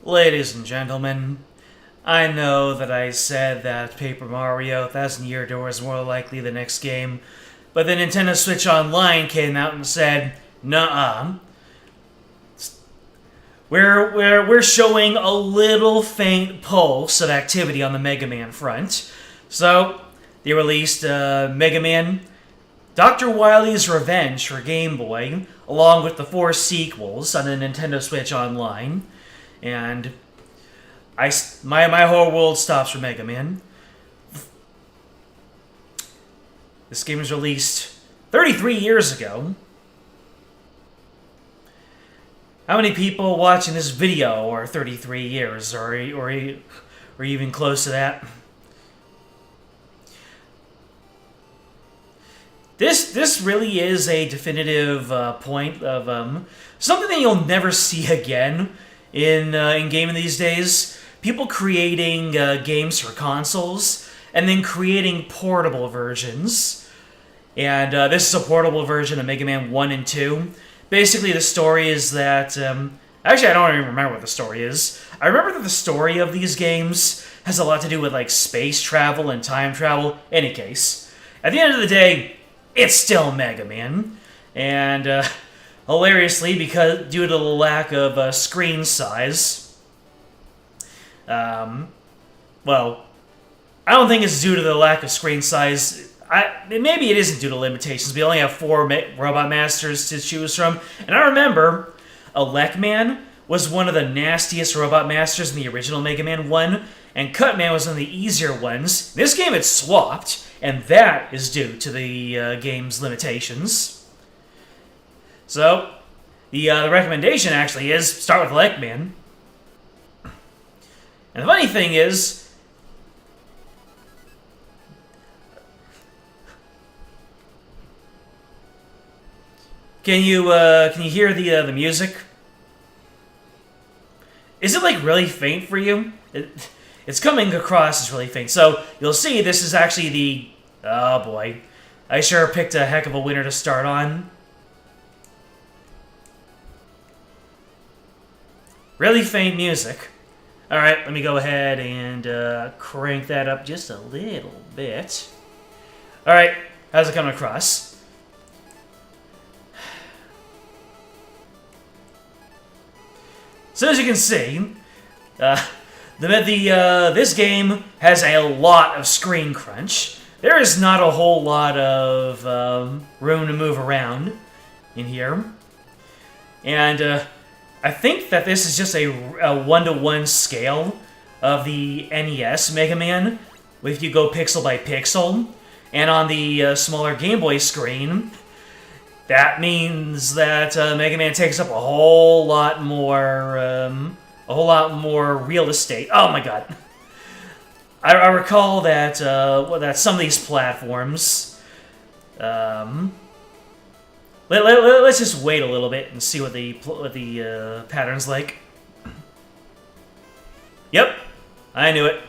Ladies and gentlemen, I know that I said that Paper Mario Thousand Year Door is more likely the next game, but the Nintendo Switch Online came out and said, nuh-uh. We're showing a little faint pulse of activity on the Mega Man front. So, they released Mega Man Dr. Wily's Revenge for Game Boy, along with the 4 sequels on the Nintendo Switch Online. And my whole world stops for Mega Man. This game was released 33 years ago. How many people watching this video are 33 years, or even close to that? This really is a definitive point of something that you'll never see again in gaming these days. People creating games for consoles and then creating portable versions. And this is a portable version of Mega Man 1 and 2. Basically, the story is that... actually, I don't even remember what the story is. I remember that the story of these games has a lot to do with, like, space travel and time travel. Any case, at the end of the day, it's still Mega Man. And, hilariously, because due to the lack of screen size... well, I don't think it's due to the lack of screen size... maybe it isn't due to limitations. We only have 4 Robot Masters to choose from. And I remember Elecman was one of the nastiest Robot Masters in the original Mega Man 1, and Cutman was one of the easier ones. This game it's swapped, and that is due to the game's limitations. So, the recommendation actually is start with Elecman. And the funny thing is, Can you hear the music? Is it like really faint for you? It's coming across as really faint. So you'll see this is actually the... Oh boy. I sure picked a heck of a winner to start on. Really faint music. Alright, let me go ahead and crank that up just a little bit. Alright, how's it coming across? So as you can see, this game has a lot of screen crunch. There is not a whole lot of room to move around in here. And I think that this is just a 1-to-1 scale of the NES Mega Man, if you go pixel by pixel. And on the smaller Game Boy screen, that means that Mega Man takes up a whole lot more real estate. Oh my god! I recall that that some of these platforms. Let's just wait a little bit and see what the pattern's like. Yep, I knew it.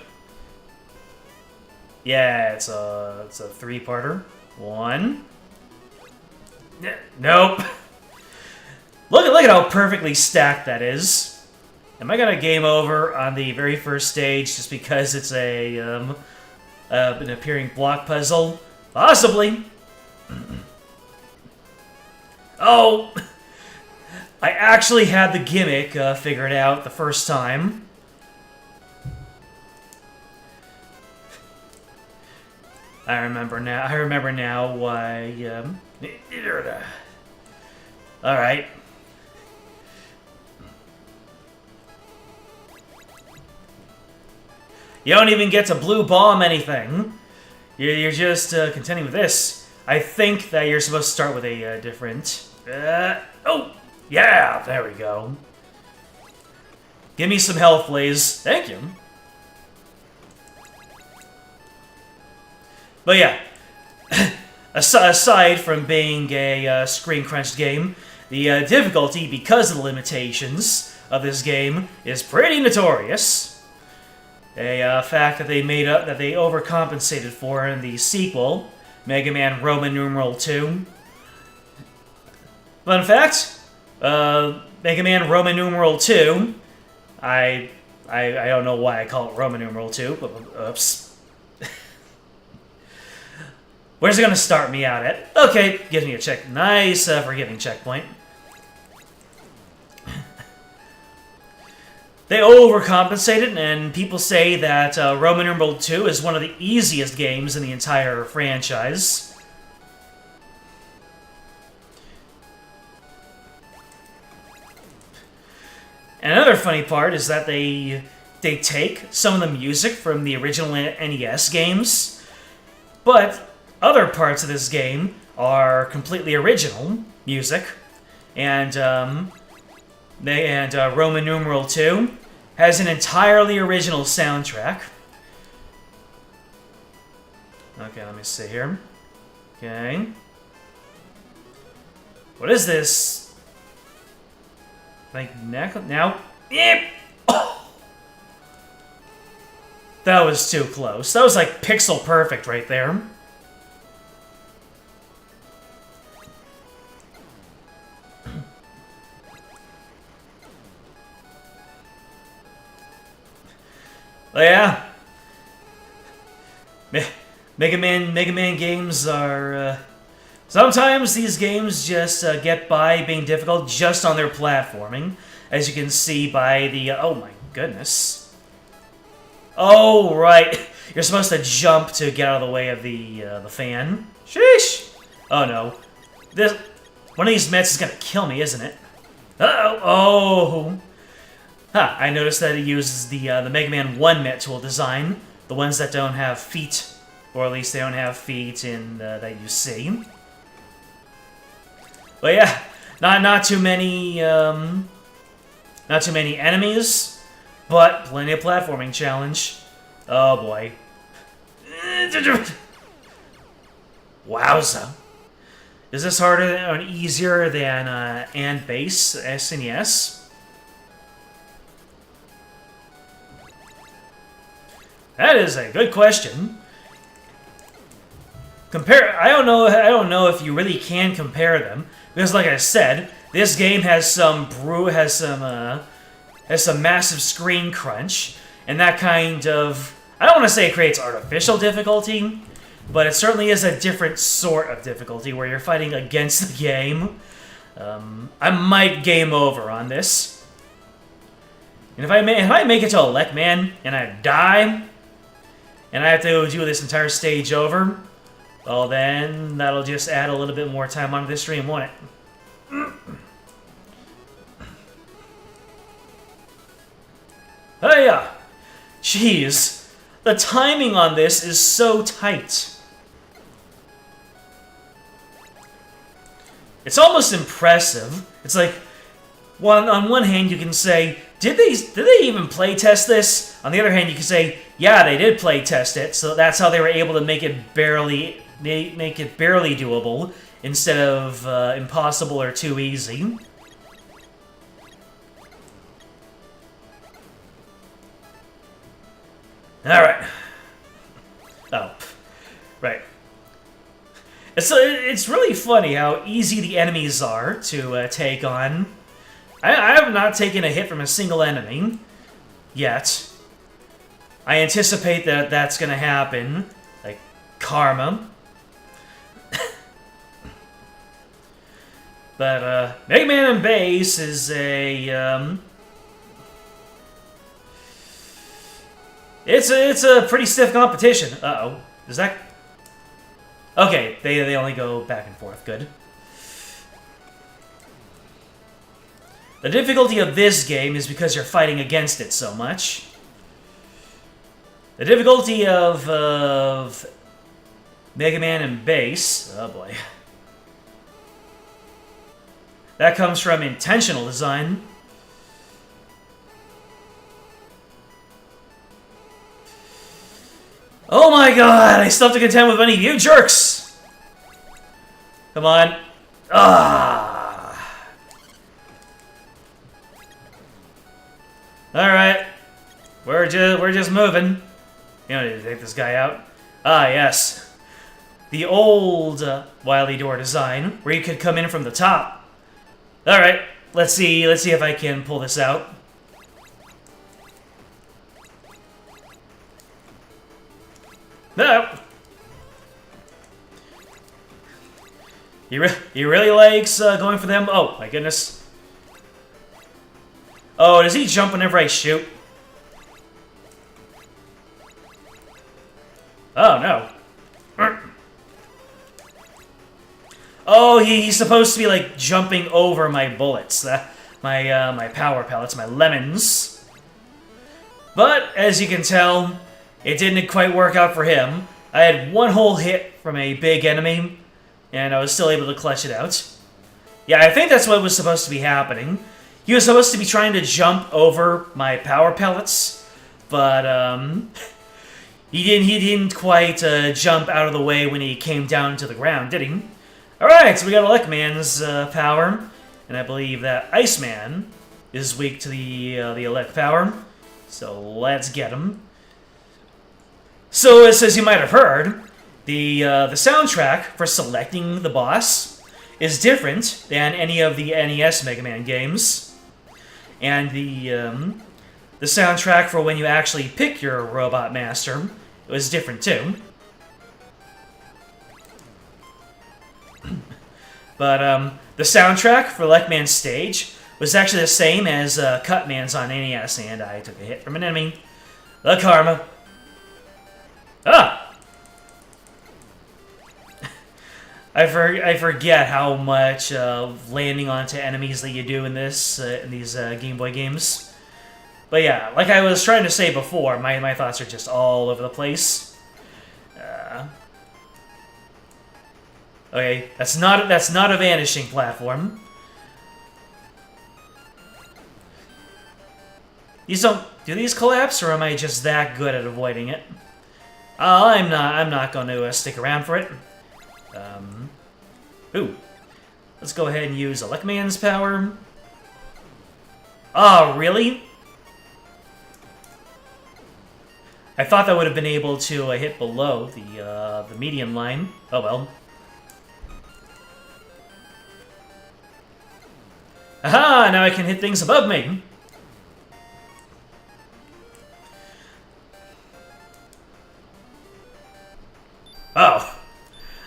Yeah, it's a 3-parter. 1. Nope. Look at how perfectly stacked that is. Am I gonna game over on the very first stage just because it's an appearing block puzzle? Possibly. Oh, I actually had the gimmick figured out the first time. I remember now why. Alright. You don't even get to blue bomb anything. You're just contending with this. I think that you're supposed to start with a different... oh! Yeah! There we go. Give me some health, please. Thank you. But yeah. Aside from being a screen-crunched game, the difficulty, because of the limitations of this game, is pretty notorious. A fact that they overcompensated for in the sequel, Mega Man Roman numeral 2. Fun fact, Mega Man Roman numeral 2 I don't know why I call it Roman numeral 2, but oops. Where's it gonna start me out at? Okay, gives me a check. Nice, forgiving checkpoint. They overcompensated, and people say that Roman numeral 2 is one of the easiest games in the entire franchise. And another funny part is that they take some of the music from the original NES games, but other parts of this game are completely original music, and Roman numeral 2 has an entirely original soundtrack. Okay, let me see here. Okay. What is this? Like, now? Yep! Oh! That was too close. That was like pixel perfect right there. Oh yeah, Mega Man games are sometimes these games just get by being difficult just on their platforming, as you can see by the oh my goodness. Oh right, you're supposed to jump to get out of the way of the fan. Sheesh. Oh no, this one of these Mets is gonna kill me, isn't it? Uh-oh. Oh. Huh, I noticed that it uses the Mega Man 1 Met tool design, the ones that don't have feet, or at least they don't have feet in that you see. But yeah, not too many enemies, but plenty of platforming challenge. Oh boy. Wowza. Is this harder or easier than and base SNES? That is a good question. I don't know if you really can compare them, because like I said, this game has some massive screen crunch, and that kind of, I don't want to say it creates artificial difficulty, but it certainly is a different sort of difficulty where you're fighting against the game. I might game over on this. And if I make it to Elect Man and I die, and I have to do this entire stage over, well then, that'll just add a little bit more time onto this stream, won't it? Hiya! Jeez, the timing on this is so tight. It's almost impressive. It's like, on one hand you can say, did they even play test this? On the other hand, you can say, yeah, they did play test it, so that's how they were able to make it barely doable instead of impossible or too easy. All right. Oh, right. It's really funny how easy the enemies are to take on. I have not taken a hit from a single enemy yet. I anticipate that that's gonna happen, like karma. But Mega Man and Bass is a it's a pretty stiff competition. Uh-oh. Is that okay? They only go back and forth. Good. The difficulty of this game is because you're fighting against it so much. The difficulty of Mega Man and Bass, oh boy. That comes from intentional design. Oh my god, I still have to contend with any of you jerks! Come on. Ah. Alright. We're just moving. You know, to take this guy out. Ah, yes. The old Wily Door design, where you could come in from the top. Alright, let's see if I can pull this out. No! He really likes going for them. Oh, my goodness. Oh, does he jump whenever I shoot? Oh, no. Oh, he's supposed to be, like, jumping over my bullets. My power pellets, my lemons. But, as you can tell, it didn't quite work out for him. I had one whole hit from a big enemy, and I was still able to clutch it out. Yeah, I think that's what was supposed to be happening. He was supposed to be trying to jump over my power pellets, but, he didn't quite jump out of the way when he came down to the ground, did he? Alright, so we got Elecman's power, and I believe that Iceman is weak to the Elect power, so let's get him. So, as you might have heard, the soundtrack for selecting the boss is different than any of the NES Mega Man games, and the soundtrack for when you actually pick your Robot Master was different too. But the soundtrack for Elecman's stage was actually the same as Cutman's on NES, and I took a hit from an enemy. The karma. Ah! I forget how much landing onto enemies that you do in these Game Boy games. But yeah, like I was trying to say before, my thoughts are just all over the place. Okay, that's not a vanishing platform. Do these collapse, or am I just that good at avoiding it? I'm not going to stick around for it. Ooh. Let's go ahead and use Elecman's power. Oh, really? I thought that would have been able to hit below the medium line. Oh well. Aha! Now I can hit things above me. Oh.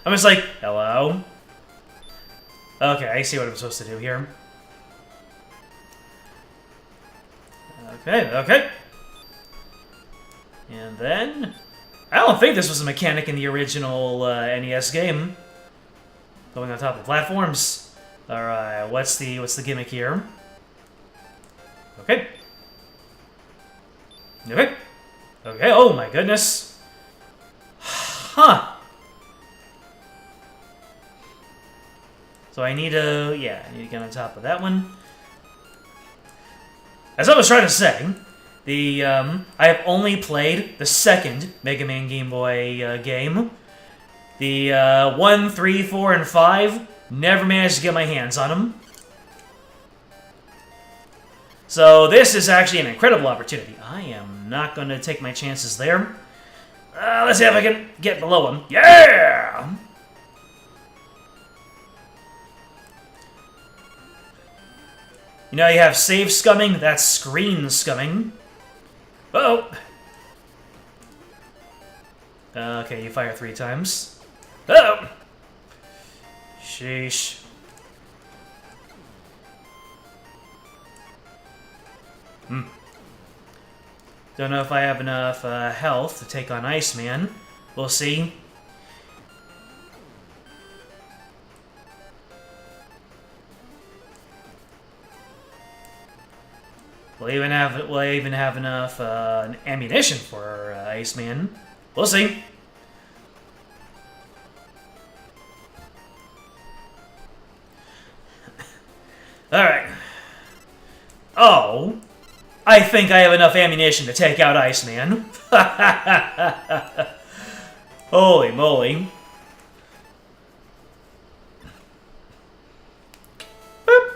I'm just like, hello? Okay, I see what I'm supposed to do here. Okay. And then... I don't think this was a mechanic in the original NES game. Going on top of platforms. Alright, what's the gimmick here? Okay. Okay, oh my goodness. Huh. So I need to get on top of that one. As I was trying to say, I have only played the second Mega Man Game Boy game. The 1, 3, 4, and 5, never managed to get my hands on them. So this is actually an incredible opportunity. I am not going to take my chances there. Let's see if I can get below him. Yeah! You know, you have save scumming, that's screen scumming. Uh-oh. Okay, you fire 3 times. Uh-oh. Sheesh. Don't know if I have enough health to take on Iceman. We'll see. We'll even have enough ammunition for Iceman. We'll see. Alright. Oh. I think I have enough ammunition to take out Iceman. Holy moly. Boop.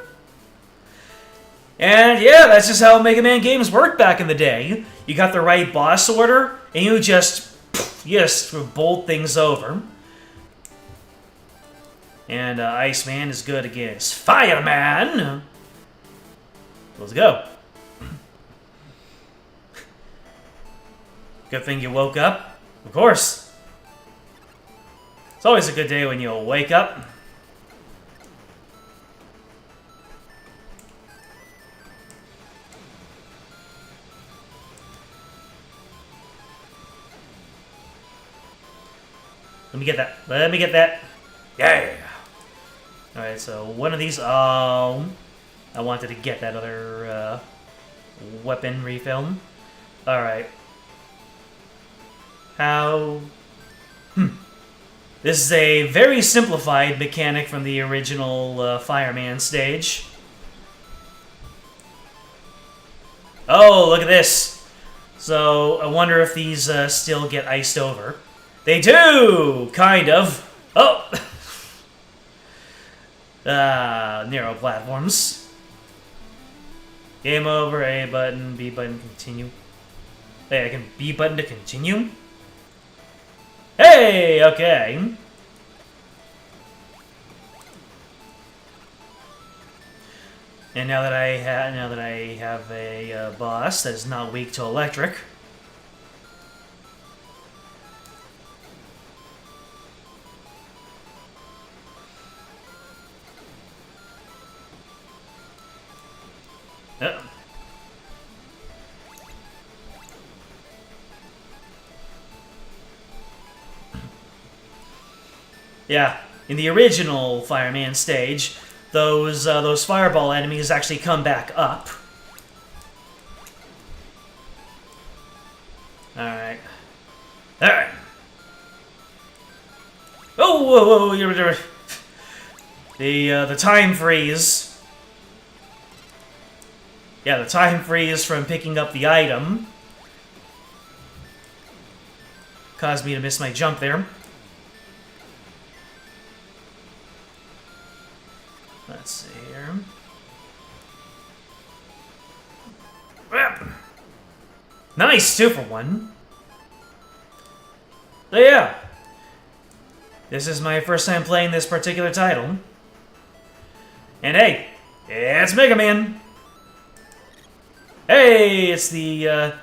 And yeah, that's just how Mega Man games worked back in the day. You got the right boss order, and you just bolt things over. And Iceman is good against Fireman. Let's go. Good thing you woke up. Of course. It's always a good day when you wake up. Let me get that. Let me get that. Yeah. Alright, so one of these... I wanted to get that other weapon refill. Alright. How... This is a very simplified mechanic from the original Fireman stage. Oh, look at this. So, I wonder if these still get iced over. They do! Kind of. Oh! Narrow platforms. Game over, A button, B button, continue. Hey, I can B button to continue? Hey, okay. And now that I have a boss that is not weak to electric. Yeah, in the original Fireman stage, those fireball enemies actually come back up. Alright. Alright. Oh, whoa, whoa, the time freeze. Yeah, the time freeze from picking up the item caused me to miss my jump there. Let's see here. Nice, 2 for 1. So yeah, this is my first time playing this particular title. And hey, it's Mega Man. Hey, it's the,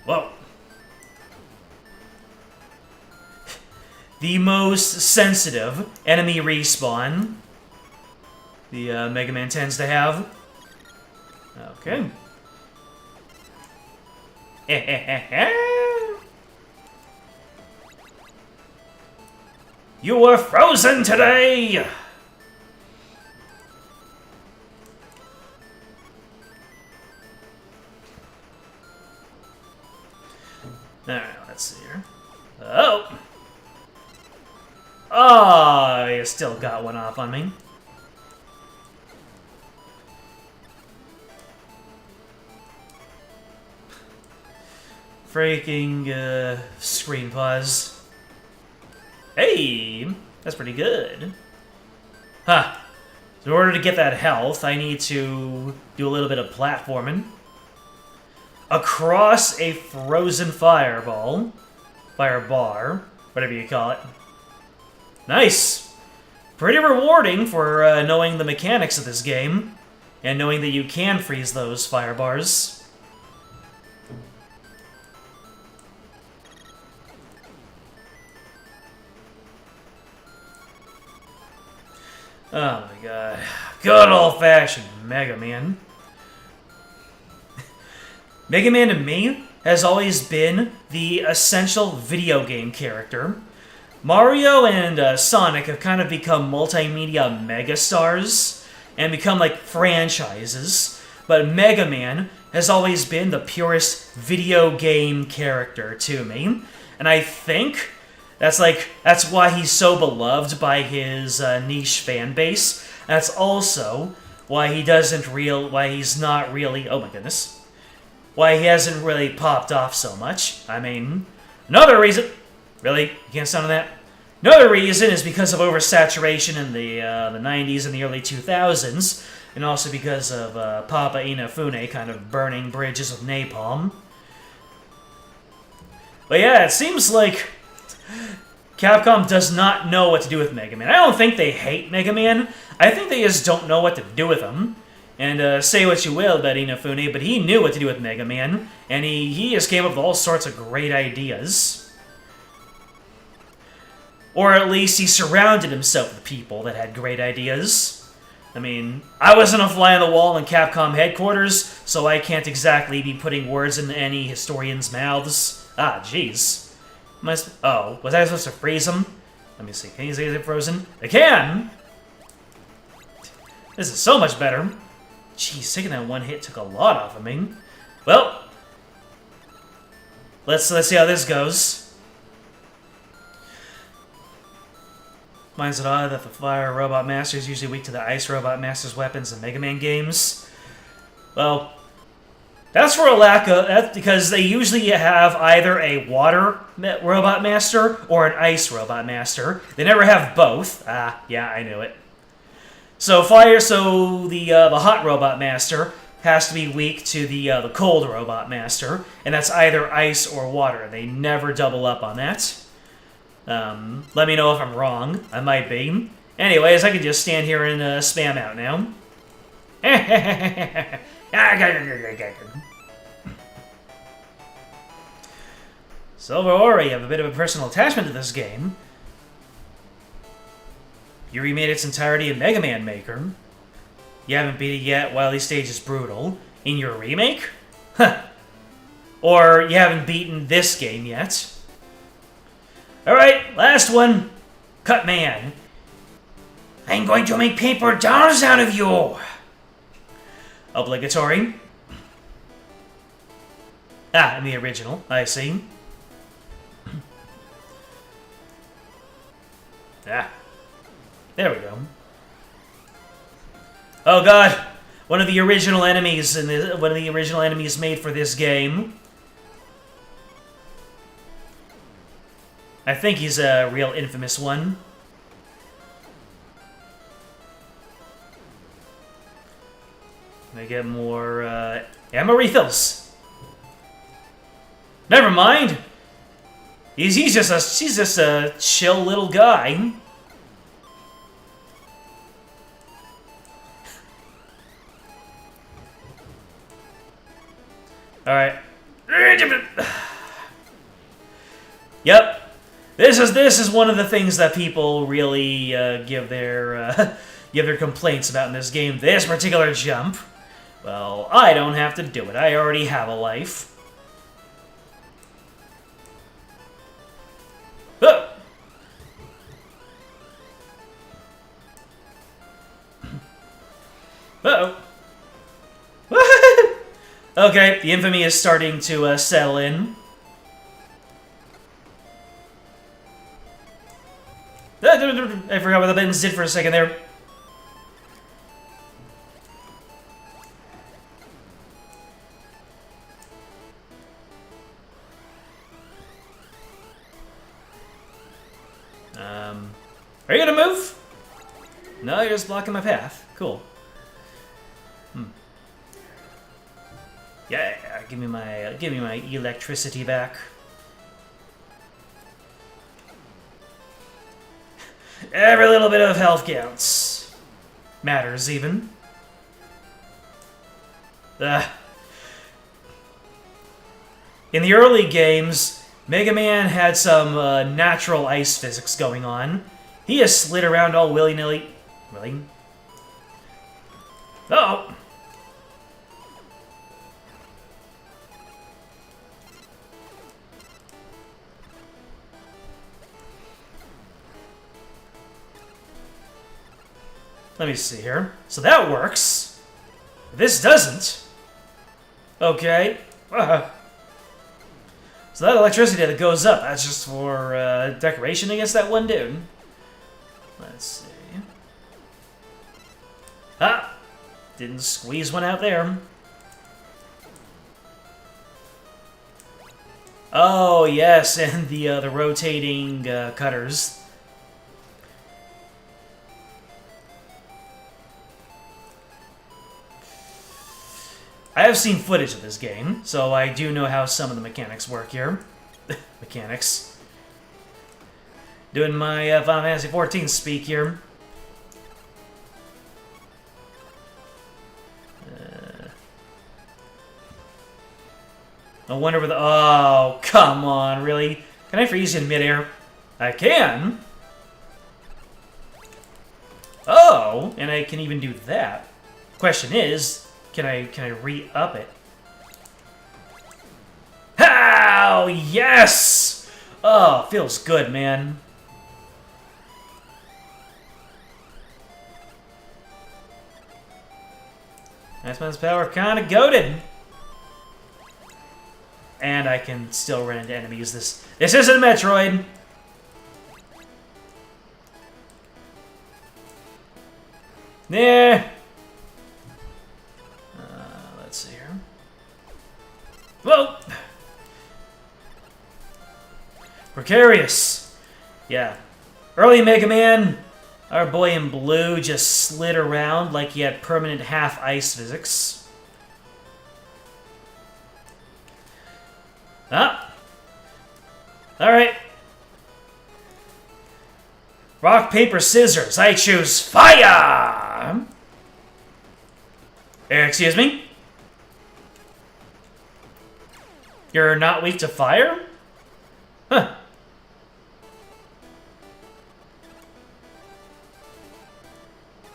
whoa. The most sensitive enemy respawn the Mega Man tends to have. Okay. You were frozen today! Alright, let's see here. Oh! Oh, you still got one off on me. Freaking, screen pause. Hey! That's pretty good. Huh. So in order to get that health, I need to do a little bit of platforming. Across a frozen fireball. Fire bar. Whatever you call it. Nice! Pretty rewarding for knowing the mechanics of this game. And knowing that you can freeze those fire bars. Oh my god. Good old-fashioned Mega Man. Mega Man to me has always been the essential video game character. Mario and Sonic have kind of become multimedia megastars and become like franchises, but Mega Man has always been the purest video game character to me. And I think that's why he's so beloved by his niche fan base. That's also why he's not really, oh my goodness, why he hasn't really popped off so much. I mean, another reason, really, you can't stand on that? Another reason is because of oversaturation in the 90s and the early 2000s, and also because of Papa Inafune kind of burning bridges with napalm. But yeah, it seems like Capcom does not know what to do with Mega Man. I don't think they hate Mega Man. I think they just don't know what to do with him. And say what you will about Inafune, but he knew what to do with Mega Man, and he just came up with all sorts of great ideas. Or at least he surrounded himself with people that had great ideas. I mean, I wasn't a fly on the wall in Capcom headquarters, so I can't exactly be putting words into any historians' mouths. Ah, jeez. Oh, was I supposed to freeze him? Let me see. Can you say it frozen? I can! This is so much better. Jeez, taking that one hit took a lot off of me. Well, let's see how this goes. Finds it odd that the Fire Robot Master is usually weak to the Ice Robot Master's weapons in Mega Man games. Well, that's for a lack of... That's because they usually have either a Water Robot Master or an Ice Robot Master. They never have both. Ah, yeah, I knew it. So the Hot Robot Master has to be weak to the Cold Robot Master, and that's either Ice or Water. They never double up on that. Let me know if I'm wrong. I might be. Anyways, I can just stand here and spam out now. So overall, you have a bit of a personal attachment to this game. You remade its entirety in Mega Man Maker. You haven't beat it yet while this stage is brutal. In your remake? Huh. Or you haven't beaten this game yet. Alright, last one. Cut Man. I'm going to make paper dolls out of you. Obligatory. Ah, in the original. I see. Ah. There we go. Oh god. One of the original enemies made for this game. I think he's a real infamous one. I get more ammo refills. Never mind. He's just a chill little guy. All right. Yep. This is one of the things that people really give their complaints about in this game. This particular jump. Well, I don't have to do it. I already have a life. Oh. Uh-oh. Okay, the infamy is starting to settle in. I forgot what the buttons did for a second there. Are you gonna move? No, you're just blocking my path. Cool. Yeah, give me my electricity back. Every little bit of health counts. Matters, even. In the early games, Mega Man had some natural ice physics going on. He just slid around all willy-nilly. Really? Uh-oh! Let me see here. So that works. This doesn't. Okay. So that electricity that goes up, that's just for decoration against that one dude. Let's see. Ah! Didn't squeeze one out there. Oh, yes, and the rotating cutters. I have seen footage of this game, so I do know how some of the mechanics work here. Mechanics. Doing my Final Fantasy XIV speak here. I wonder where the... Oh, come on, really? Can I freeze you in midair? I can. Oh, and I can even do that. Question is, can I re-up it? How? Yes! Oh, feels good, man. Maximize power, kinda goated. And I can still run into enemies. This isn't Metroid. Nah. Let's see here. Whoa! Precarious. Yeah. Early Mega Man, our boy in blue just slid around like he had permanent half-ice physics. Ah! Alright. Rock, paper, scissors. I choose fire! Excuse me? You're not weak to fire? Huh.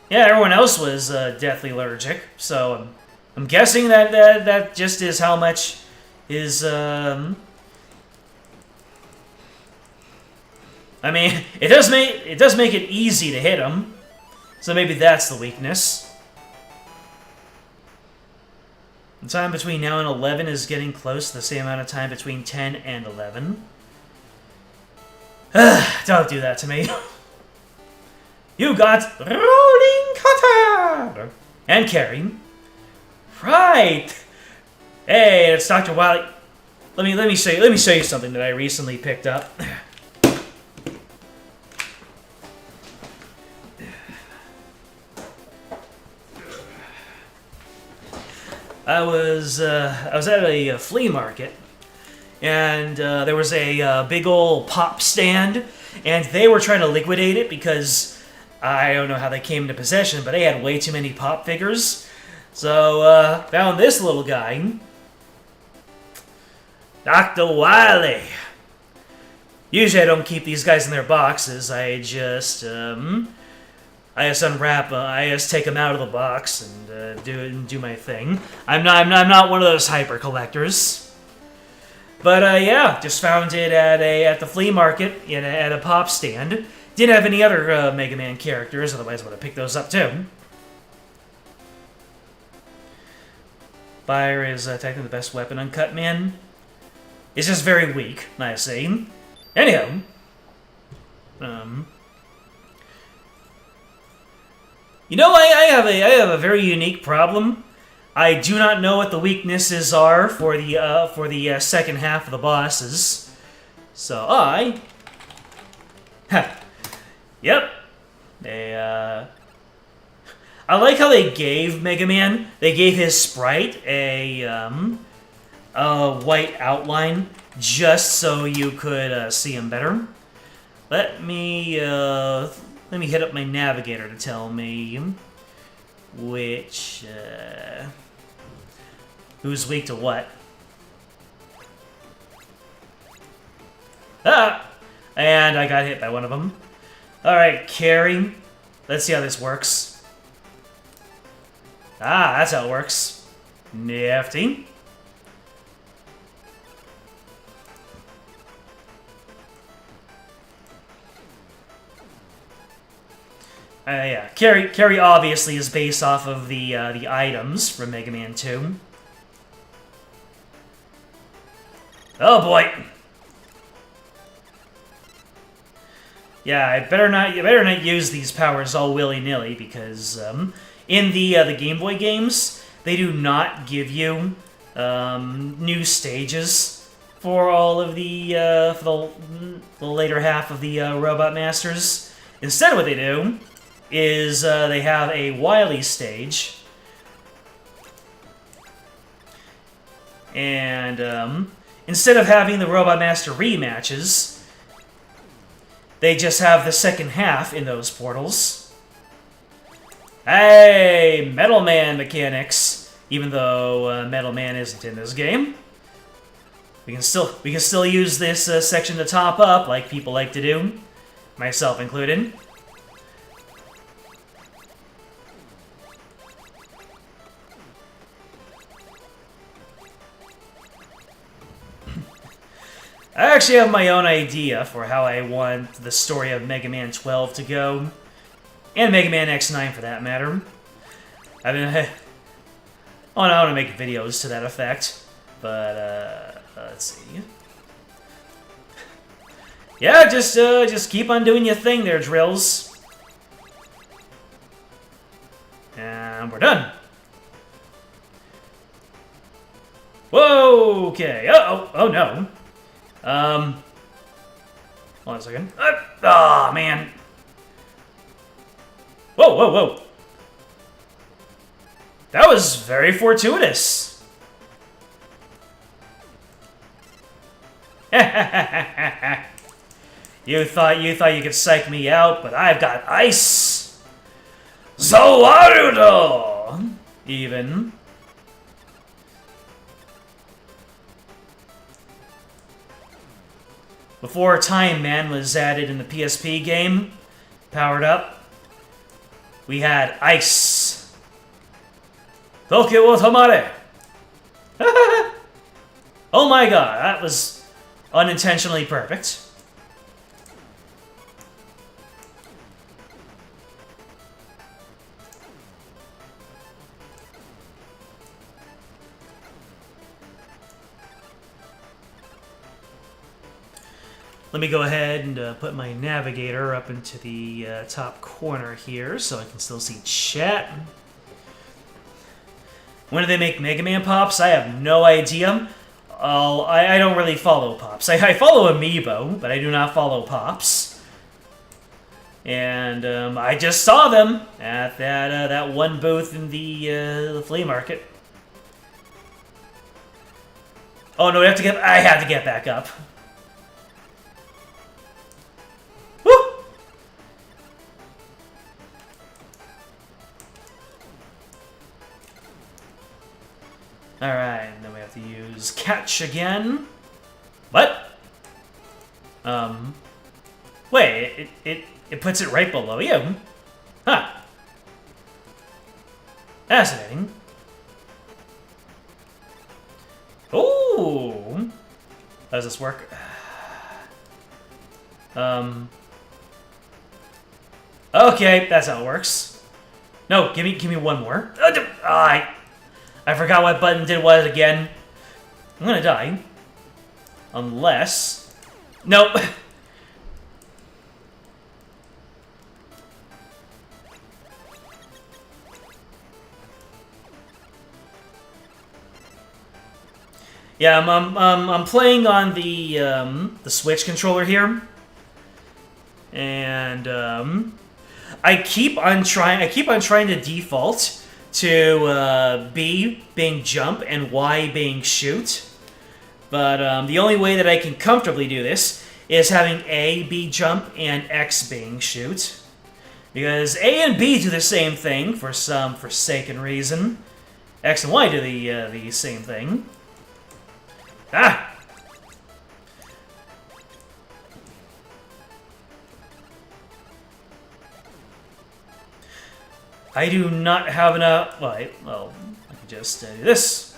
Yeah, everyone else was deathly allergic, so I'm guessing that just is how much is. I mean, it does make it easy to hit him, so maybe that's the weakness. The time between now and 11 is getting close to the same amount of time between 10 and 11. Don't do that to me. You got rolling cutter and carry. Right. Hey, it's Dr. Wily. Let me show you something that I recently picked up. I was at a flea market, and there was a big old pop stand, and they were trying to liquidate it because I don't know how they came into possession, but they had way too many pop figures. So found this little guy, Dr. Wily. Usually I don't keep these guys in their boxes. I just unwrap. I just take them out of the box and do my thing. I'm not one of those hyper collectors. But yeah, just found it at the flea market at a pop stand. Didn't have any other Mega Man characters, otherwise I would have picked those up too. Fire is technically the best weapon on Cut Man. It's just very weak, I see. Anyhow, you know, I have a very unique problem. I do not know what the weaknesses are for the second half of the bosses. So yep. I like how they gave Mega Man. They gave his sprite a white outline just so you could see him better. Let me hit up my navigator to tell me which who's weak to what. Ah! And I got hit by one of them. Alright, carry. Let's see how this works. Ah, that's how it works. Nifty. Yeah, carry obviously is based off of the items from Mega Man 2. Oh boy. Yeah, you better not use these powers all willy-nilly because in the Game Boy games they do not give you new stages for all of the later half of the Robot Masters. Instead, what they do is they have a Wily stage, and instead of having the Robot Master rematches, they just have the second half in those portals. Hey, Metal Man mechanics! Even though Metal Man isn't in this game, we can still use this section to top up, like people like to do, myself included. I actually have my own idea for how I want the story of Mega Man 12 to go. And Mega Man X9 for that matter. I mean, I want to make videos to that effect. But, let's see. Yeah, just keep on doing your thing there, Drills. And we're done. Whoa, okay. Oh no. Hold on a second. Oh, man. Whoa. That was very fortuitous. You thought you could psych me out, but I've got ice. Zawarudo! Even. Before Time Man was added in the PSP game, powered up, we had ice. Tokyo wo Tamare! Oh my god, that was unintentionally perfect. Let me go ahead and put my navigator up into the top corner here so I can still see chat. When do they make Mega Man Pops? I have no idea. I don't really follow Pops. I follow Amiibo, but I do not follow Pops. And I just saw them at that one booth in the flea market. Oh no, I have to get back up. Alright, then we have to use catch again. What? Wait, it puts it right below you. Huh. Fascinating. Ooh. How does this work? Okay, that's how it works. No, give me one more. I forgot what button was again. I'm gonna die. Unless... Nope. Yeah, I'm playing on the Switch controller here. And I keep on trying to default to B being jump and Y being shoot. But the only way that I can comfortably do this is having A be jump and X being shoot. Because A and B do the same thing for some forsaken reason. X and Y do the same thing. Ah! I do not have enough... Well, I can just do this.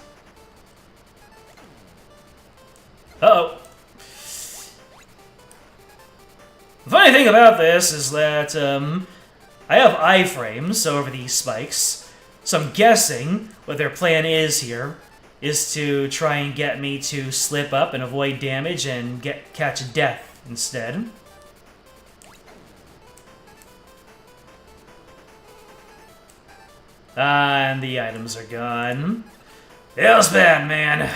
Uh-oh. The funny thing about this is that I have iframes over these spikes, so I'm guessing what their plan is here is to try and get me to slip up and avoid damage and catch death instead. And the items are gone. Feels bad, man.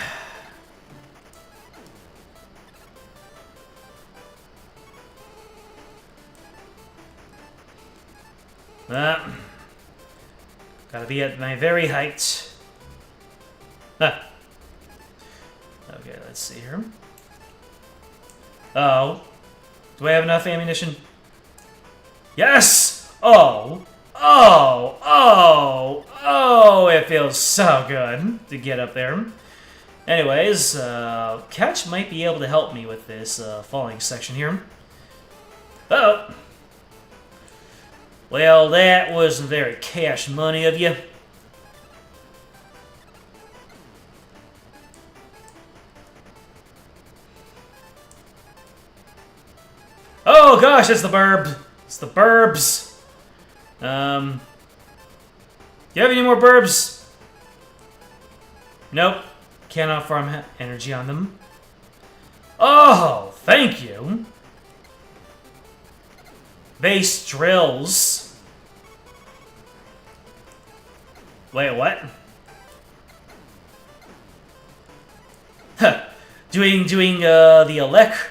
Gotta be at my very height. Huh. Okay, let's see here. Oh. Do I have enough ammunition? Yes! Oh! Oh! Oh! Oh! It feels so good to get up there. Anyways, Catch might be able to help me with this falling section here. Uh-oh. Well, that wasn't very cash money of you. Oh gosh, it's the burb. It's the burbs. You have any more burbs? Nope. Cannot farm energy on them. Oh, thank you. Base drills. Wait, what? Huh. Doing the elect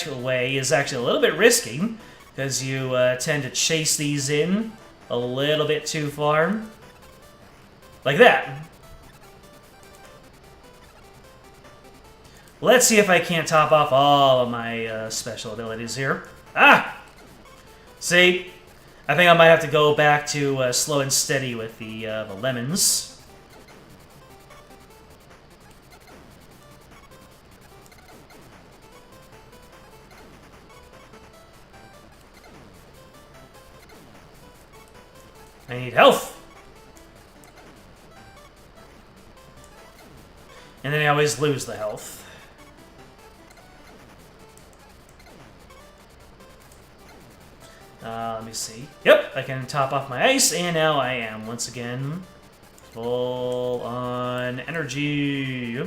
way is actually a little bit risky because you tend to chase these in a little bit too far, like that. Let's see if I can't top off all of my special abilities here. Ah! See, I think I might have to go back to slow and steady with the lemons. I need health. And then I always lose the health. Let me see. Yep, I can top off my ice, and now I am, once again, full on energy.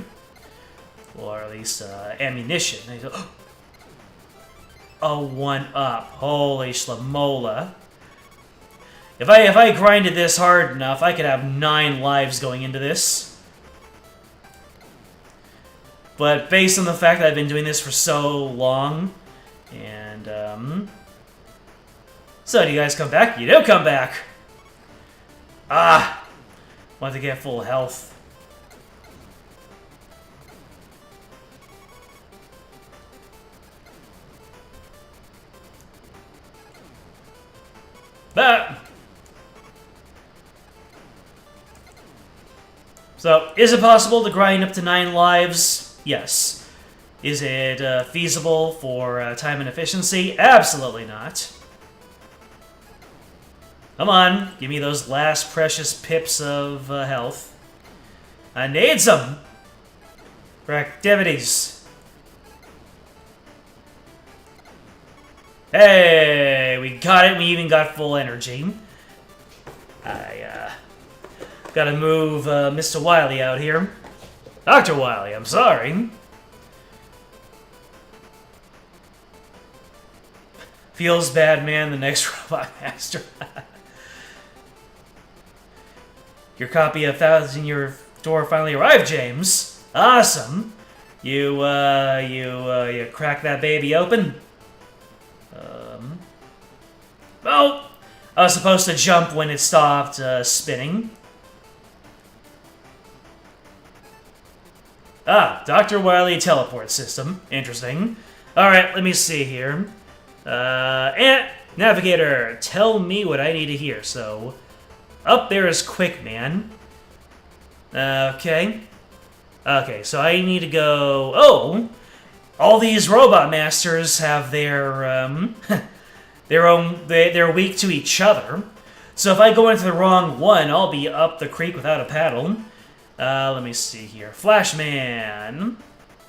Or at least ammunition. A 1-up. Holy schlamola. If I grinded this hard enough, I could have 9 lives going into this. But based on the fact that I've been doing this for so long, and, so do you guys come back? You do come back! Ah! Want to get full health. But... So, is it possible to grind up to 9 lives? Yes. Is it feasible for time and efficiency? Absolutely not. Come on, give me those last precious pips of health. I need some for activities. Hey, we got it. We even got full energy. Gotta move Mr. Wily out here. Dr. Wily, I'm sorry. Feels bad, man. The next Robot Master. Your copy of Thousand Year Door finally arrived, James. Awesome. You crack that baby open. Oh, I was supposed to jump when it stopped spinning. Ah, Dr. Wily teleport system. Interesting. Alright, let me see here. Navigator, tell me what I need to hear. So, up there is Quick Man. Okay. Okay, so I need to go... Oh! All these Robot Masters have their, they're weak to each other. So if I go into the wrong one, I'll be up the creek without a paddle. Let me see here. Flashman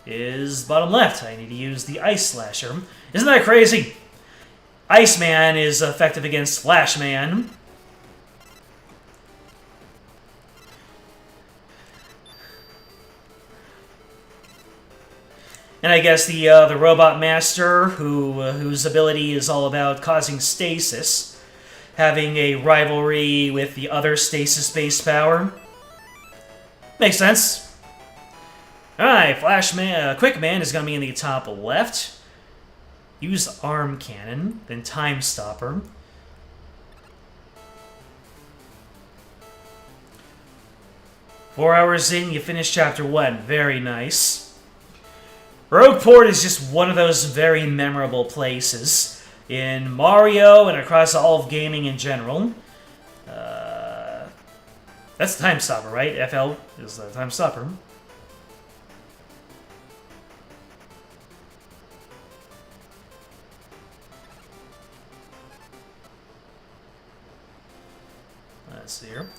is bottom left. I need to use the Ice Slasher. Isn't that crazy? Iceman is effective against Flashman. And I guess the Robot Master, whose ability is all about causing stasis, having a rivalry with the other stasis-based power. Makes sense. Alright, Quick Man is going to be in the top left. Use Arm Cannon, then Time Stopper. Four hours in, you finish Chapter 1. Very nice. Rogueport is just one of those very memorable places in Mario and across all of gaming in general. That's the Time Stopper, right? FL is the Time Stopper. Let's see here.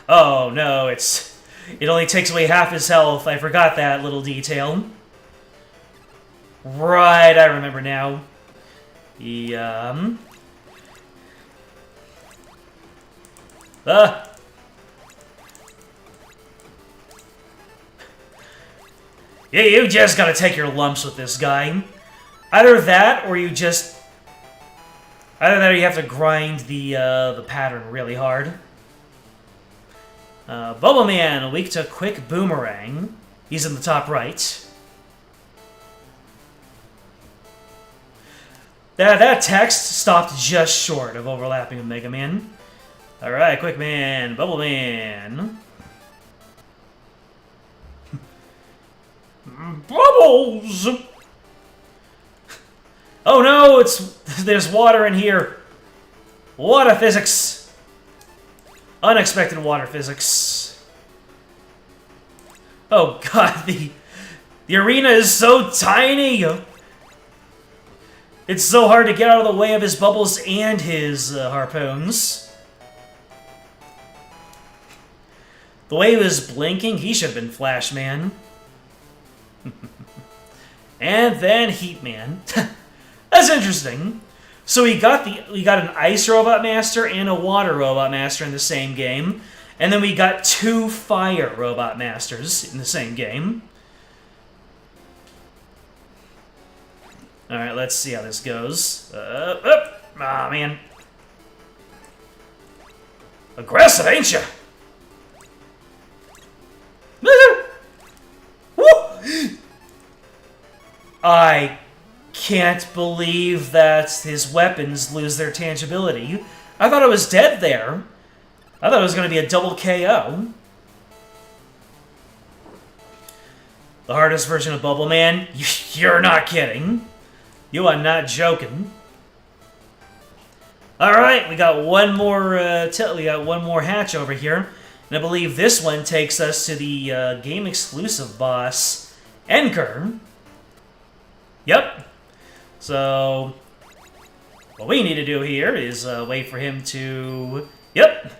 Oh no, it only takes away half his health. I forgot that little detail. Right, I remember now. Uh. Yeah, you just gotta take your lumps with this guy. Either that, or you just... Either that, or you have to grind the pattern really hard. Bubble Man, weak to quick boomerang. He's in the top right. That text stopped just short of overlapping with Mega Man. Alright, Quick Man, Bubble Man. Bubbles! Oh no, there's water in here. Water physics. Unexpected water physics. Oh god, the arena is so tiny. It's so hard to get out of the way of his bubbles and his harpoons. The way he was blinking, he should have been Flash Man. And then Heat Man. That's interesting. So we got an Ice Robot Master and a Water Robot Master in the same game, and then we got 2 Fire Robot Masters in the same game. All right, let's see how this goes. Aw, man. Aggressive, ain't ya? I can't believe that his weapons lose their tangibility. I thought I was dead there. I thought it was going to be a double KO. The hardest version of Bubble Man? You're not kidding. You are not joking. All right, we got one more. We got one more hatch over here, and I believe this one takes us to the game exclusive boss, Enker. Yep. So what we need to do here is wait for him to. Yep.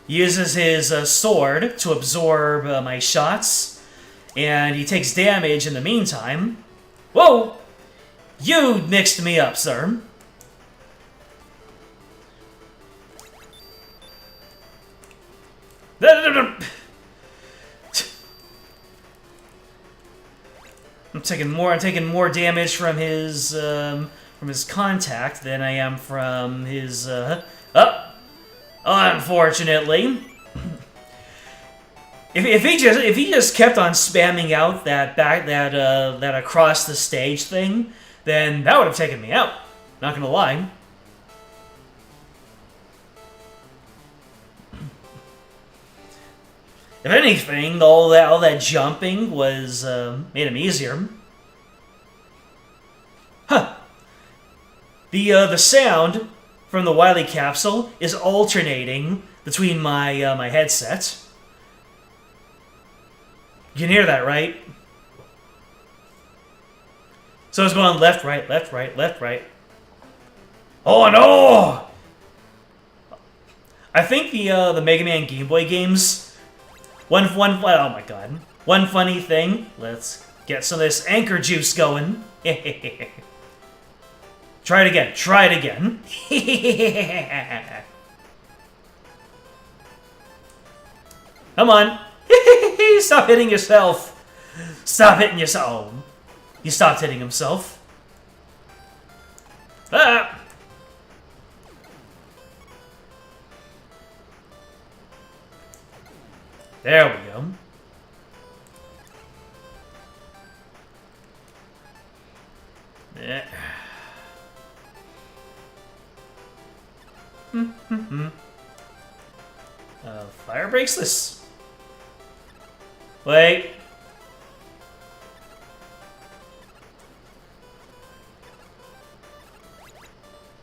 Uses his sword to absorb my shots, and he takes damage in the meantime. Whoa! You mixed me up, sir. I'm taking more damage from his contact than I am from his unfortunately. If he just kept on spamming out that across the stage thing, then that would have taken me out. Not gonna lie. If anything, all that jumping was made him easier. Huh. The sound from the Wily capsule is alternating between my my headset. You can hear that, right? So it's going left, right, left, right, left, right. Oh no! I think the Mega Man Game Boy games. Oh my god. One funny thing. Let's get some of this anchor juice going. Try it again. Try it again. Come on. Stop hitting yourself. Stop hitting yourself. Oh, he stopped hitting himself. Ah. There we go. Yeah. Fire breaks this. Wait.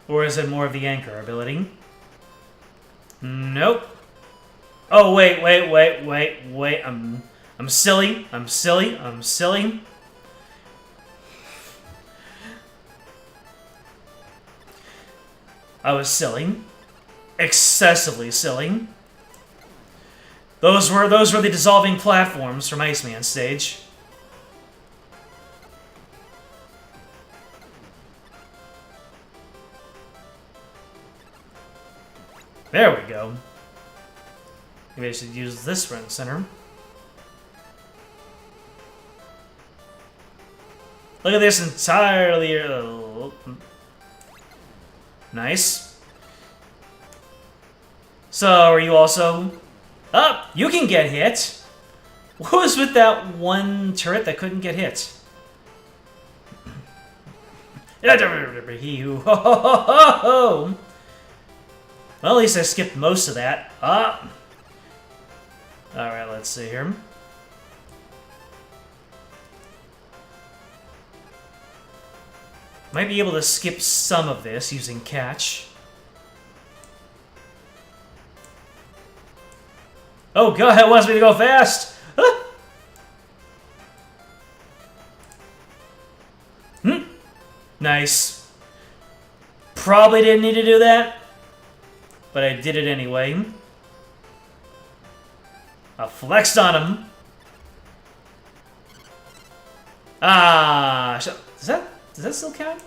Or is it more of the anchor ability? Nope. Oh, wait. I'm silly. I was silly. Excessively silly. Those were the dissolving platforms from Iceman stage. There we go. Maybe I should use this front and center. Look at this entirely... nice. So, are you also... Up! You can get hit! What was with that one turret that couldn't get hit? He who... Ho ho ho ho ho! Well, at least I skipped most of that. Up! Alright, let's see here. Might be able to skip some of this using catch. Oh god, it wants me to go fast! Ah! Nice. Probably didn't need to do that, but I did it anyway. I flexed on him. Ah, does that still count?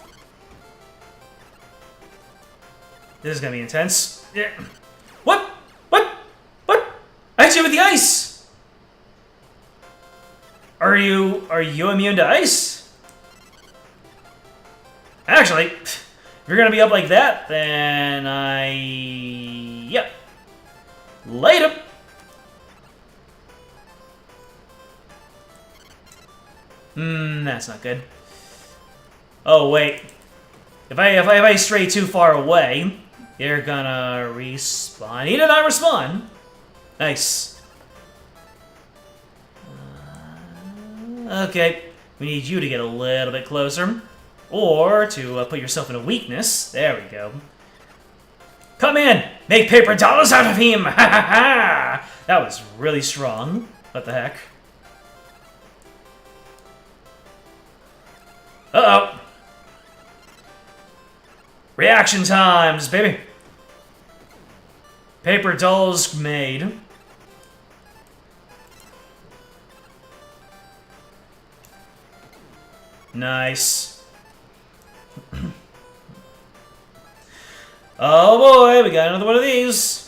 This is gonna be intense. Yeah. What? What? What? I hit you with the ice. Are you immune to ice? Actually, if you're gonna be up like that, then yep. Later. That's not good. Oh wait, if I stray too far away, you're gonna respawn. He did not respawn. Nice. Okay, we need you to get a little bit closer, or to put yourself in a weakness. There we go. Come in, make paper dollars out of him. Ha ha ha! That was really strong. What the heck? Uh-oh. Reaction times, baby. Paper dolls made. Nice. Oh boy, we got another one of these.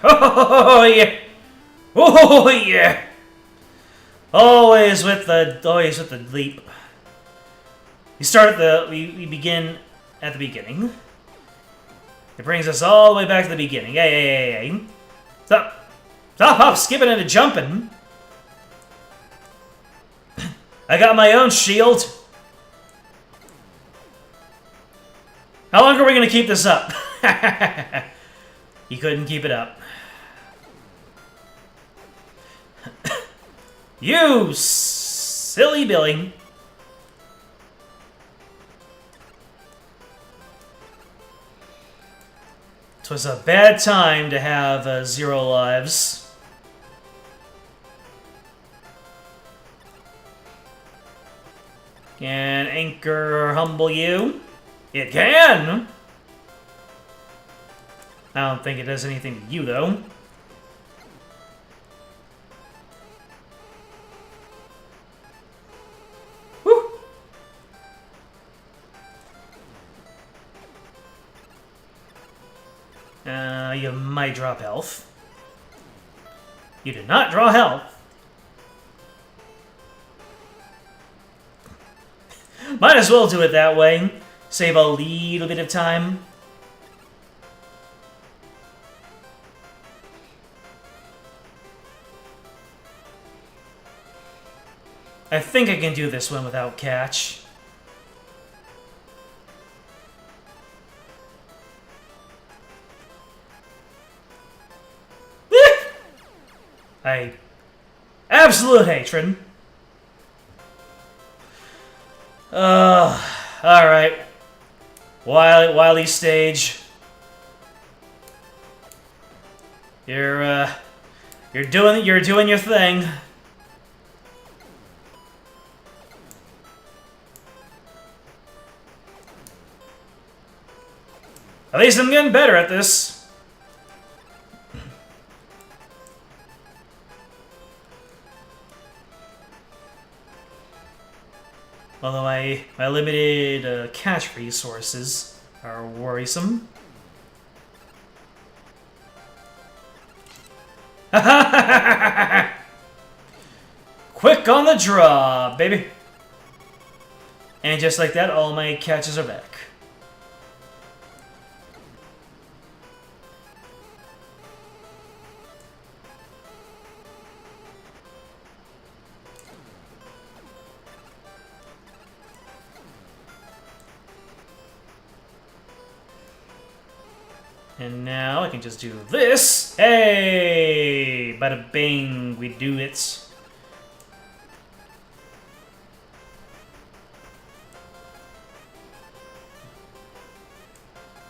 Oh yeah! Oh yeah! Always with the leap. We begin at the beginning. It brings us all the way back to the beginning. Hey. Stop, skipping and jumping. I got my own shield. How long are we gonna keep this up? He couldn't keep it up. You silly Billy. It was a bad time to have 0 lives. Can Anchor humble you? It can! I don't think it does anything to you, though. Woo! You might drop health. You did not draw health. Might as well do it that way. Save a little bit of time. I think I can do this one without catch. Absolute hatred. Alright. Wily stage. You're doing your thing. At least I'm getting better at this. Although my limited catch resources are worrisome. Quick on the draw, baby! And just like that, all my catches are back. And now I can just do this. Hey! Bada bing, we do it.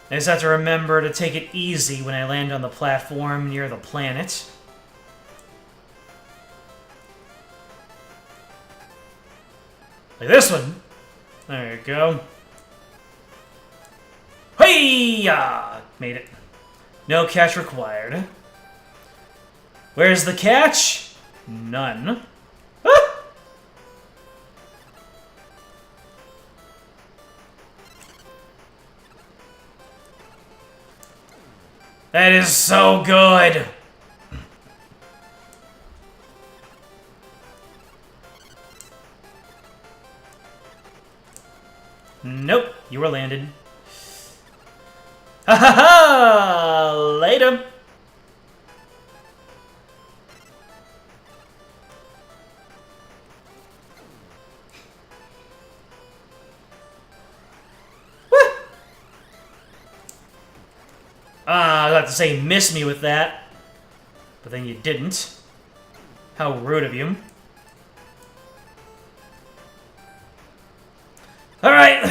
I just have to remember to take it easy when I land on the platform near the planet. Like this one. There you go. Hey-ya! Made it. No catch required. Where's the catch? None. Ah! That is so good! Nope, you were landed. Ha ha ha! Later! I was about to say miss me with that, but then you didn't. How rude of you. Alright!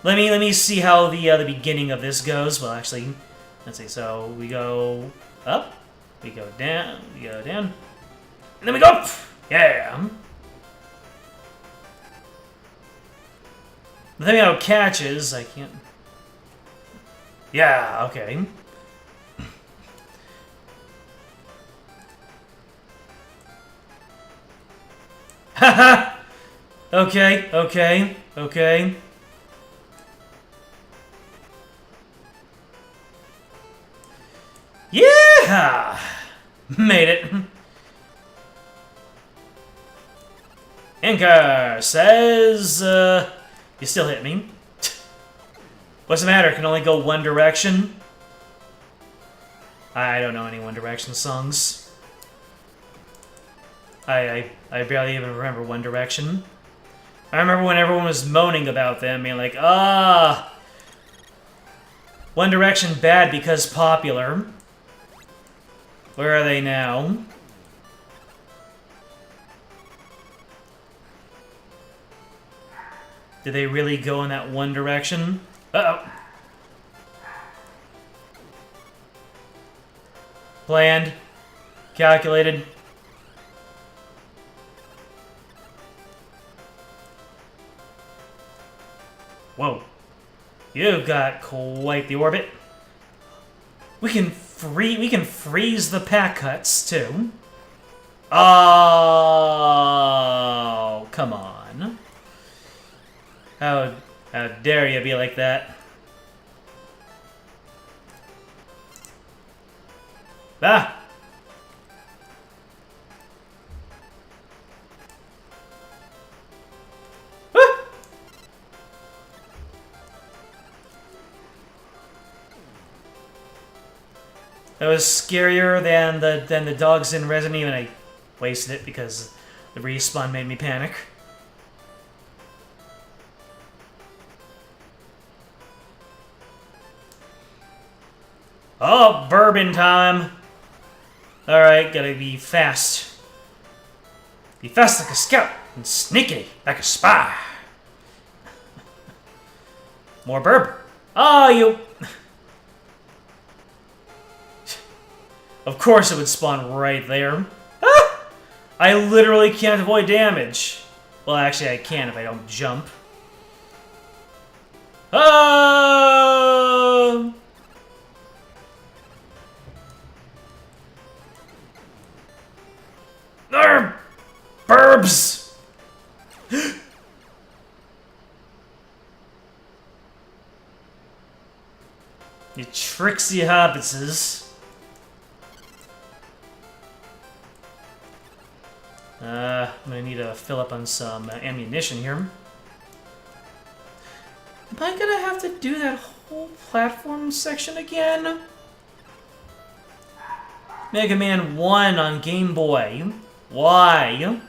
Let me see how the beginning of this goes. Well, actually, let's see. So we go up, we go down, and then we go up. Yeah. The thing about catches, I can't. Yeah. Okay. Haha. Okay. Okay. Okay. Yeah! Made it. Anchor says, you still hit me. What's the matter? Can only go one direction? I don't know any One Direction songs. I barely even remember One Direction. I remember when everyone was moaning about them, being like, One Direction bad because popular. Where are they now? Did they really go in that one direction? Uh-oh. Planned. Calculated. Whoa. You've got quite the orbit. We can freeze the pack cuts too. Oh, come on. How dare you be like that? Ah! That was scarier than the dogs in Resident Evil. I wasted it because the respawn made me panic. Oh, bourbon time! Alright, gotta be fast. Be fast like a scout, and sneaky like a spy. More bourbon. Oh, you... Of course it would spawn right there. Ah! I literally can't avoid damage. Well, actually I can if I don't jump. Ah! Burbs! You tricksy hobbitses. I'm gonna need to fill up on some ammunition here. Am I gonna have to do that whole platform section again? Mega Man 1 on Game Boy. Why?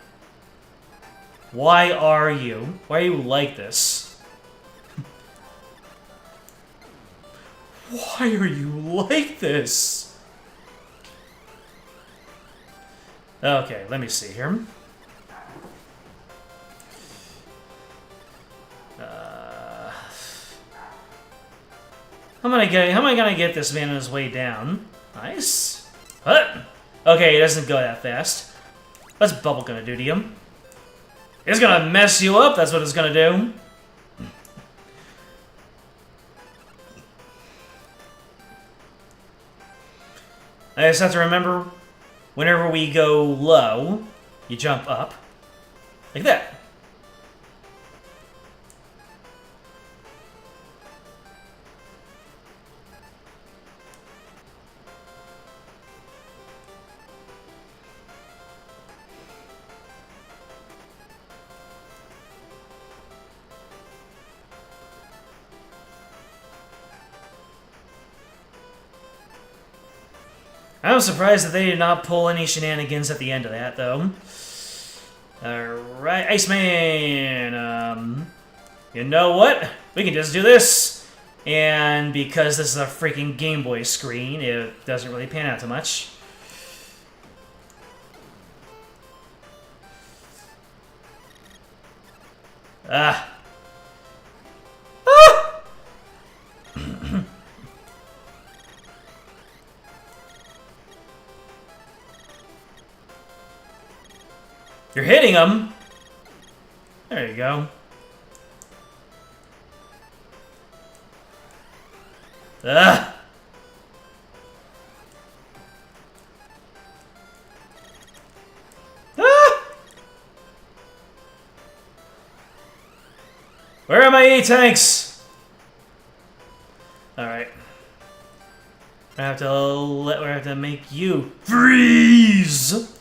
Why are you? Why are you like this? Why are you like this? Okay, let me see here. How am I gonna get this man on his way down? Nice. What? Okay, he doesn't go that fast. What's Bubble gonna do to you? It's gonna mess you up, that's what it's gonna do. I just have to remember, whenever we go low, you jump up. Like that. I'm surprised that they did not pull any shenanigans at the end of that, though. Alright, Iceman! You know what? We can just do this! And because this is a freaking Game Boy screen, it doesn't really pan out too much. Ah! You're hitting him! There you go. Ah! Ah! Where are my E-tanks? Alright. I have to make you freeze!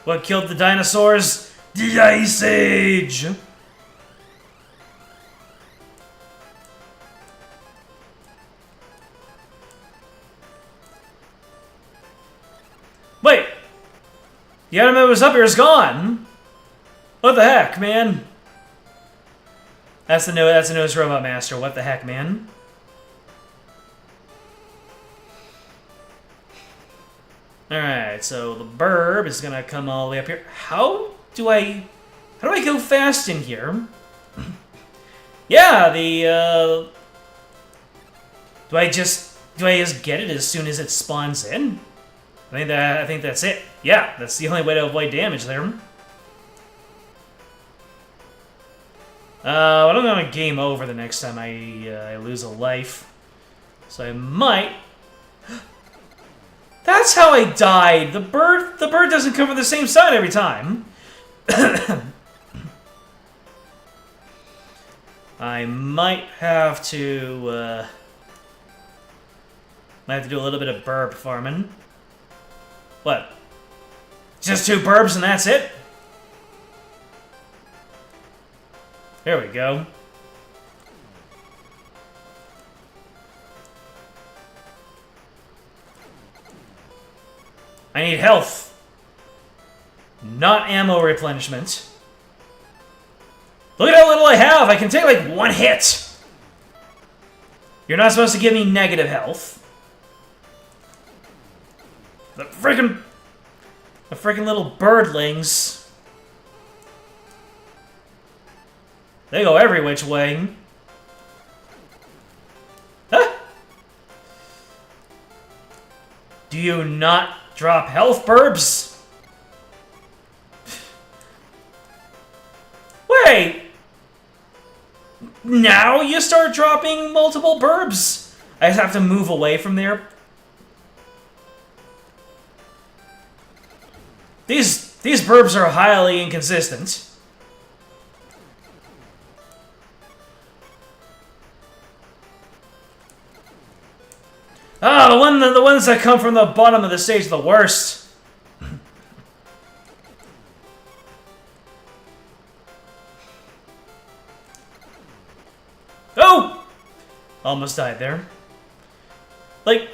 What killed the dinosaurs? The Ice Age! Wait! The item that was up here is gone! What the heck, man? That's the newest Robot Master. What the heck, man? Alright, so the burb is gonna come all the way up here. How do I go fast in here? Yeah, do I just get it as soon as it spawns in? I think that's it. Yeah, that's the only way to avoid damage there. Well, I'm gonna game over the next time I lose a life. So I might. That's how I died. The bird doesn't come from the same side every time. I might have to do a little bit of burb farming. What? Just 2 burbs and that's it? There we go. I need health. Not ammo replenishment. Look at how little I have! I can take like 1 hit! You're not supposed to give me negative health. The freaking little birdlings. They go every which way. Huh? Do you not drop health, burbs? Wait! Now you start dropping multiple burbs. I just have to move away from there. These burbs are highly inconsistent. the ones that come from the bottom of the stage are the worst. Oh! Almost died there. Like,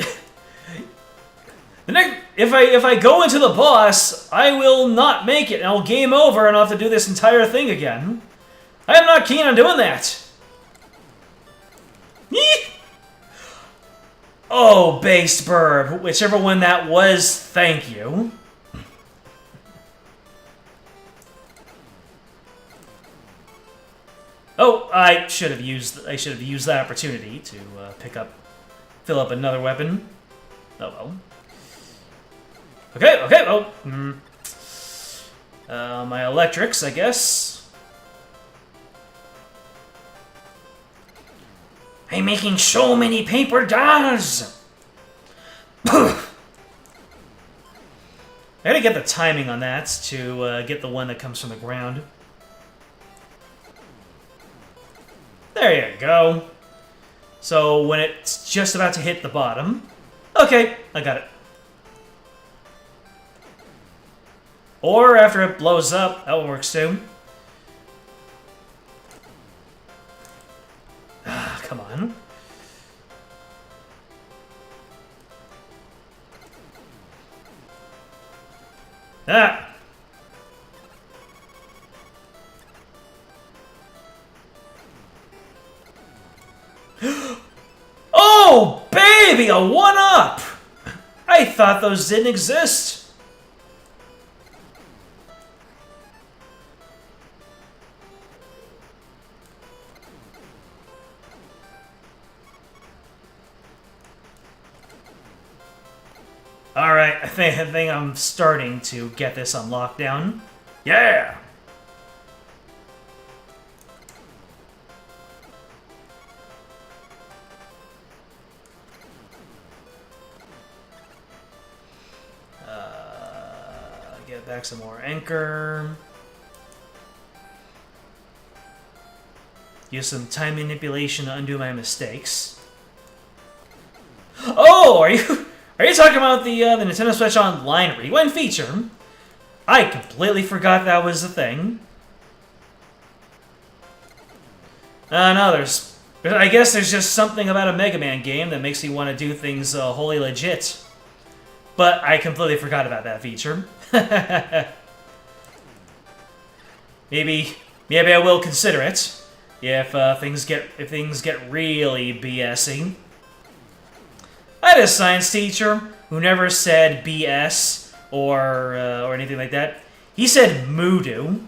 the next, if I go into the boss, I will not make it, and I'll game over, and I'll have to do this entire thing again. I am not keen on doing that. Oh, base burb. Whichever one that was, thank you. Oh, I should have used that opportunity to fill up another weapon. Oh well. Okay, oh. My electrics, I guess. I'm making so many paper dolls! I gotta get the timing on that to get the one that comes from the ground. There you go. So when it's just about to hit the bottom... Okay, I got it. Or after it blows up, that one works too. Ah, come on. Ah! Oh, baby, a 1-up! I thought those didn't exist. Alright, I think I'm starting to get this on lockdown. Yeah! Get back some more anchor. Use some time manipulation to undo my mistakes. Oh, are you talking about the Nintendo Switch Online Rewind feature? I completely forgot that was a thing. No, I guess there's just something about a Mega Man game that makes me want to do things wholly legit. But I completely forgot about that feature. Maybe I will consider it if things get really BS-y. I had a science teacher who never said BS or anything like that. He said moodoo,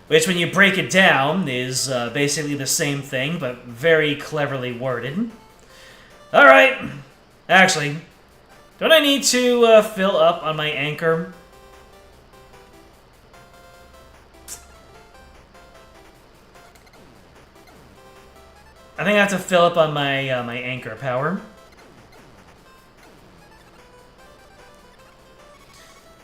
which when you break it down is basically the same thing, but very cleverly worded. Alright. Actually, don't I need to fill up on my anchor? I think I have to fill up on my my anchor power.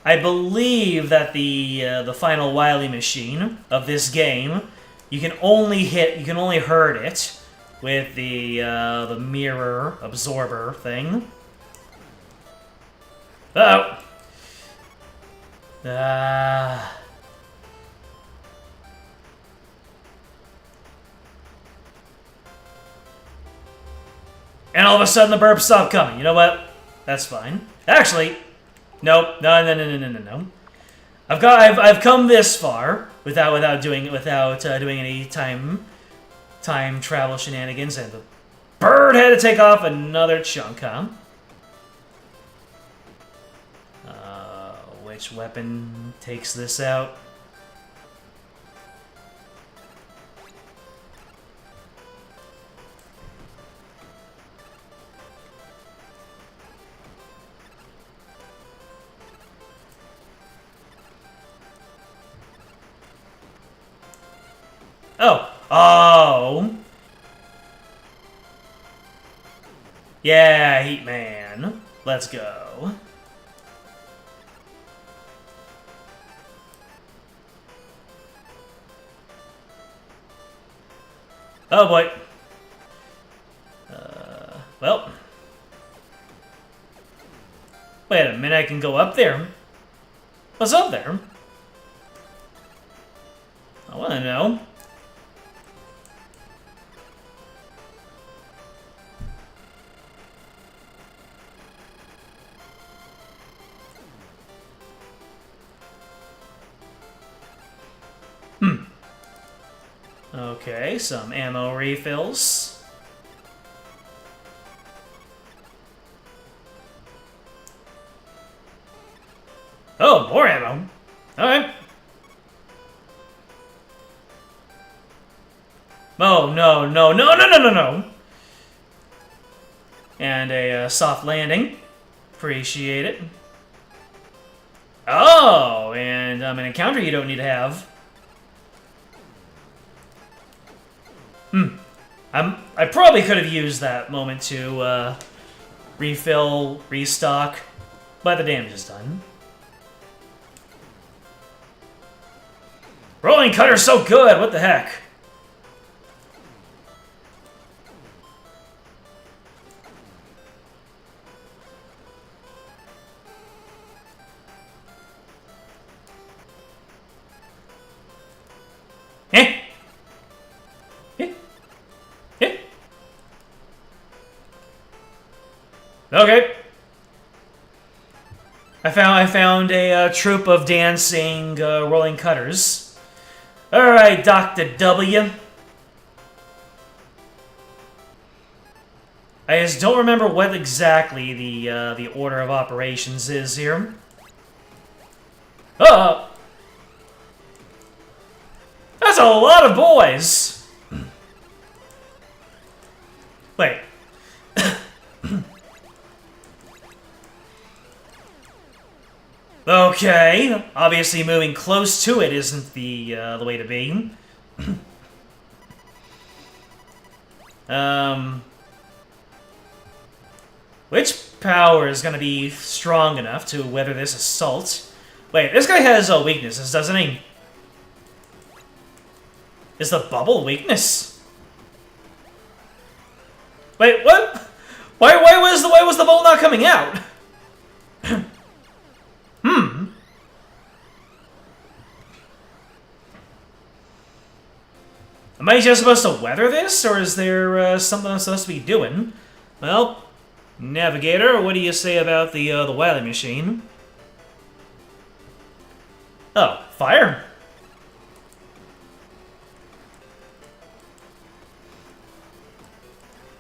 I believe that the final Wily machine of this game, you can only hurt it with the mirror absorber thing. Uh-oh. And all of a sudden the burps stop coming. You know what? That's fine. Actually, nope. No. I've come this far without doing any time travel shenanigans, and the bird had to take off another chunk, huh? Which weapon takes this out? Oh. Yeah, Heat Man. Let's go. Oh boy. Well. a minute, I can go up there. What's up there? I want to know. Okay, some ammo refills. Oh, more ammo. Alright. Oh, no, no, no, no, no, no, no. And a soft landing. Appreciate it. Oh, and an encounter you don't need to have. I probably could have used that moment to refill, restock, but the damage is done. Rolling cutter's so good, what the heck? Eh? Eh? Eh? Okay. I found a troop of dancing rolling cutters. All right, Dr. W. I just don't remember what exactly the order of operations is here. Oh, that's a lot of boys. Wait. Okay, obviously moving close to it isn't the way to be. Which power is going to be strong enough to weather this assault? Wait, this guy has weaknesses, doesn't he? Is the bubble weakness? Wait, what? Why was the bubble not coming out? Am I just supposed to weather this, or is there something I'm supposed to be doing? Well, Navigator, what do you say about the Wily machine? Oh, fire.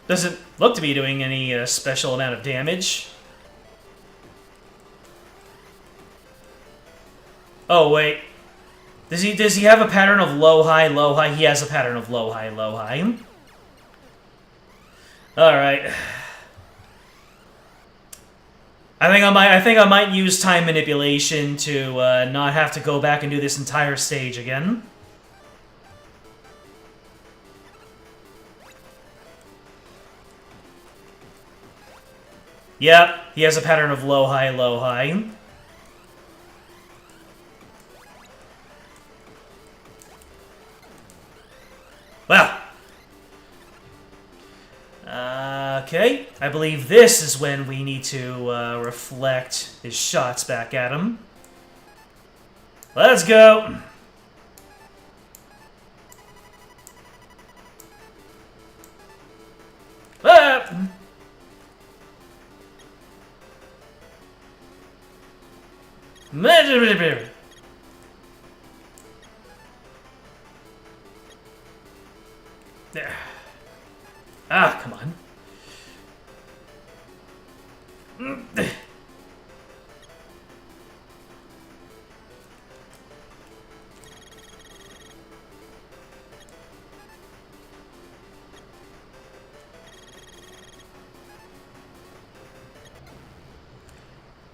Doesn't look to be doing any special amount of damage. Oh wait, does he have a pattern of low high low high? He has a pattern of low high low high. All right. I think I might use time manipulation to not have to go back and do this entire stage again. Yep, he has a pattern of low high low high. Well. Okay, I believe this is when we need to reflect his shots back at him. Let's go! Ah! There. Ah, come on.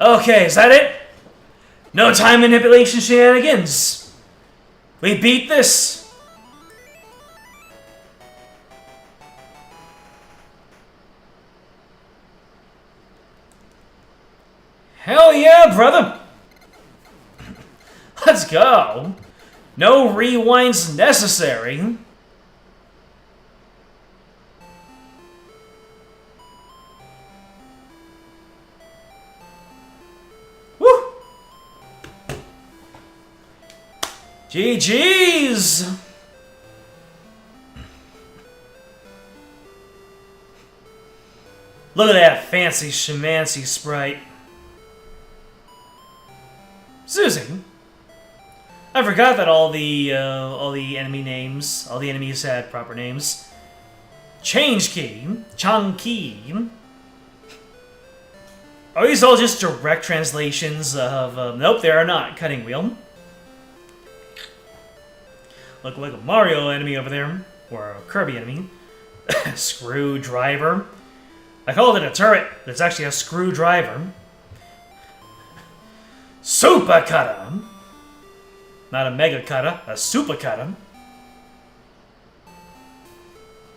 Okay, is that it? No time manipulation shenanigans. We beat this. Hell yeah, brother! Let's go! No rewinds necessary. GG's! Look at that fancy schmancy sprite. Susie. I forgot that all the enemy names, all the enemies had proper names. Change key, Chang key. Are these all just direct translations of? Nope, they are not. Cutting wheel. Look like a Mario enemy over there, or a Kirby enemy. Screwdriver. I called it a turret, but it's actually a screwdriver. Super cutter. Not a mega cutter, a super cutter.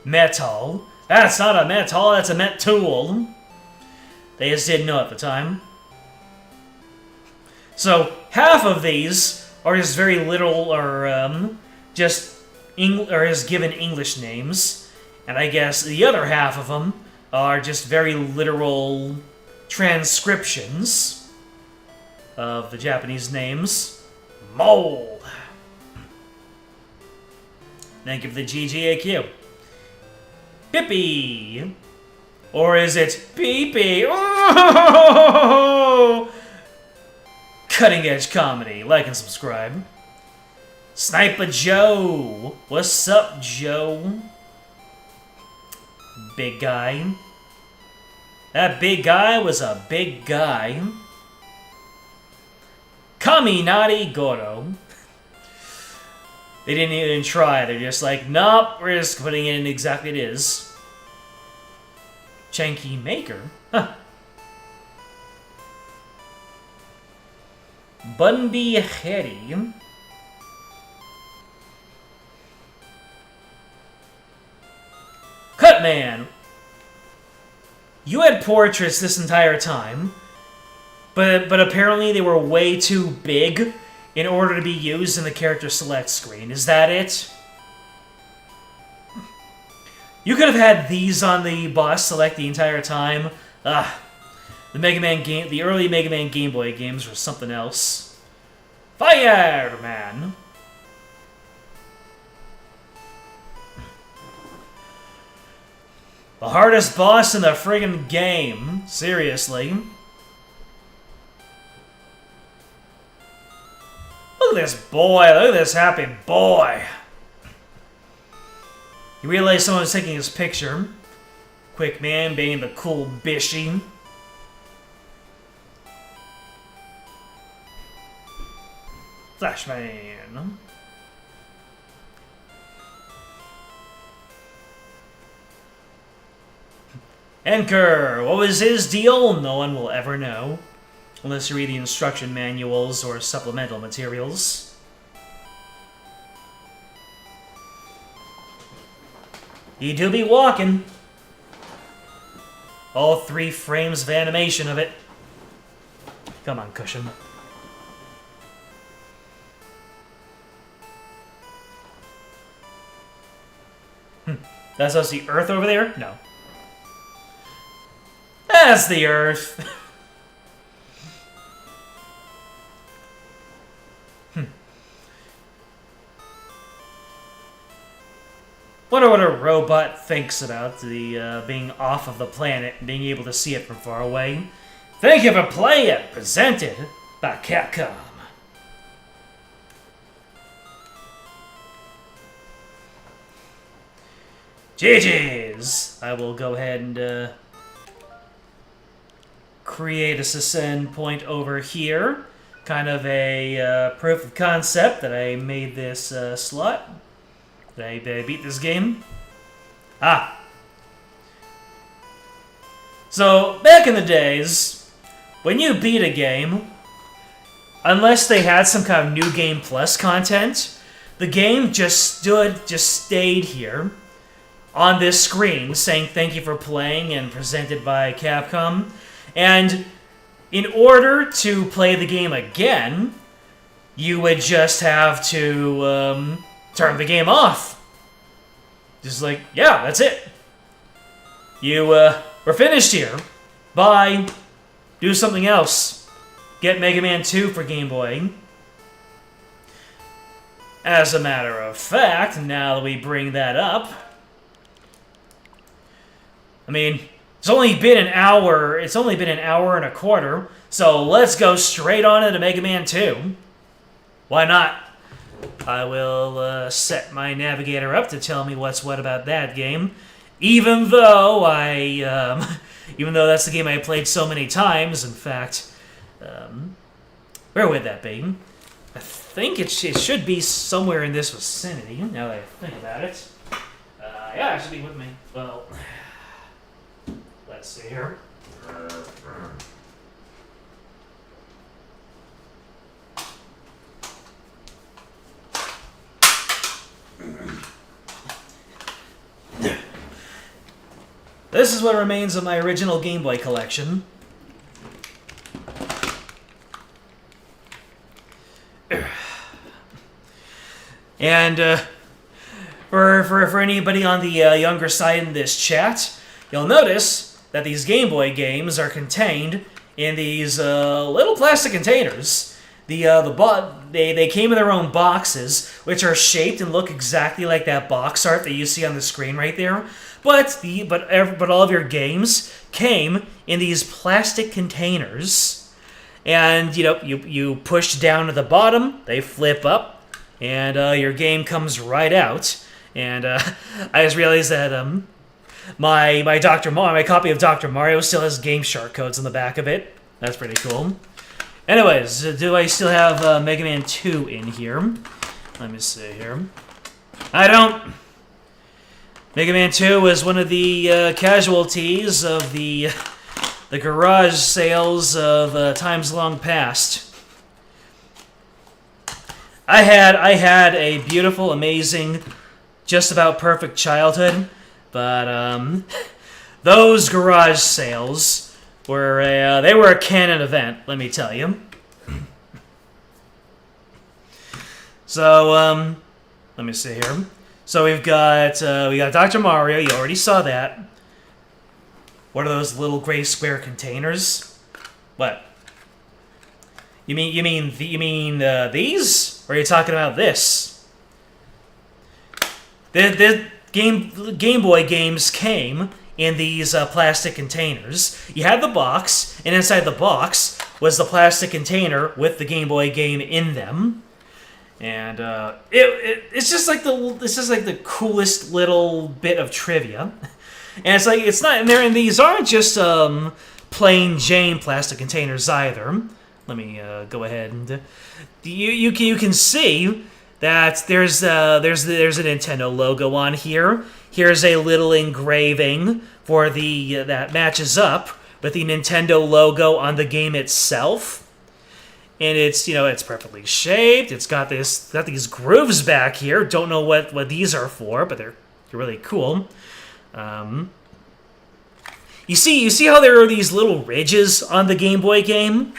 Metal. That's not a metal, that's a met tool. They just didn't know at the time. So, half of these are just very literal, or just given English names. And I guess the other half of them are just very literal transcriptions of the Japanese names. Mold. Thank you for the GGAQ. Pippi. Or is it Pee-Pee? Oh! Cutting edge comedy. Like and subscribe. Sniper Joe. What's up, Joe? Big guy. That big guy was a big guy. Kaminari Goro. They didn't even try. They're just like, nope, we're just putting it in exactly it is. Chanky Maker? Huh. Bunby Heri. Cutman! You had portraits this entire time, but apparently they were way too big in order to be used in the character select screen. Is that it? You could have had these on the boss select the entire time. The Mega Man game, the early Mega Man Game Boy games were something else. Fireman. The hardest boss in the friggin' game. Seriously. Look at this boy. Look at this happy boy. You realize someone's taking his picture. Quick man being the cool bishy. Flashman. Anchor! What was his deal? No one will ever know. Unless you read the instruction manuals or supplemental materials. He do be walking. All 3 frames of animation of it. Come on, Cushion. That's us, the Earth over there? No. That's the Earth. Wonder what a robot thinks about the being off of the planet and being able to see it from far away. Thank you for playing. Presented by Capcom. GG's. I will go ahead and create a Susen point over here. Kind of a proof of concept that I made this slot. Did I beat this game? Ah. So, back in the days, when you beat a game, unless they had some kind of New Game Plus content, the game just stayed here on this screen saying thank you for playing and presented by Capcom. And in order to play the game again, you would just have to turn the game off. Just like, yeah, that's it. You, we're finished here. Bye. Do something else. Get Mega Man 2 for Game Boy. As a matter of fact, now that we bring that up, I mean, it's only been an hour. It's only been an hour and a quarter. So let's go straight on into Mega Man 2. Why not? I will set my navigator up to tell me what's what about that game. Even though even though that's the game I played so many times. In fact, where would that be? I think it should be somewhere in this vicinity. Now that I think about it, yeah, it should be with me. Well, let's see here. This is what remains of my original Game Boy collection. And for anybody on the younger side in this chat, you'll notice that these Game Boy games are contained in these little plastic containers. They came in their own boxes, which are shaped and look exactly like that box art that you see on the screen right there. But all of your games came in these plastic containers, and you push down to the bottom, they flip up, and your game comes right out. And I just realized that my copy of Dr. Mario still has Game Shark codes on the back of it. That's pretty cool. Anyways, do I still have Mega Man 2 in here? Let me see here. I don't. Mega Man 2 was one of the casualties of the garage sales of times long past. I had a beautiful, amazing, just about perfect childhood, but those garage sales were a canon event, let me tell you. So let me see here. So we got Dr. Mario. You already saw that. What are those little gray square containers? What? You mean these? Or are you talking about this? The Game Boy games came in these plastic containers. You had the box, and inside the box was the plastic container with the Game Boy game in them. And it's just like the coolest little bit of trivia. And it's not in there, and these aren't just plain Jane plastic containers either. Let me go ahead and you can see that there's a Nintendo logo on here. Here's a little engraving for that matches up with the Nintendo logo on the game itself. And it's perfectly shaped. It's got these grooves back here. Don't know what these are for, but they're really cool. You see how there are these little ridges on the Game Boy game?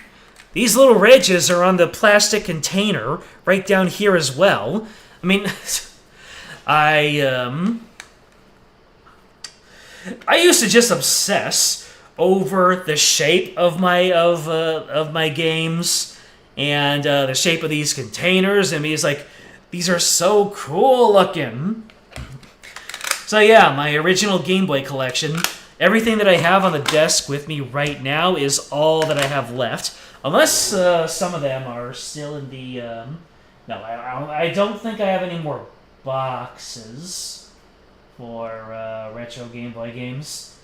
These little ridges are on the plastic container right down here as well. I mean, I used to just obsess over the shape of my games. And the shape of these containers, and he's like, these are so cool looking. So yeah, my original Game Boy collection, everything that I have on the desk with me right now is all that I have left. Unless some of them are still in the... no, I don't think I have any more boxes for retro Game Boy games.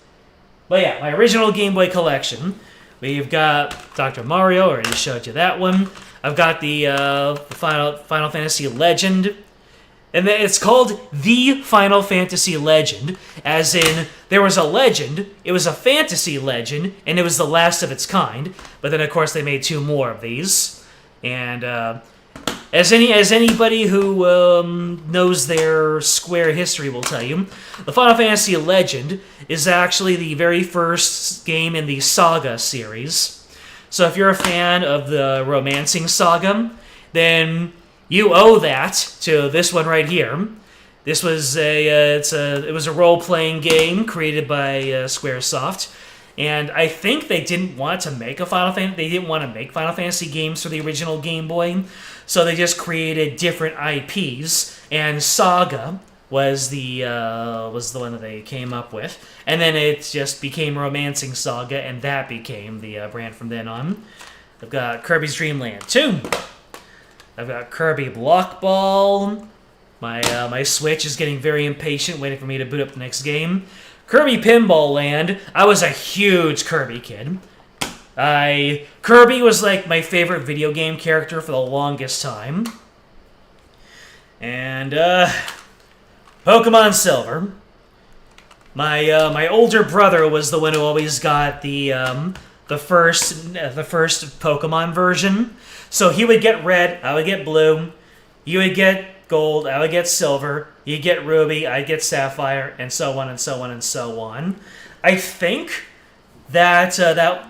But yeah, my original Game Boy collection... We've got Dr. Mario, already showed you that one. I've got the Final Fantasy Legend. And it's called The Final Fantasy Legend, as in, there was a legend, it was a fantasy legend, and it was the last of its kind. But then, of course, they made 2 more of these. And as anybody who knows their Square history will tell you, the Final Fantasy Legend is actually the very first game in the Saga series. So if you're a fan of the Romancing Saga, then you owe that to this one right here. This was it was a role-playing game created by Squaresoft, And I think they didn't want to make they didn't want to make Final Fantasy games for the original Game Boy, so they just created different IPs. And Saga was the one that they came up with, and then it just became Romancing Saga, and that became the brand from then on. I've got Kirby's Dream Land 2. I've got Kirby Block Ball. My Switch is getting very impatient, waiting for me to boot up the next game. Kirby Pinball Land. I was a huge Kirby kid. Kirby was like my favorite video game character for the longest time. And Pokemon Silver. My older brother was the one who always got the first Pokemon version. So he would get red, I would get blue. You would get gold, I would get silver, you get ruby, I'd get sapphire, and so on and so on and so on. I think that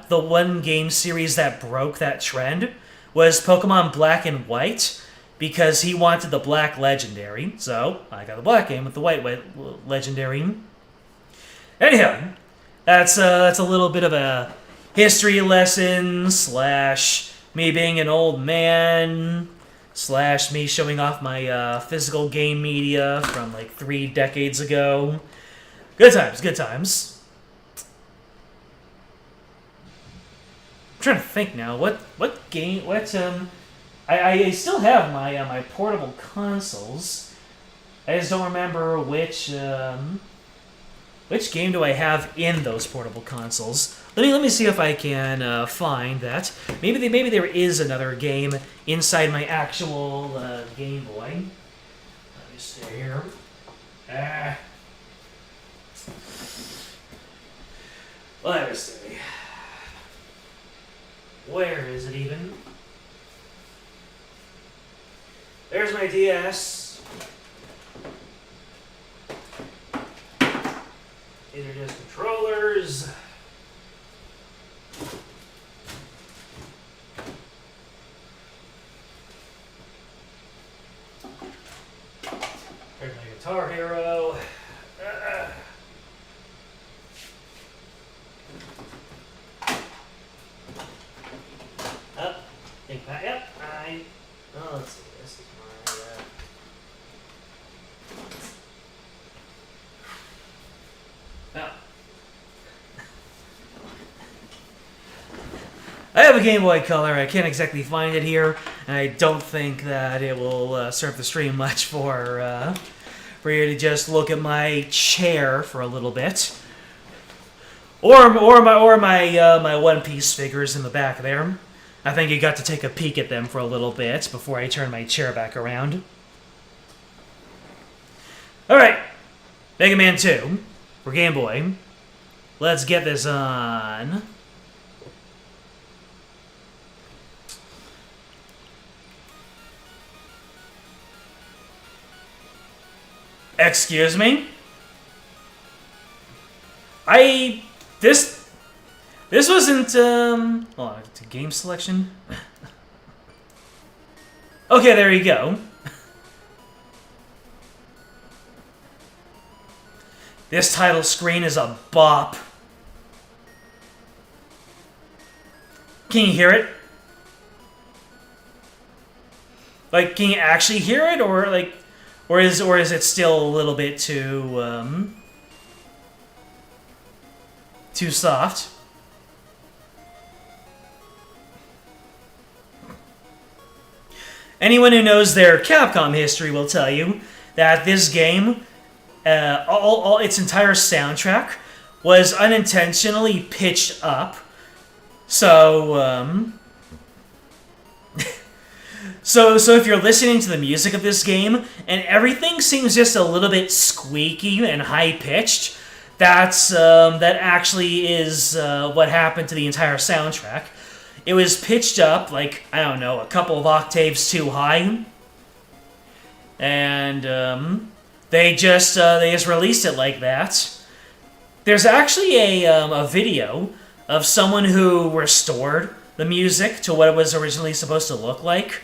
the one game series that broke that trend was Pokemon Black and White, because he wanted the black legendary, so I got the black game with the white legendary. Anyhow, that's a little bit of a history lesson / me being an old man / me showing off my physical game media from like 3 decades ago. Good times, good times. I'm trying to think now. What game? I still have my portable consoles. I just don't remember which game do I have in those portable consoles. Let me see if I can find that. Maybe there is another game inside my actual Game Boy. Let me see here. Let me see. Where is it even? There's my DS. These are just controllers. There's my Guitar Hero. Think back. Yep. Let's see. This is my. Now, I have a Game Boy Color. I can't exactly find it here, and I don't think that it will serve the stream much for you to just look at my chair for a little bit, or my One Piece figures in the back there. I think you got to take a peek at them for a little bit before I turn my chair back around. Alright, Mega Man 2 for Game Boy. Let's get this on. Excuse me? This wasn't, hold on, to game selection? Okay, there you go. This title screen is a bop. Can you hear it? Like, can you actually hear it, or like, or is it still a little bit too soft? Anyone who knows their Capcom history will tell you that this game, all its entire soundtrack, was unintentionally pitched up. So, so if you're listening to the music of this game and everything seems just a little bit squeaky and high pitched, that actually is what happened to the entire soundtrack. It was pitched up, like, I don't know, a couple of octaves too high. And they just released it like that. There's actually a video of someone who restored the music to what it was originally supposed to look like.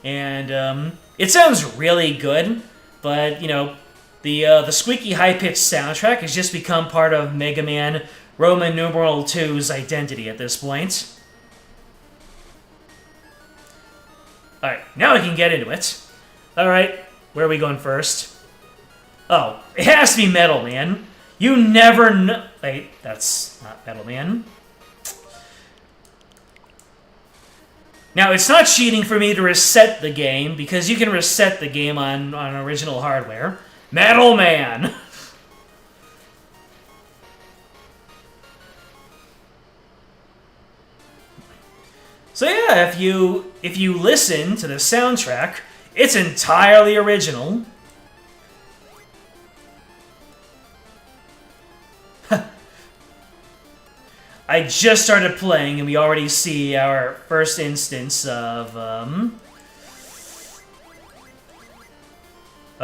And it sounds really good, but, you know, the squeaky high-pitched soundtrack has just become part of Mega Man Roman numeral 2's identity at this point. Alright, now we can get into it. Alright, where are we going first? Oh, it has to be Metal Man. You never know... Wait, that's not Metal Man. Now, it's not cheating for me to reset the game, because you can reset the game on original hardware. Metal Man! So yeah, if you listen to the soundtrack, it's entirely original. I just started playing, and we already see our first instance of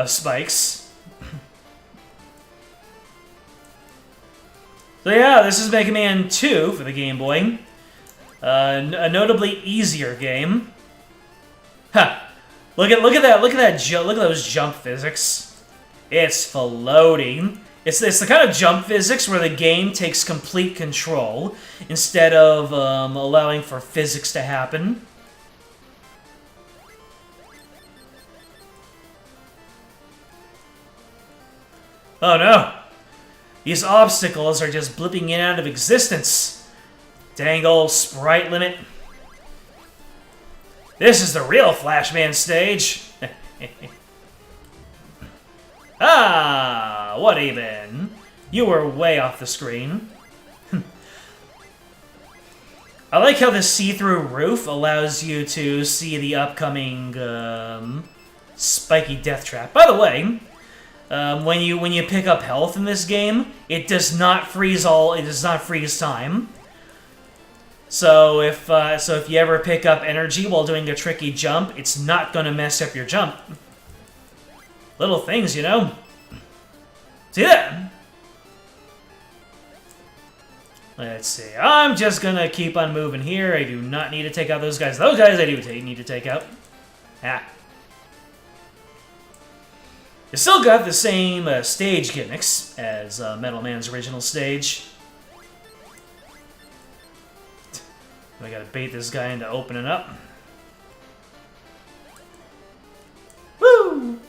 spikes. So yeah, this is Mega Man 2 for the Game Boy. A notably easier game. Huh. Look at those jump physics. It's floating. It's the kind of jump physics where the game takes complete control instead of allowing for physics to happen. Oh no! These obstacles are just blipping in and out of existence. Dang old sprite limit. This is the real Flashman stage. Ah, what even? You were way off the screen. I like how the see-through roof allows you to see the upcoming spiky death trap. By the way, when you pick up health in this game, it does not freeze time. So if you ever pick up energy while doing a tricky jump, it's not going to mess up your jump. Little things, you know? See that? Let's see. I'm just going to keep on moving here. I do not need to take out those guys. Those guys I do need to take out. Ah. It's still got the same stage gimmicks as Metal Man's original stage. I gotta bait this guy into opening up. Woo!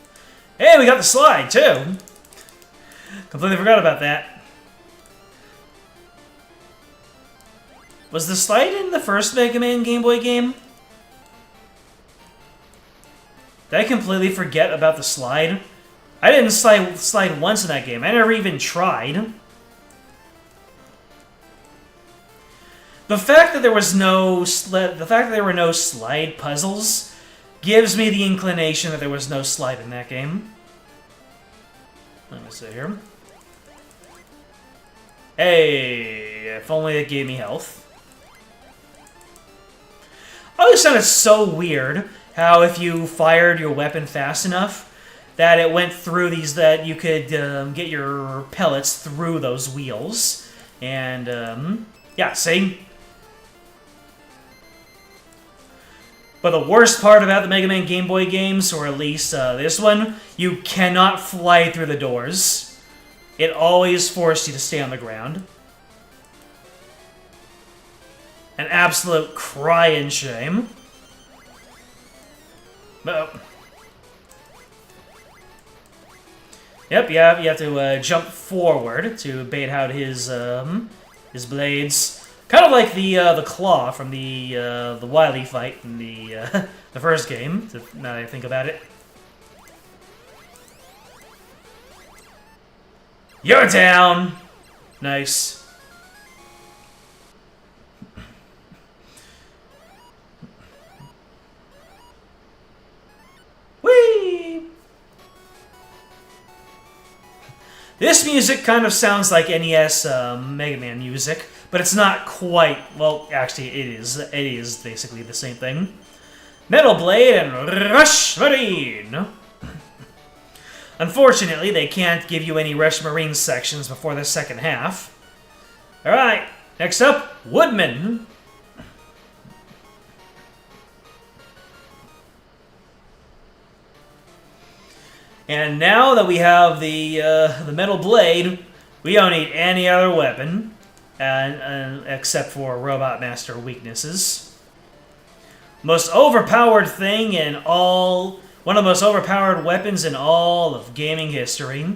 Hey, we got the slide, too! Completely forgot about that. Was the slide in the first Mega Man Game Boy game? Did I completely forget about the slide? I didn't slide once in that game. I never even tried. The fact that there were no slide puzzles gives me the inclination that there was no slide in that game. Let me see here. Hey, if only it gave me health. I always found it so weird how if you fired your weapon fast enough that it went through these, that you could get your pellets through those wheels. And, yeah, see? But the worst part about the Mega Man Game Boy games, or at least this one, you cannot fly through the doors. It always forced you to stay on the ground. An absolute crying shame. Oh. Yep, you have to jump forward to bait out his blades. Kind of like the claw from the Wily fight in the first game. Now that I think about it. You're down. Nice. Whee! This music kind of sounds like NES Mega Man music, but it's not quite. Well, actually, it is. It is basically the same thing. Metal Blade and Rush Marine. Unfortunately, they can't give you any Rush Marine sections before the second half. All right, next up, Woodman. And now that we have the Metal Blade, we don't need any other weapon. except for Robot Master weaknesses. Most overpowered thing in all... One of the most overpowered weapons in all of gaming history.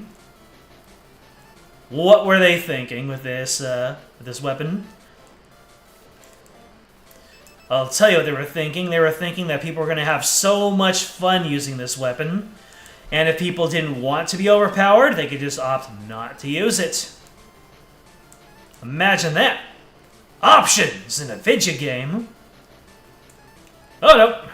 What were they thinking with this weapon? I'll tell you what they were thinking. They were thinking that people were going to have so much fun using this weapon. And if people didn't want to be overpowered, they could just opt not to use it. Imagine that. Options in a video game. Oh, no.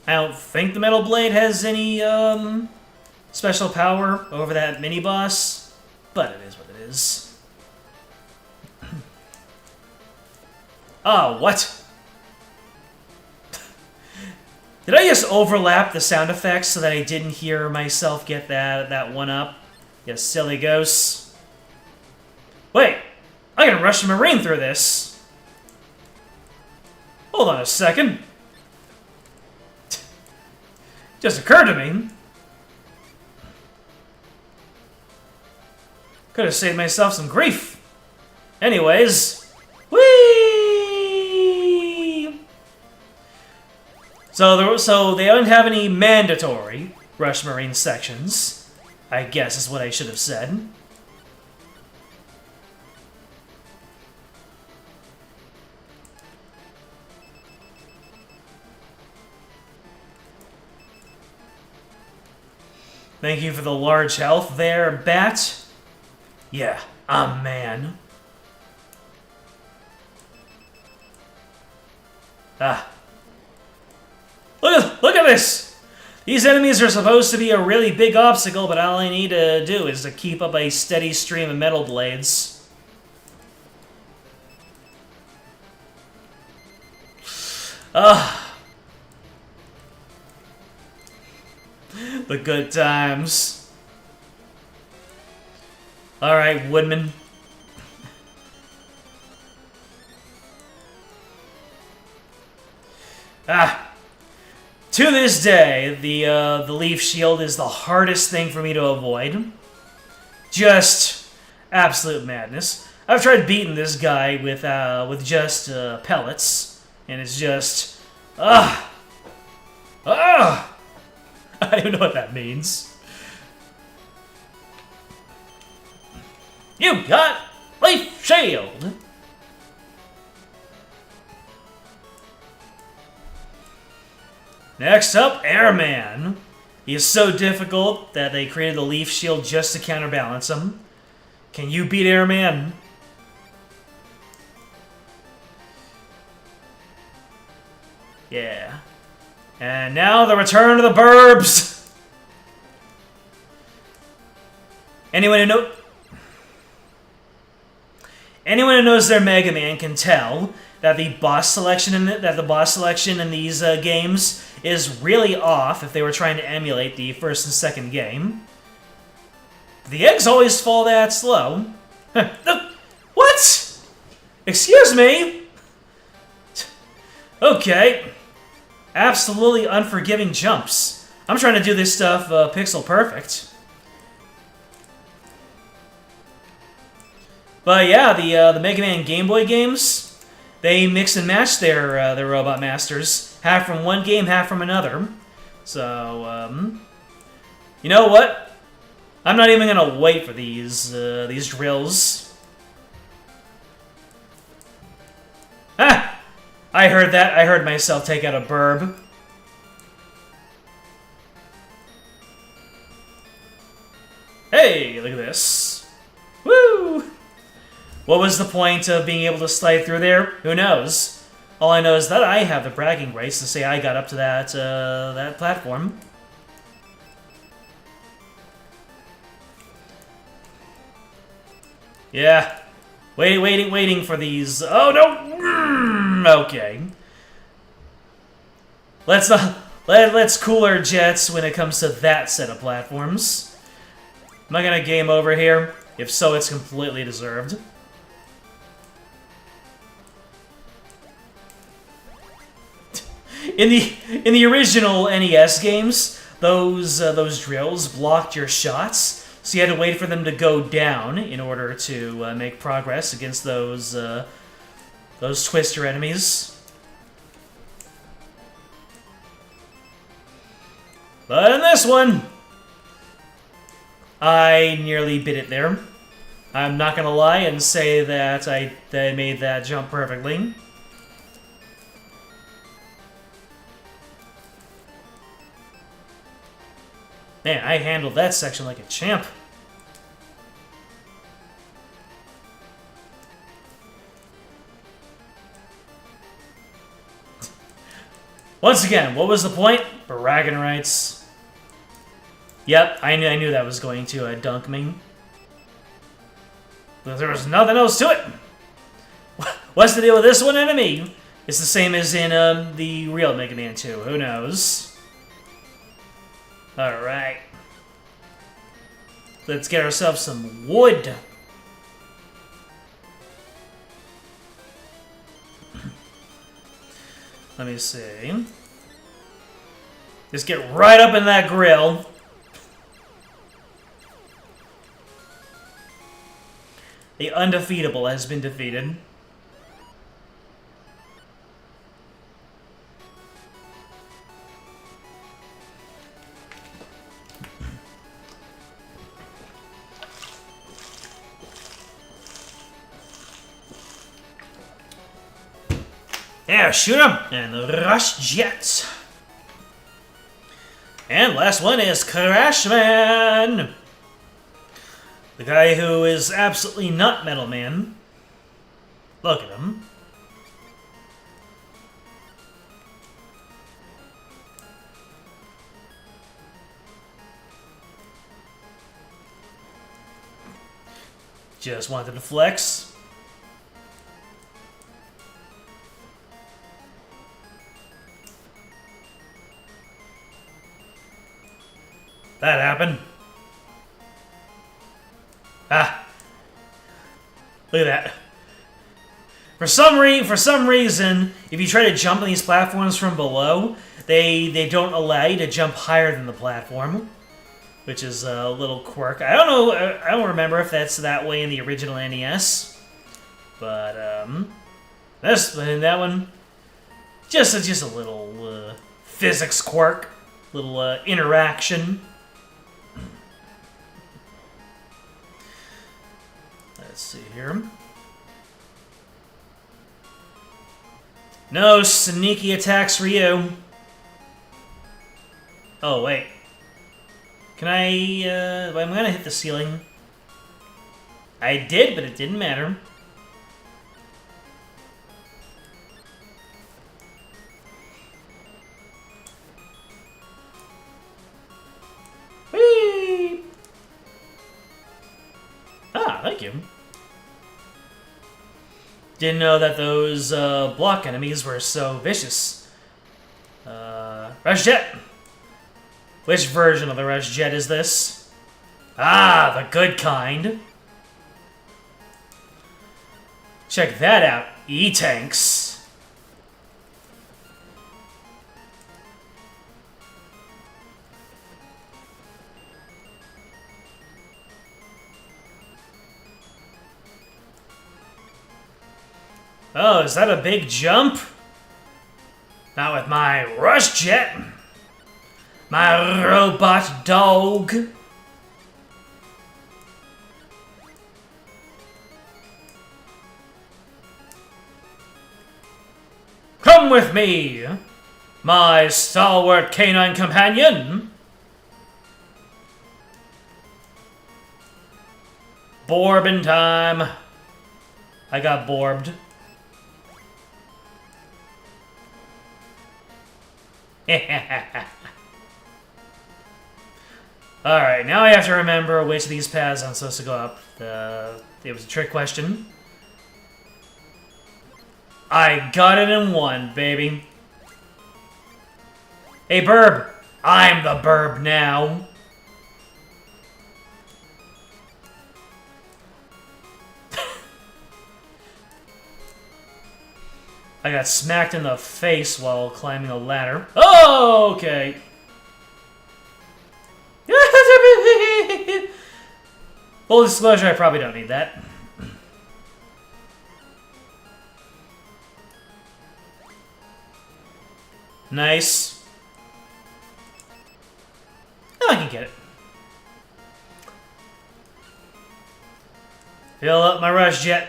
I don't think the Metal Blade has any special power over that mini-boss, but it is what it is. Oh, what? Did I just overlap the sound effects so that I didn't hear myself get that one up? You silly ghosts. Wait, I can rush a Marine through this. Hold on a second. Just occurred to me. Could have saved myself some grief. Anyways, whee! So they don't have any mandatory Rush Marine sections, I guess is what I should have said. Thank you for the large health there, Bat. Yeah, I'm man. Ah. Look at this! These enemies are supposed to be a really big obstacle, but all I need to do is to keep up a steady stream of metal blades. Ah. The good times. Alright, Woodman. To this day, the leaf shield is the hardest thing for me to avoid. Just absolute madness. I've tried beating this guy with just pellets, and it's just I don't know what that means. You got leaf shield. Next up, Airman. He is so difficult that they created the leaf shield just to counterbalance him. Can you beat Airman? Yeah. And now the return of the burbs. Anyone who knows their Mega Man can tell that the boss selection in these games is really off if they were trying to emulate the first and second game. The eggs always fall that slow. What? Excuse me? Okay. Absolutely unforgiving jumps. I'm trying to do this stuff pixel perfect. But yeah, the Mega Man Game Boy games, they mix and match their Robot Masters. Half from one game, half from another. So, you know what? I'm not even gonna wait for these drills. Ah! I heard that. I heard myself take out a burb. Hey, look at this. Woo! What was the point of being able to slide through there? Who knows? All I know is that I have the bragging rights to say I got up to that platform. Yeah. Waiting for these. Oh no! Okay. Let's cool our jets when it comes to that set of platforms. Am I gonna game over here? If so, it's completely deserved. in the original NES games, those drills blocked your shots, so you had to wait for them to go down in order to make progress against those twister enemies. But in this one, I nearly bit it there. I'm not gonna lie and say that I made that jump perfectly. Man, I handled that section like a champ. Once again, what was the point? Bragging rights. Yep, I knew that was going to dunk me. But there was nothing else to it. What's the deal with this one enemy? It's the same as in the real Mega Man 2. Who knows? Alright. Let's get ourselves some wood. Let me see. Just get right up in that grill. The undefeatable has been defeated. Yeah, shoot him! And the rush jet. And last one is Crashman! The guy who is absolutely not Metal Man. Look at him. Just wanted to flex. That happened. Ah. Look at that. For some reason, if you try to jump on these platforms from below, they don't allow you to jump higher than the platform, which is a little quirk. I don't know. I don't remember if that's that way in the original NES, but that one, just a little physics quirk, little interaction. Let's see here. No sneaky attacks for you. Oh, wait. Can I, I'm gonna hit the ceiling. I did, but it didn't matter. Whee! Ah, thank you. Didn't know that those block enemies were so vicious. Rush Jet! Which version of the Rush Jet is this? Ah, the good kind. Check that out, E-Tanks. Oh, is that a big jump? Not with my Rush Jet. My robot dog. Come with me, my stalwart canine companion. Borbin time. I got borbed. Alright, now I have to remember which of these paths I'm supposed to go up. It was a trick question. I got it in one, baby. Hey, Burb. I'm the Burb now. I got smacked in the face while climbing a ladder. Oh, okay. Full disclosure, I probably don't need that. Nice. Oh, I can get it. Fill up my rush jet.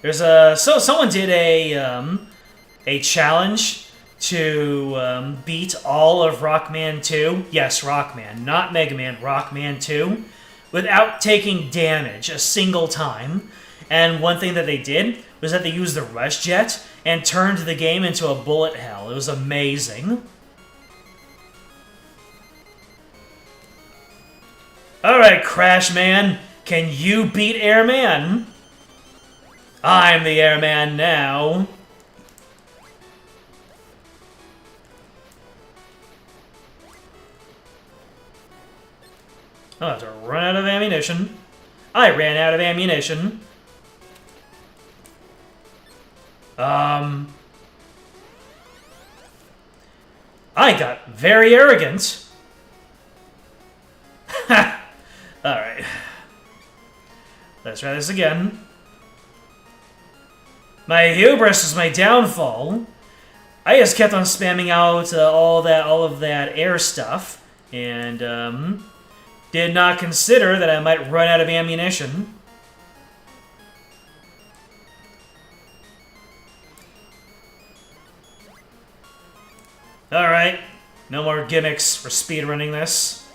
There's a someone did a challenge to beat all of Rockman 2. Yes, Rockman, not Mega Man. Rockman 2, without taking damage a single time. And one thing that they did was that they used the rush jet and turned the game into a bullet hell. It was amazing. Alright, Crash Man, can you beat Airman? I'm the Airman now. I'll have to run out of ammunition. I ran out of ammunition. I got very arrogant. Ha! Alright. Let's try this again. My hubris is my downfall. I just kept on spamming out all of that air stuff, and did not consider that I might run out of ammunition. Alright, no more gimmicks for speedrunning this.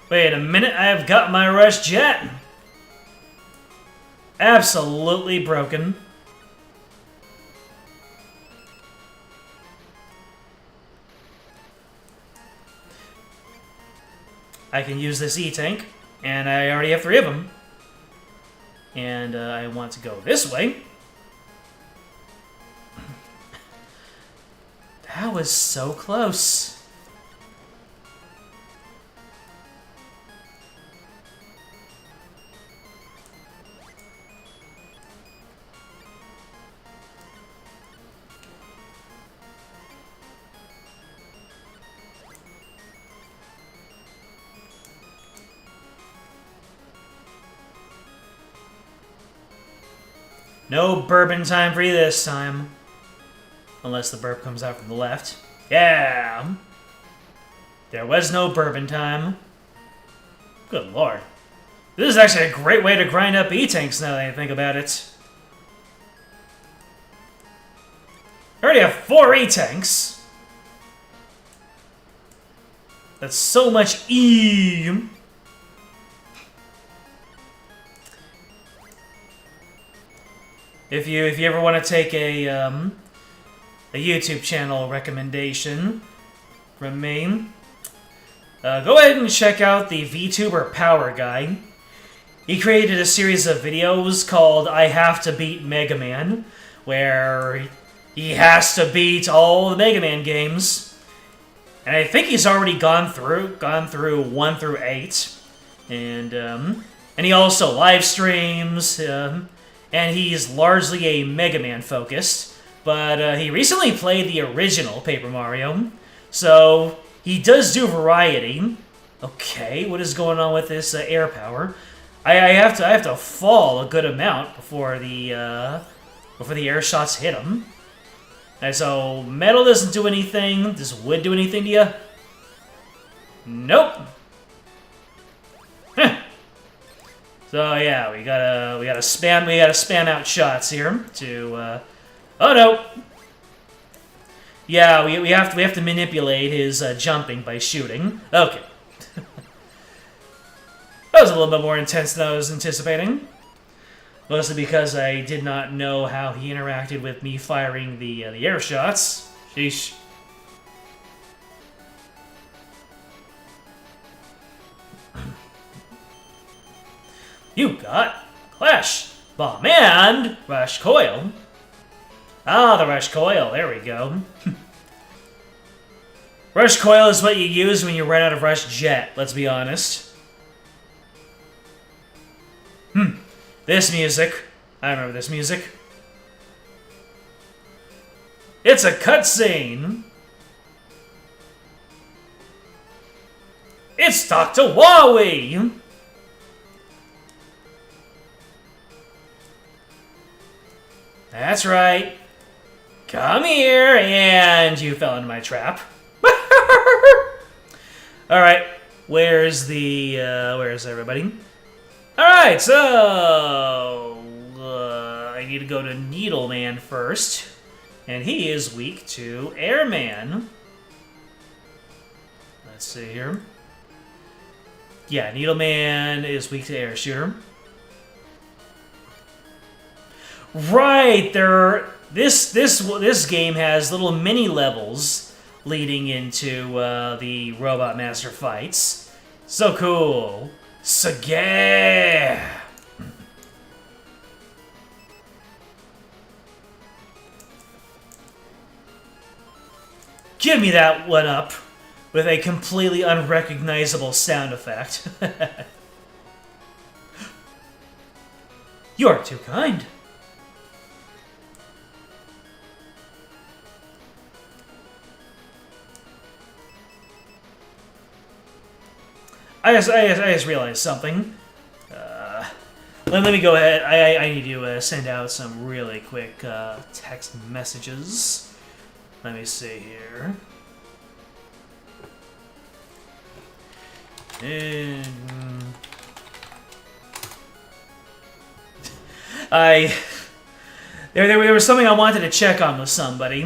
Wait a minute, I've got my rush jet! Absolutely broken. I can use this E-tank, and I already have 3 of them. And I want to go this way. That was so close. No bourbon time for you this time. Unless the burp comes out from the left. Yeah! There was no bourbon time. Good lord. This is actually a great way to grind up E-tanks now that I think about it. I already have 4 E-tanks. That's so much E. If you ever want to take a YouTube channel recommendation from me, go ahead and check out the VTuber Power Guy. He created a series of videos called I Have to Beat Mega Man, where he has to beat all the Mega Man games. And I think he's already gone through 1 through 8. And he also live streams. And he's largely a Mega Man focused, but he recently played the original Paper Mario, so he does do variety. Okay, what is going on with this air power? I have to fall a good amount before the air shots hit him. And so metal doesn't do anything. Does wood do anything to you? Nope. So yeah, we gotta spam out shots here to oh no. Yeah, we have to manipulate his jumping by shooting. Okay. That was a little bit more intense than I was anticipating. Mostly because I did not know how he interacted with me firing the air shots. Sheesh. You got Clash Bomb and Rush Coil. Ah, the Rush Coil. There we go. Rush Coil is what you use when you run out of Rush Jet, let's be honest. This music. I remember this music. It's a cutscene. It's Dr. Wowie. That's right. Come here, and you fell into my trap. Alright, where's everybody? Alright, so... I need to go to Needleman first. And he is weak to Airman. Let's see here. Yeah, Needleman is weak to Air Shooter. Right, this game has little mini levels leading into the Robot Master fights. So cool. Sagay! Give me that one up with a completely unrecognizable sound effect. You're too kind. I just realized something. Let me go ahead. I need to send out some really quick text messages. Let me see here. There was something I wanted to check on with somebody,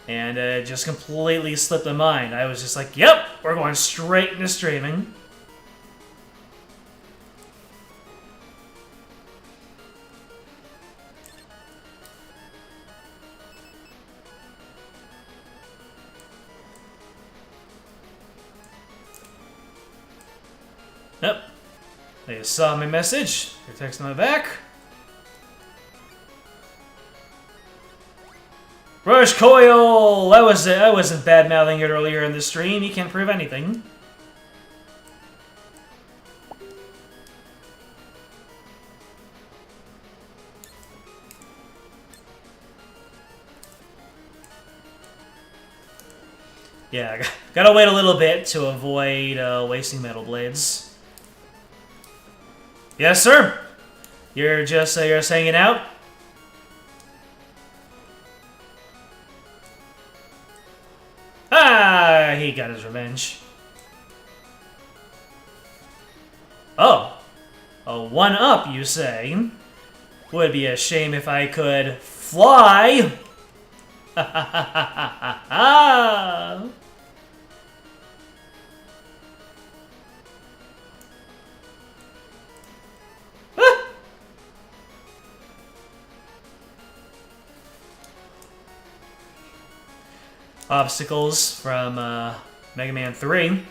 and it just completely slipped my mind. I was just like, "Yep, we're going straight into streaming." Yep. They saw my message. They're texting me back. Rush Coil! I wasn't bad-mouthing it earlier in the stream. You can't prove anything. Yeah, gotta wait a little bit to avoid wasting metal blades. Yes, sir. You're just hanging out. Ah, he got his revenge. Oh, a one-up, you say? Would be a shame if I could fly. Ha ha ha ha ha ha. Obstacles from Mega Man 3.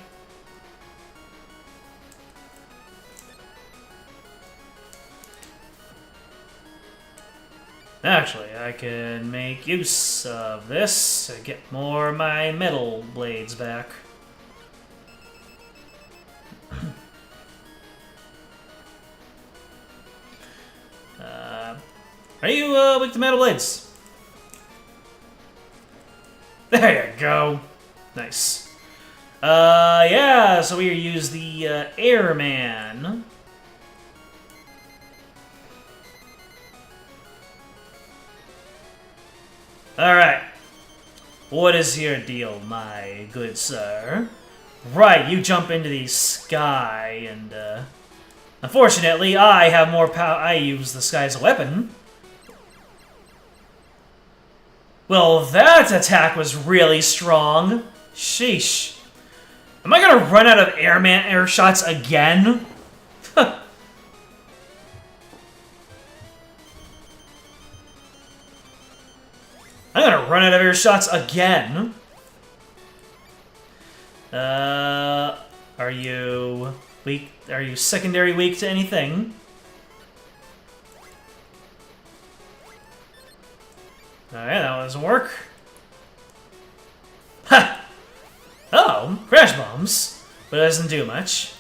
Actually, I can make use of this to get more of my metal blades back. Are you weak to metal blades? There you go. Nice. Yeah, so we use the Airman. Alright. What is your deal, my good sir? Right, you jump into the sky, and, unfortunately, I have more power. I use the sky as a weapon. Well, that attack was really strong. Sheesh. Am I gonna run out of air shots again? I'm gonna run out of air shots again. Are you weak? Are you secondary weak to anything? Oh, yeah, that doesn't work. Ha! Oh, crash bombs. But it doesn't do much.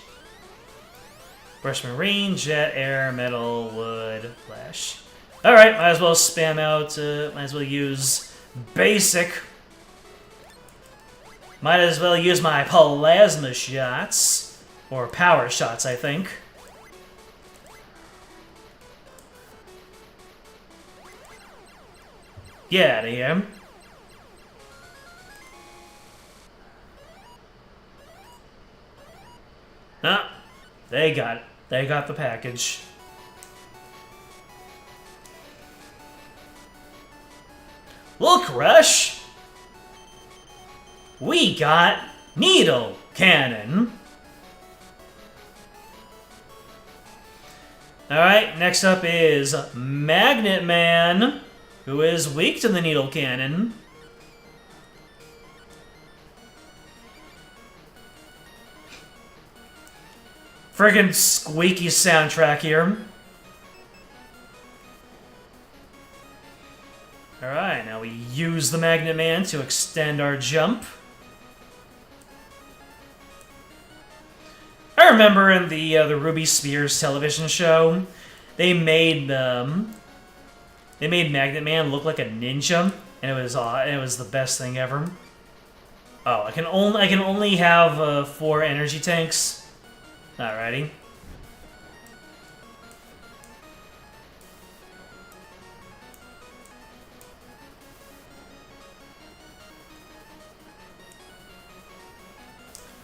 Brush marine, jet, air, metal, wood, flash. Alright, might as well spam out, might as well use basic. Might as well use my plasma shots. Or power shots, I think. Get out of here. Ah, they got it. They got the package. Look, Rush! We got needle cannon. Alright, next up is Magnet Man, who is weak to the needle cannon. Friggin' squeaky soundtrack here. Alright, now we use the Magnet Man to extend our jump. I remember in the Ruby Spears television show, they made Magnet Man look like a ninja, and it was the best thing ever. Oh, I can only have 4 energy tanks. Alrighty.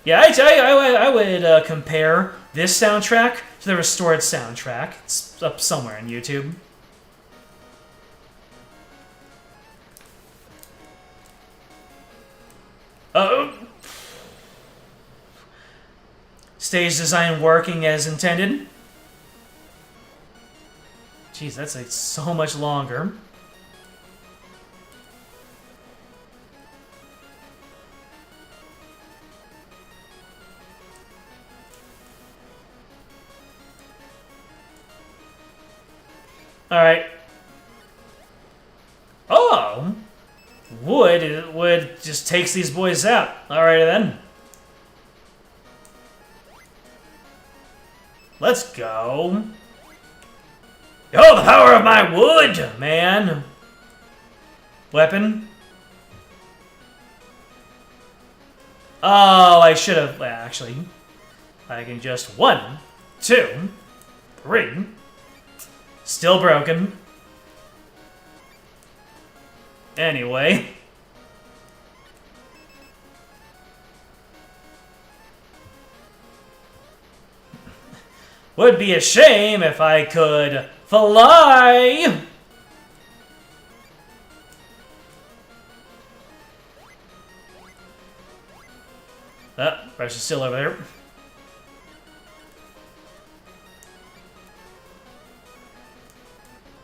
Yeah, I would compare this soundtrack to the restored soundtrack. It's up somewhere on YouTube. Stage design working as intended. Jeez, that's like so much longer. Alright. Oh! Wood just takes these boys out. Alright then. Let's go. Oh, the power of my wood, man! Weapon? Oh, I should have... Well, actually, I can just 1, 2, 3... Still broken. Anyway. Would be a shame if I could fly! Brush is still over there.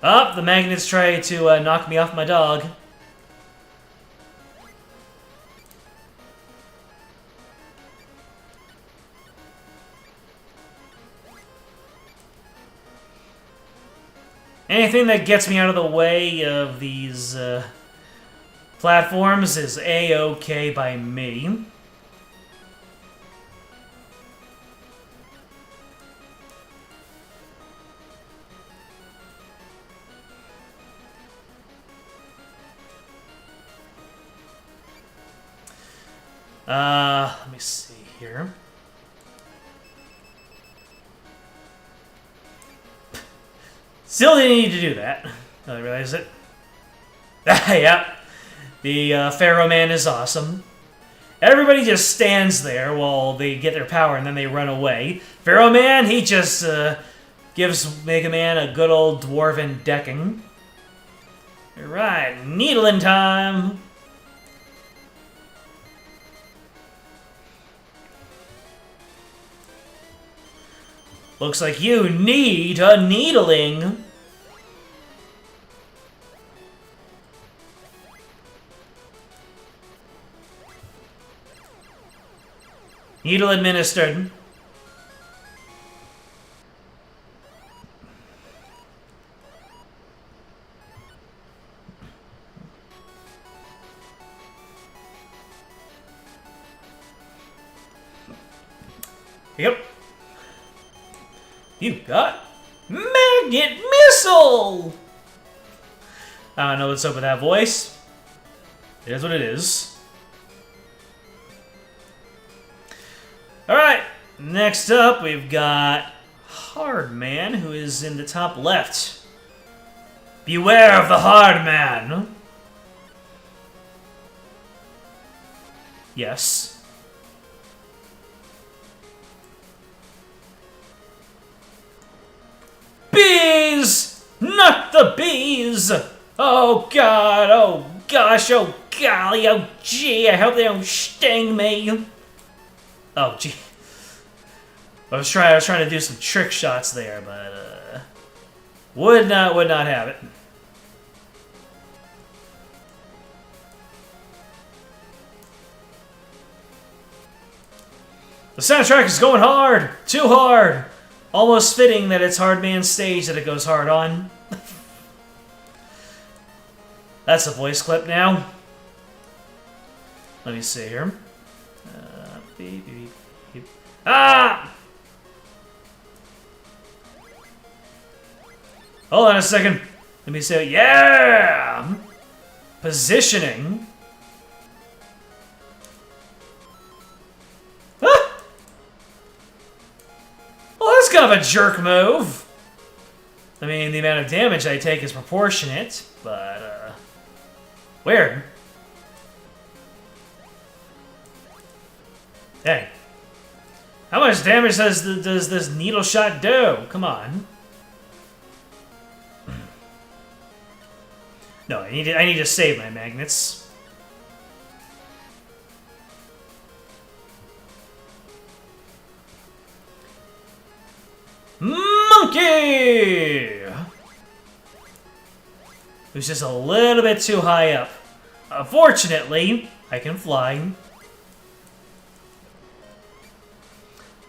Oh, the magnets try to knock me off my dog. Anything that gets me out of the way of these platforms is A-okay by me. Let me see here. Still didn't need to do that. I realize it. Yep. The Pharaoh Man is awesome. Everybody just stands there while they get their power and then they run away. Pharaoh Man, he just gives Mega Man a good old dwarven decking. Alright, needling time! Looks like you need a needling. Needle administered. Yep. You got magnet missile! I don't know what's up with that voice. It is what it is. Alright, next up we've got Hard Man, who is in the top left. Beware of the Hard Man! Yes. Bees! Not the bees! Oh god, oh gosh, oh golly, oh gee, I hope they don't sting me. Oh gee. I was trying to do some trick shots there, but would not have it. The soundtrack is going hard! Too hard! Almost fitting that it's Hard Man's stage that it goes hard on. That's a voice clip now. Let me see here. Ah! Hold on a second. Let me say, yeah! Positioning. Ah! Well, that's kind of a jerk move. I mean, the amount of damage I take is proportionate, but, weird. Hey. How much damage does this needle shot do? Come on. No, I need to save my magnets. Monkey! Who's just a little bit too high up. Fortunately, I can fly.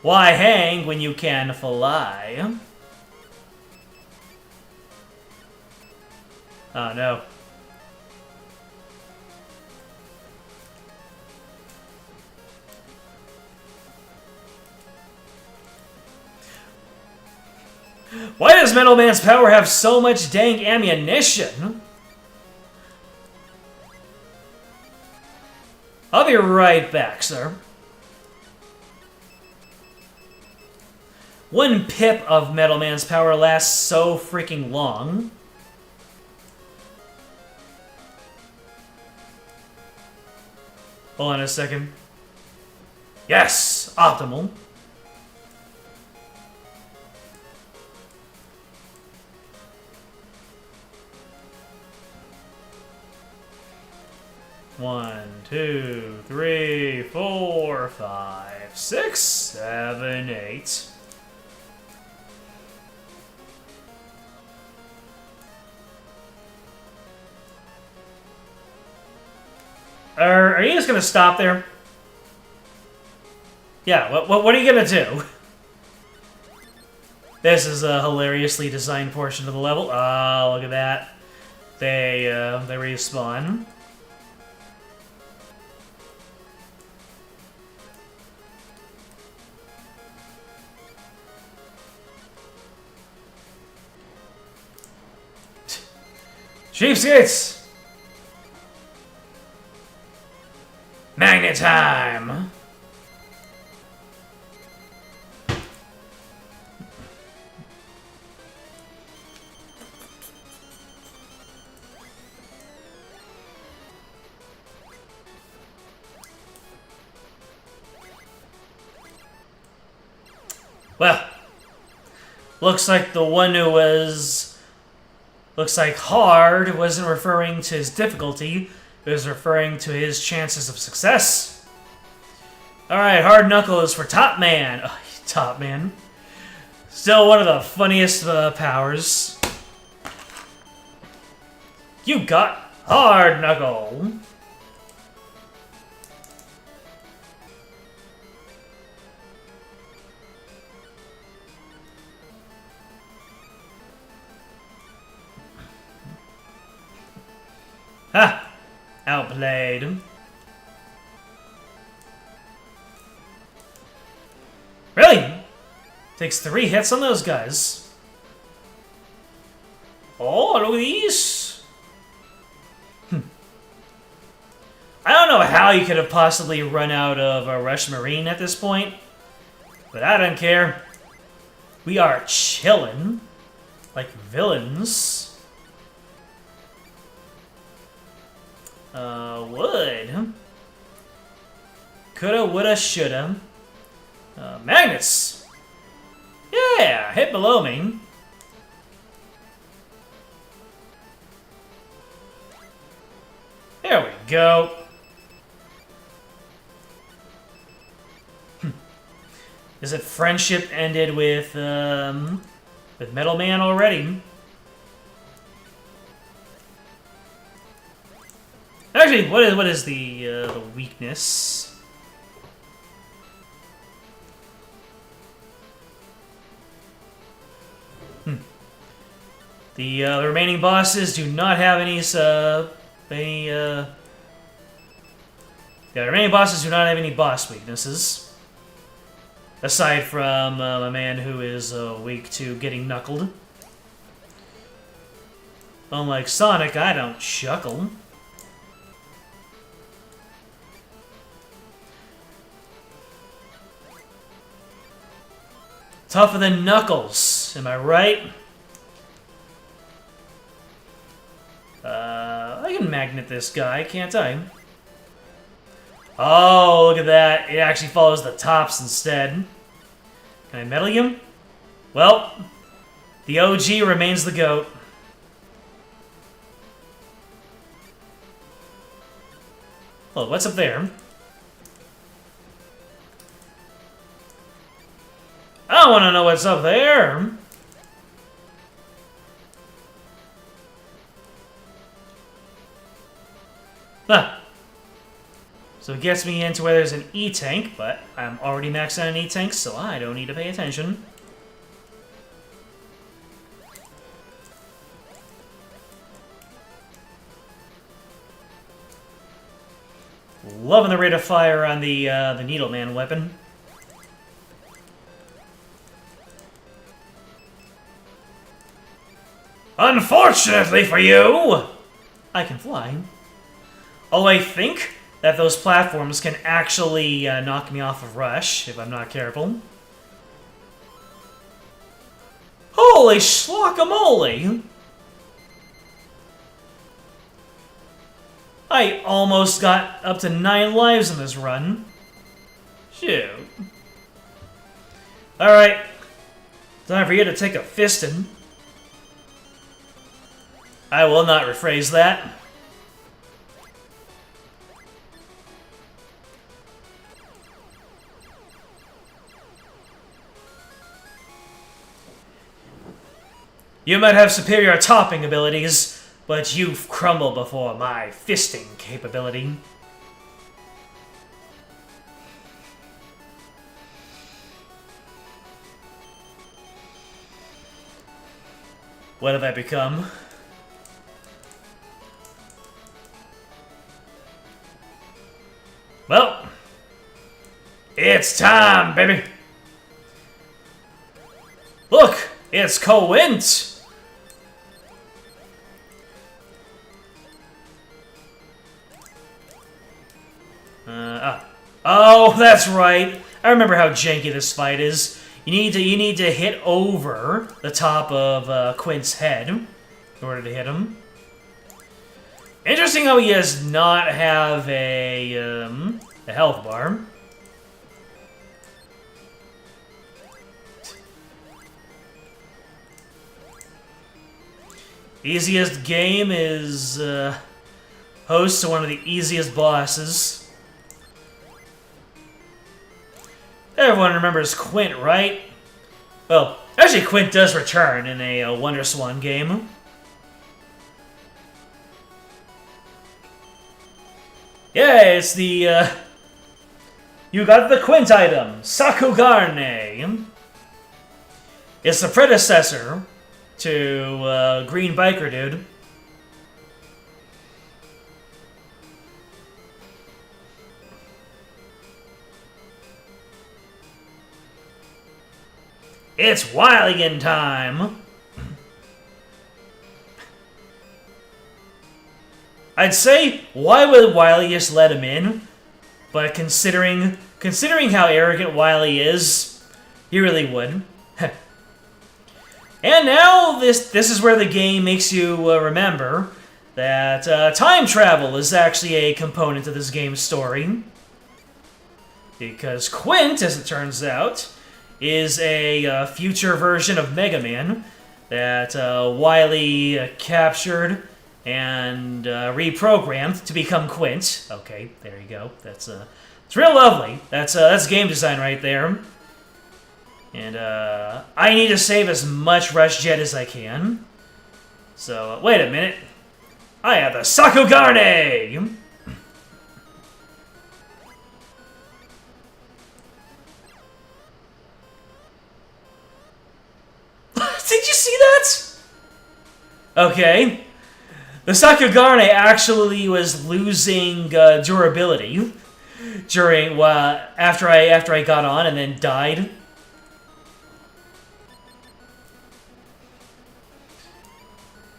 Why hang when you can fly? Oh no. Why does Metal Man's power have so much dang ammunition? I'll be right back, sir. One pip of Metal Man's power lasts so freaking long. Hold on a second. Yes! Optimal. One, two, three, 4, 5, 6, 7, 8. Are you just gonna stop there? Yeah, what are you gonna do? This is a hilariously designed portion of the level. Oh, look at that. They respawn. Cheapskates! Magnet time! Well, looks like the one who was... looks like hard wasn't referring to his difficulty. It was referring to his chances of success. Alright, Hard Knuckle is for Top Man. Oh, Top Man. Still one of the funniest powers. You got Hard Knuckle. Ha! Outplayed. Really? Takes 3 hits on those guys. Oh, look at these. I don't know how you could have possibly run out of a Rush Marine at this point, but I don't care. We are chillin' like villains. Wood. Coulda, woulda, shoulda. Magnets. Yeah, hit below me. There we go. Is it friendship ended with Metal Man already? Actually, what is the weakness? The remaining bosses do not have any the remaining bosses do not have any boss weaknesses, aside from a man who is weak to getting knuckled. Unlike Sonic, I don't chuckle. Tougher than Knuckles, am I right? I can magnet this guy, can't I? Oh, look at that. It actually follows the tops instead. Can I metal him? Well, the OG remains the GOAT. Well, what's up there? I don't want to know what's up there. Huh. So it gets me into where there's an E-tank, but I'm already maxed out on E-tank, so I don't need to pay attention. Loving the rate of fire on the Needleman weapon. Unfortunately for you, I can fly. Although I think that those platforms can actually knock me off of Rush if I'm not careful. Holy schlock-a-moly! I almost got up to 9 lives in this run. Shoot. Alright. Time for you to take a fisting. I will not rephrase that. You might have superior topping abilities, but you crumble before my fisting capability. What have I become? Well, it's time, baby. Look, it's Coint. Oh, that's right. I remember how janky this fight is. You need to hit over the top of Quint's head in order to hit him. Interesting how he does not have a health bar. Easiest game is host to one of the easiest bosses. Everyone remembers Quint, right? Well, actually Quint does return in a WonderSwan game. Yeah, it's the, you got the Quint item, Sakugarne. It's the predecessor to Green Biker Dude. It's Wiligan time! I'd say, why would Wily just let him in? But considering how arrogant Wily is, he really would. And now, this is where the game makes you remember that time travel is actually a component of this game's story. Because Quint, as it turns out, is a future version of Mega Man that Wily captured and reprogrammed to become Quint. Okay, there you go. It's real lovely. That's game design right there. And I need to save as much Rush Jet as I can. So wait a minute. I have the Sakugarne! Did you see that? Okay. The Sakugarne actually was losing durability during after I got on and then died.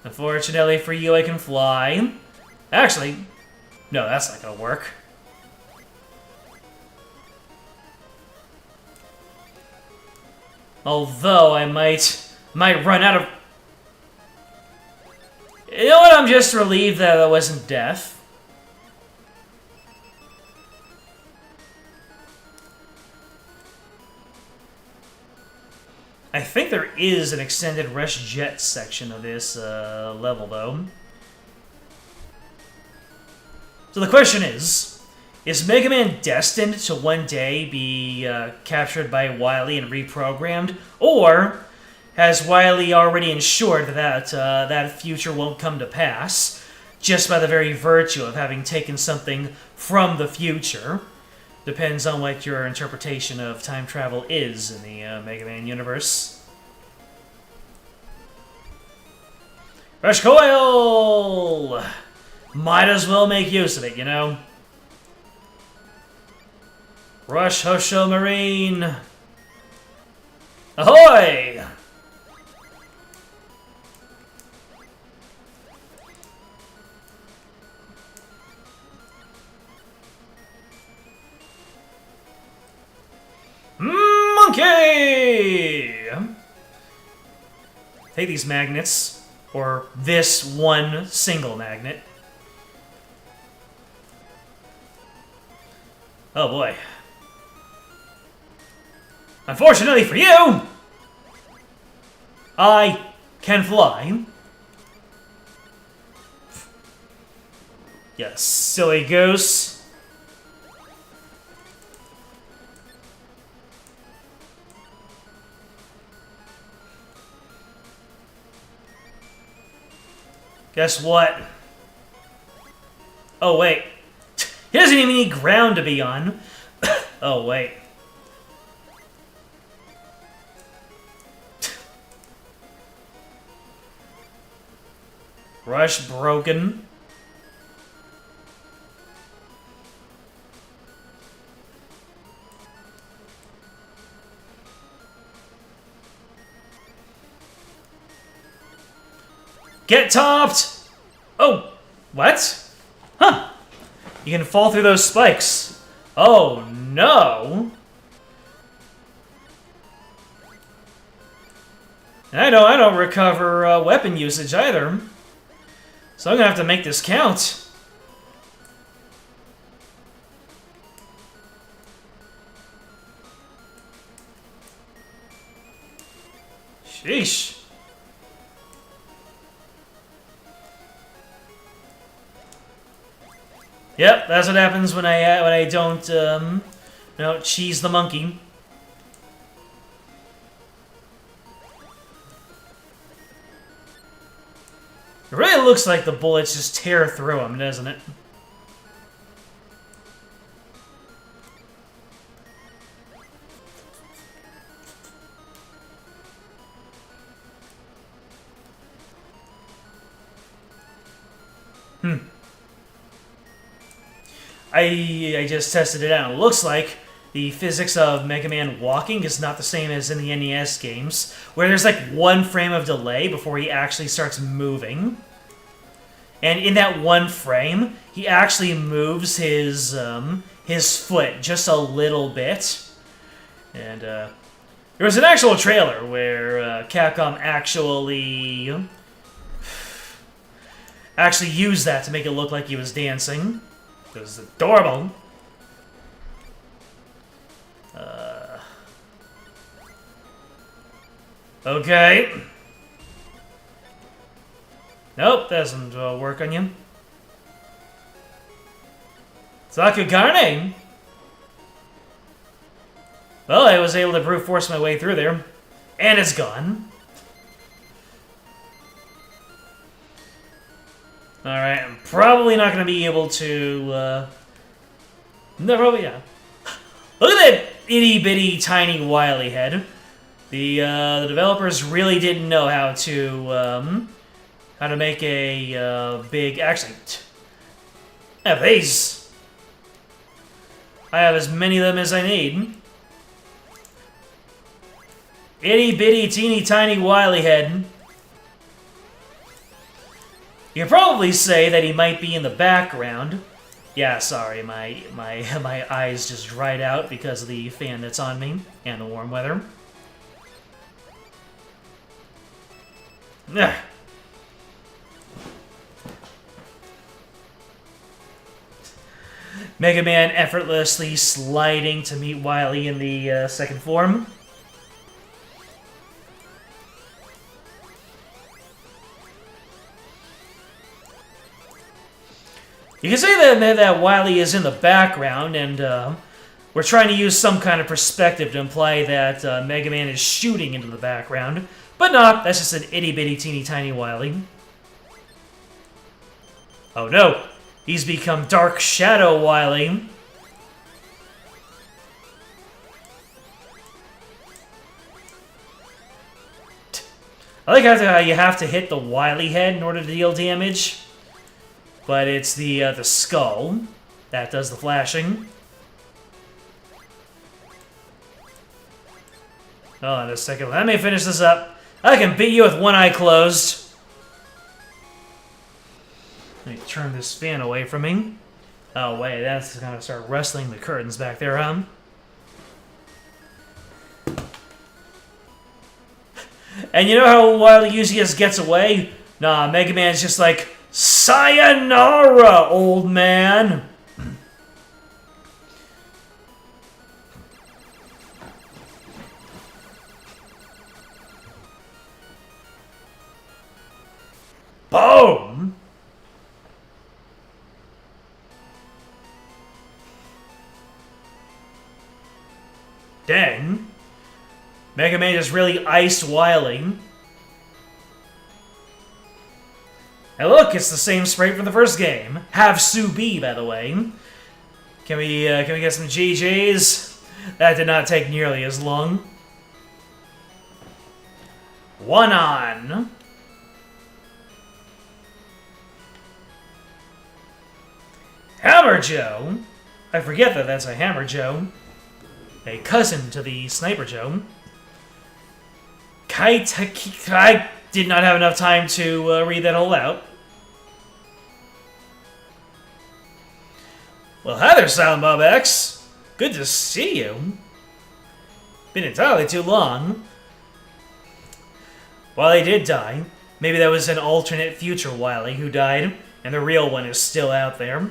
Unfortunately for you, I can fly. Actually, no, that's not gonna work. Although I might run out of... You know what? I'm just relieved that it wasn't death. I think there is an extended Rush Jet section of this level, though. So the question is Mega Man destined to one day be captured by Wily and reprogrammed, or has Wily already ensured that that future won't come to pass, just by the very virtue of having taken something from the future? Depends on what your interpretation of time travel is in the Mega Man universe. Rush Coil! Might as well make use of it, you know? Rush Hosho Marine! Ahoy! Monkey! Take these magnets, or this one single magnet. Oh boy. Unfortunately for you, I can fly. You silly goose. Guess what? Oh, wait. He doesn't even need ground to be on. Oh, wait. Rush broken. Get topped! Oh, what? Huh. You can fall through those spikes. Oh, no. And I don't recover weapon usage either. So I'm gonna have to make this count. Sheesh. Yep, that's what happens when I don't cheese the monkey. It really looks like the bullets just tear through him, doesn't it? I just tested it out. It looks like the physics of Mega Man walking is not the same as in the NES games, where there's like one frame of delay before he actually starts moving. And in that one frame, he actually moves his foot just a little bit. And there was an actual trailer where Capcom actually used that to make it look like he was dancing. It was adorable. Okay. Nope, that doesn't work on you. Sakagane! Well, I was able to brute force my way through there. And it's gone. Alright, I'm probably not going to be able to... No, probably, yeah. Look at that itty-bitty, tiny, wily head. The developers really didn't know how to make a big... Actually, I have these. I have as many of them as I need. Itty-bitty, teeny, tiny, wily head. You could probably say that he might be in the background. Yeah, sorry, my eyes just dried out because of the fan that's on me and the warm weather. Ugh. Mega Man effortlessly sliding to meet Wily in the second form. You can say that Wily is in the background, and we're trying to use some kind of perspective to imply that Mega Man is shooting into the background. But no, that's just an itty-bitty, teeny-tiny Wily. Oh no, he's become Dark Shadow Wily. I like how you have to hit the Wily head in order to deal damage. But it's the skull that does the flashing. Oh, in a second. Let me finish this up. I can beat you with one eye closed. Let me turn this fan away from me. Oh, wait, that's gonna start rustling the curtains back there, huh? And you know how Wily usually just gets away? Nah, Mega Man's just like, sayonara, old man! Boom! Dang. Mega Man just really iced Wily. And look, it's the same sprite from the first game. Have Sue be, by the way. Can we get some GGs? That did not take nearly as long. One on. Hammer Joe. I forget that that's a Hammer Joe. A cousin to the Sniper Joe. I did not have enough time to read that whole out. Well, hi there, Silent Bob X. Good to see you. Been entirely too long. Wily did die. Maybe that was an alternate future Wily who died, and the real one is still out there.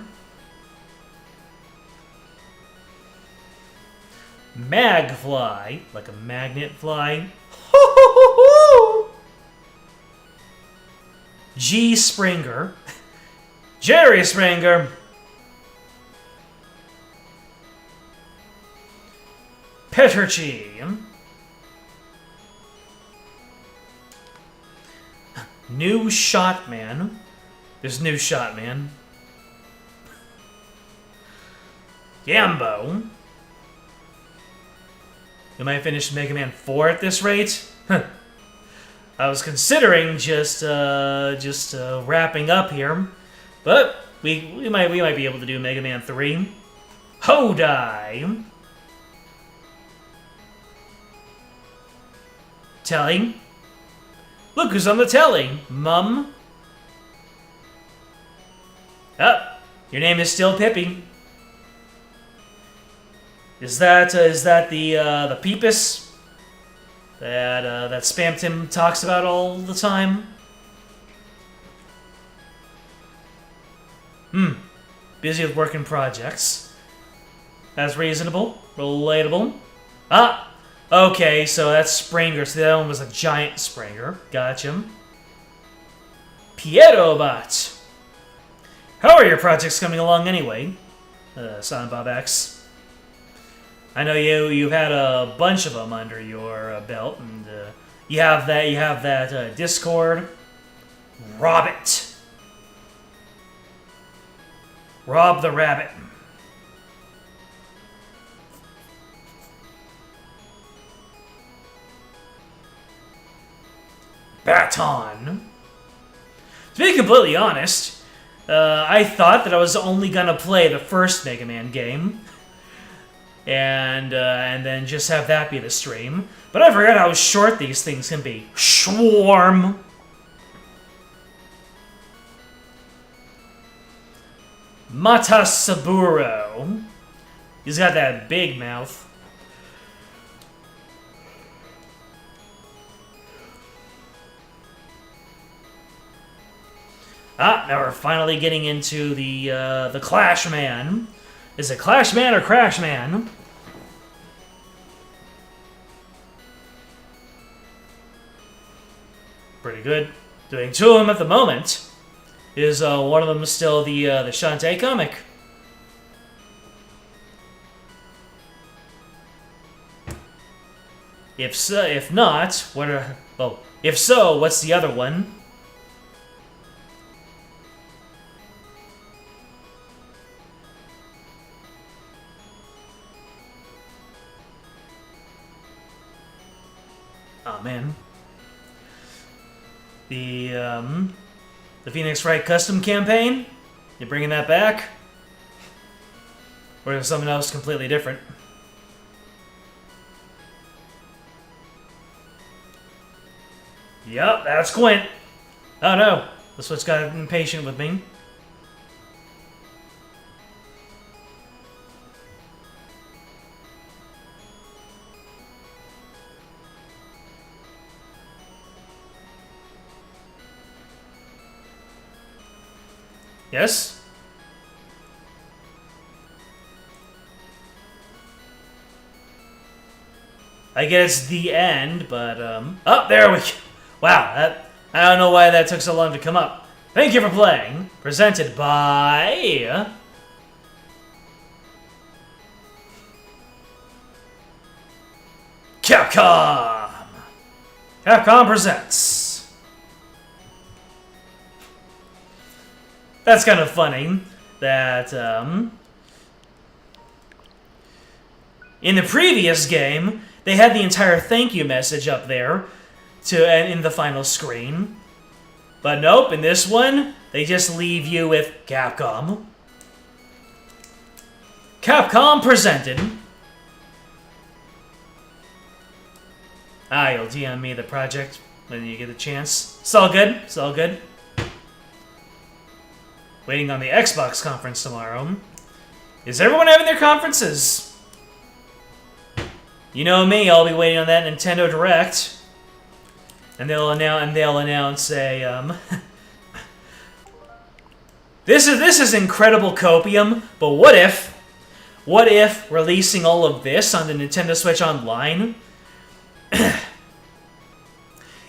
Magfly, like a magnet fly. G. Springer. Jerry Springer. Peterchi. New Shot Man. There's New Shot Man. Gambo. We might finish Mega Man 4 at this rate. I was considering just wrapping up here, but we might be able to do Mega Man 3. Hodai. Telly? Look who's on the telly, Mum. Oh, your name is still Pippi. Is that the Peepus that Spam Tim talks about all the time? Busy with working projects. That's reasonable. Relatable. Ah! Okay, so that's Springer. So that one was a giant Springer. Gotcha. Pierobot. How are your projects coming along anyway? Silent Bob X. I know you've had a bunch of them under your belt, and you have that Discord. Rob it. Rob the rabbit. Baton. To be completely honest, I thought that I was only gonna play the first Mega Man game, and then just have that be the stream. But I forgot how short these things can be. Swarm. Matasaburo. He's got that big mouth. Ah, now we're finally getting into the Clash Man. Is it Clash Man or Crash Man? Pretty good. Doing two of them at the moment. Is one of them still the Shantae comic? If so, if not, what are... Oh, if so, what's the other one? Oh, man. The Phoenix Wright custom campaign? You bringing that back? Or is it something else completely different? Yup, that's Quint. Oh no, the Switch got impatient with me. Yes? I guess the end, but, oh, there we go. Wow, I don't know why that took so long to come up. Thank you for playing. Presented by... Capcom! Capcom presents... That's kind of funny that, in the previous game, they had the entire thank you message up there in the final screen. But nope, in this one, they just leave you with Capcom. Capcom presented. Ah, you'll DM me the project when you get a chance. It's all good. It's all good. Waiting on the Xbox conference tomorrow. Is everyone having their conferences? You know me, I'll be waiting on that Nintendo Direct. And they'll announce a, This is incredible copium, but what if releasing all of this on the Nintendo Switch Online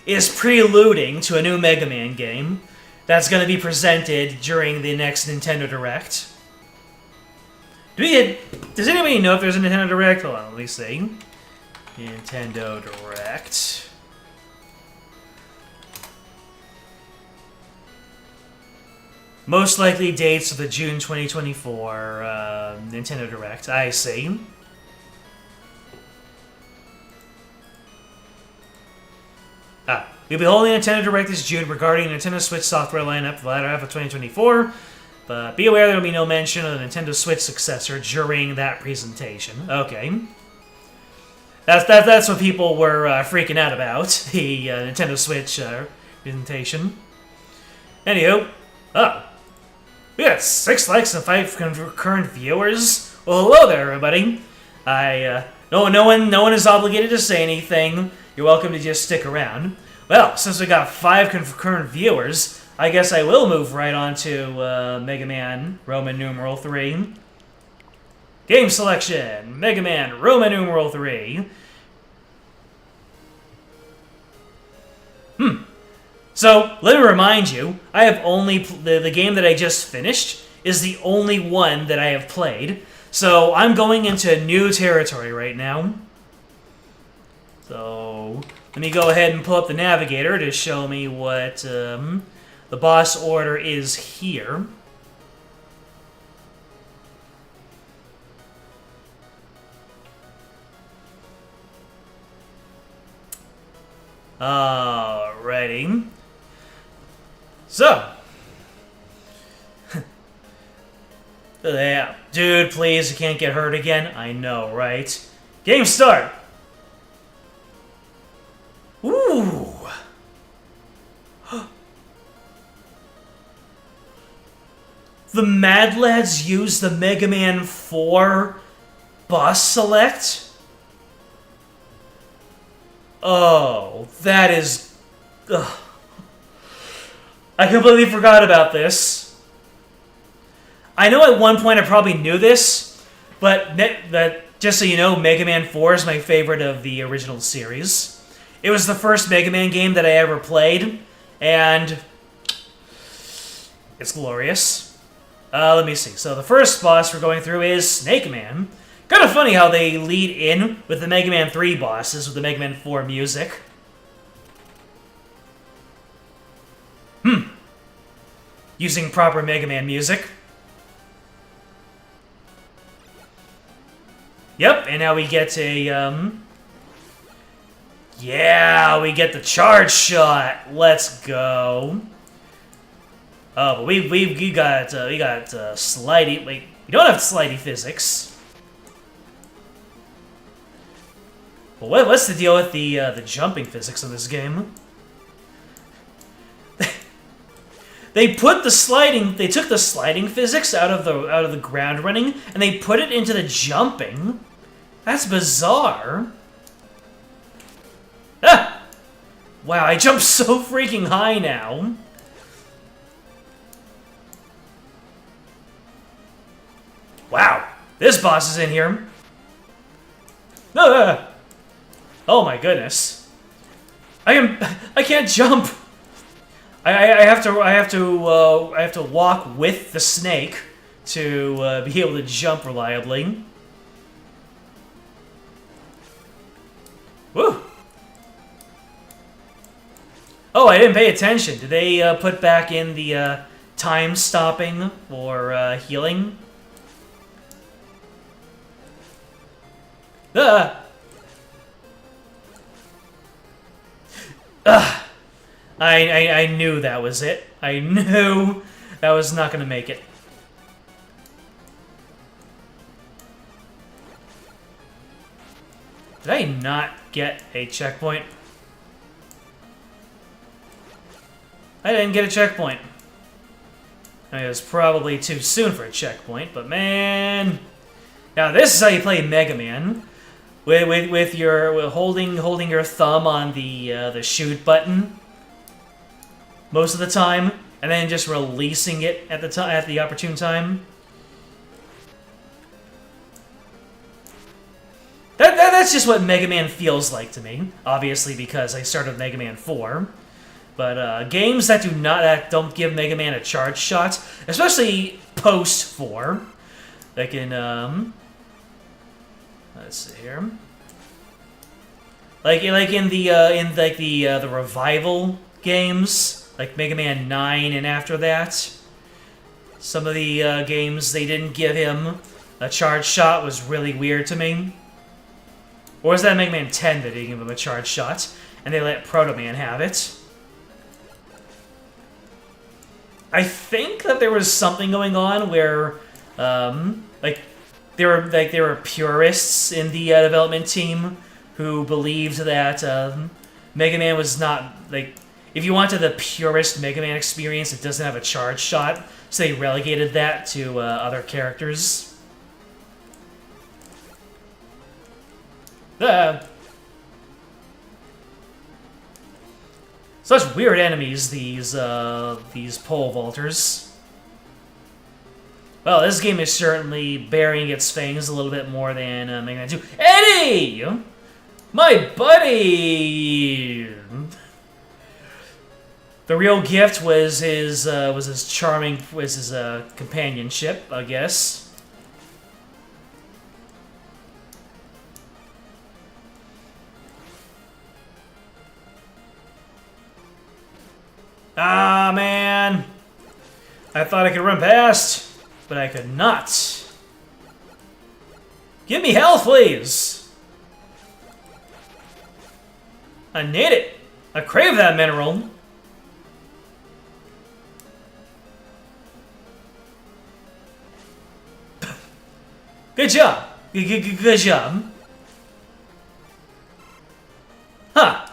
is preluding to a new Mega Man game that's going to be presented during the next Nintendo Direct? Does anybody know if there's a Nintendo Direct? Hold on, let me see. Nintendo Direct. Most likely dates of the June 2024 Nintendo Direct. I see. We'll be holding a Nintendo Direct this June regarding Nintendo Switch software lineup for the latter half of 2024, but be aware there will be no mention of the Nintendo Switch successor during that presentation. Okay. That's what people were freaking out about, the Nintendo Switch presentation. Anywho, oh, we got 6 likes and 5 concurrent viewers. Well, hello there, everybody. No one is obligated to say anything. You're welcome to just stick around. Well, since we got 5 concurrent viewers, I guess I will move right on to Mega Man Roman numeral 3. Game selection, Mega Man Roman numeral 3. So, let me remind you, I have only... The game that I just finished is the only one that I have played. So, I'm going into new territory right now. So, let me go ahead and pull up the navigator to show me what the boss order is here. Alrighty. So. Yeah. Dude, please, you can't get hurt again. I know, right? Game start! Ooh! The Mad Lads use the Mega Man 4 boss select? Oh, that is... Ugh. I completely forgot about this. I know at one point I probably knew this, but just so you know, Mega Man 4 is my favorite of the original series. It was the first Mega Man game that I ever played, and it's glorious. Let me see. So the first boss we're going through is Snake Man. Kind of funny how they lead in with the Mega Man 3 bosses with the Mega Man 4 music. Using proper Mega Man music. Yep, and now we get a, yeah, we get the charge shot. Let's go. Oh, but we got slidey. Wait, we don't have slidey physics. But what's the deal with the jumping physics in this game? They took the sliding physics out of the ground running, and they put it into the jumping. That's bizarre. Ah! Wow, I jump so freaking high now. Wow, this boss is in here. Ah! Oh my goodness. I can't jump. I have to walk with the snake to be able to jump reliably. Woo! Oh, I didn't pay attention. Did they put back in the time stopping for healing? I knew that was it. I knew that was not going to make it. Did I not get a checkpoint? I didn't get a checkpoint. I mean, it was probably too soon for a checkpoint, but man... Now this is how you play Mega Man. With your holding your thumb on the shoot button most of the time, and then just releasing it at the opportune time. That's just what Mega Man feels like to me. Obviously, because I started with Mega Man 4. But games that don't give Mega Man a charge shot, especially post 4, like in let's see here, like in the revival games, like Mega Man 9 and after that. Some of the games they didn't give him a charge shot was really weird to me. Or was that Mega Man 10 that didn't give him a charge shot, and they let Proto Man have it? I think that there was something going on where, there were purists in the development team who believed that Mega Man was not, like, if you wanted the purest Mega Man experience, it doesn't have a charge shot, so they relegated that to other characters. Such weird enemies, these pole vaulters. Well, this game is certainly burying its fangs a little bit more than Mega Man 2. Eddie! My buddy! The real gift was his companionship, I guess. Ah, man! I thought I could run past, but I could not. Give me health, please! I need it! I crave that mineral! Good job! Good job! Huh!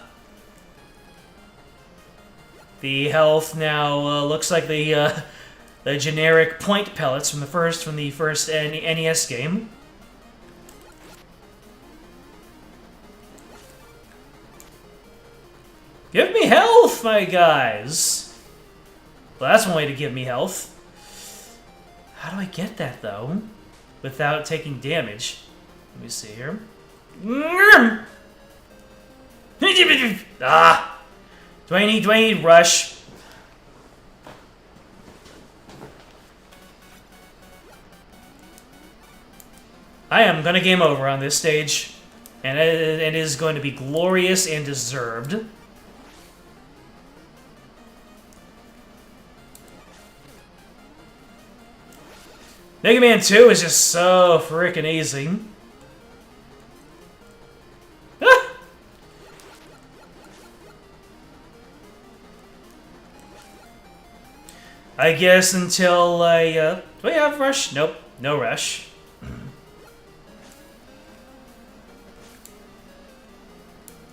The health now looks like the generic point pellets from the first NES game. Give me health, my guys! Well, that's one way to give me health. How do I get that, though? Without taking damage. Let me see here. Ah! Do I need rush? I am gonna game over on this stage, and it is going to be glorious and deserved. Mega Man 2 is just so freaking easy. Ah! I guess until I, do I have rush? Nope, no rush.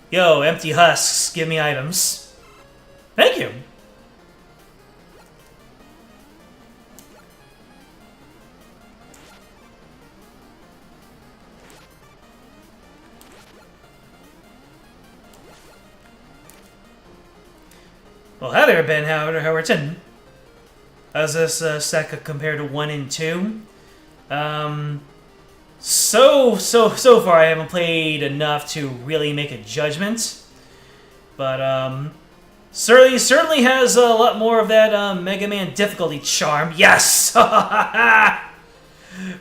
Yo, empty husks, give me items. Thank you. Well, hi there, Ben Howerton. How's this stack compared to 1 and 2? So far I haven't played enough to really make a judgment, but certainly has a lot more of that Mega Man difficulty charm. Yes,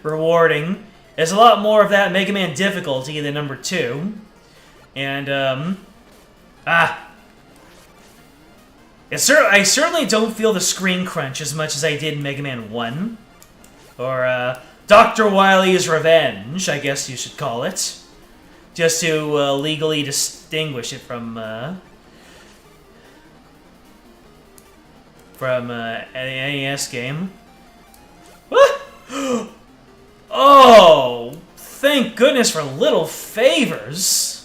rewarding. There's a lot more of that Mega Man difficulty than number 2, and I certainly don't feel the screen crunch as much as I did in Mega Man 1. Or, Dr. Wily's Revenge, I guess you should call it. Just to legally distinguish it from an NES game. Oh! Thank goodness for little favors!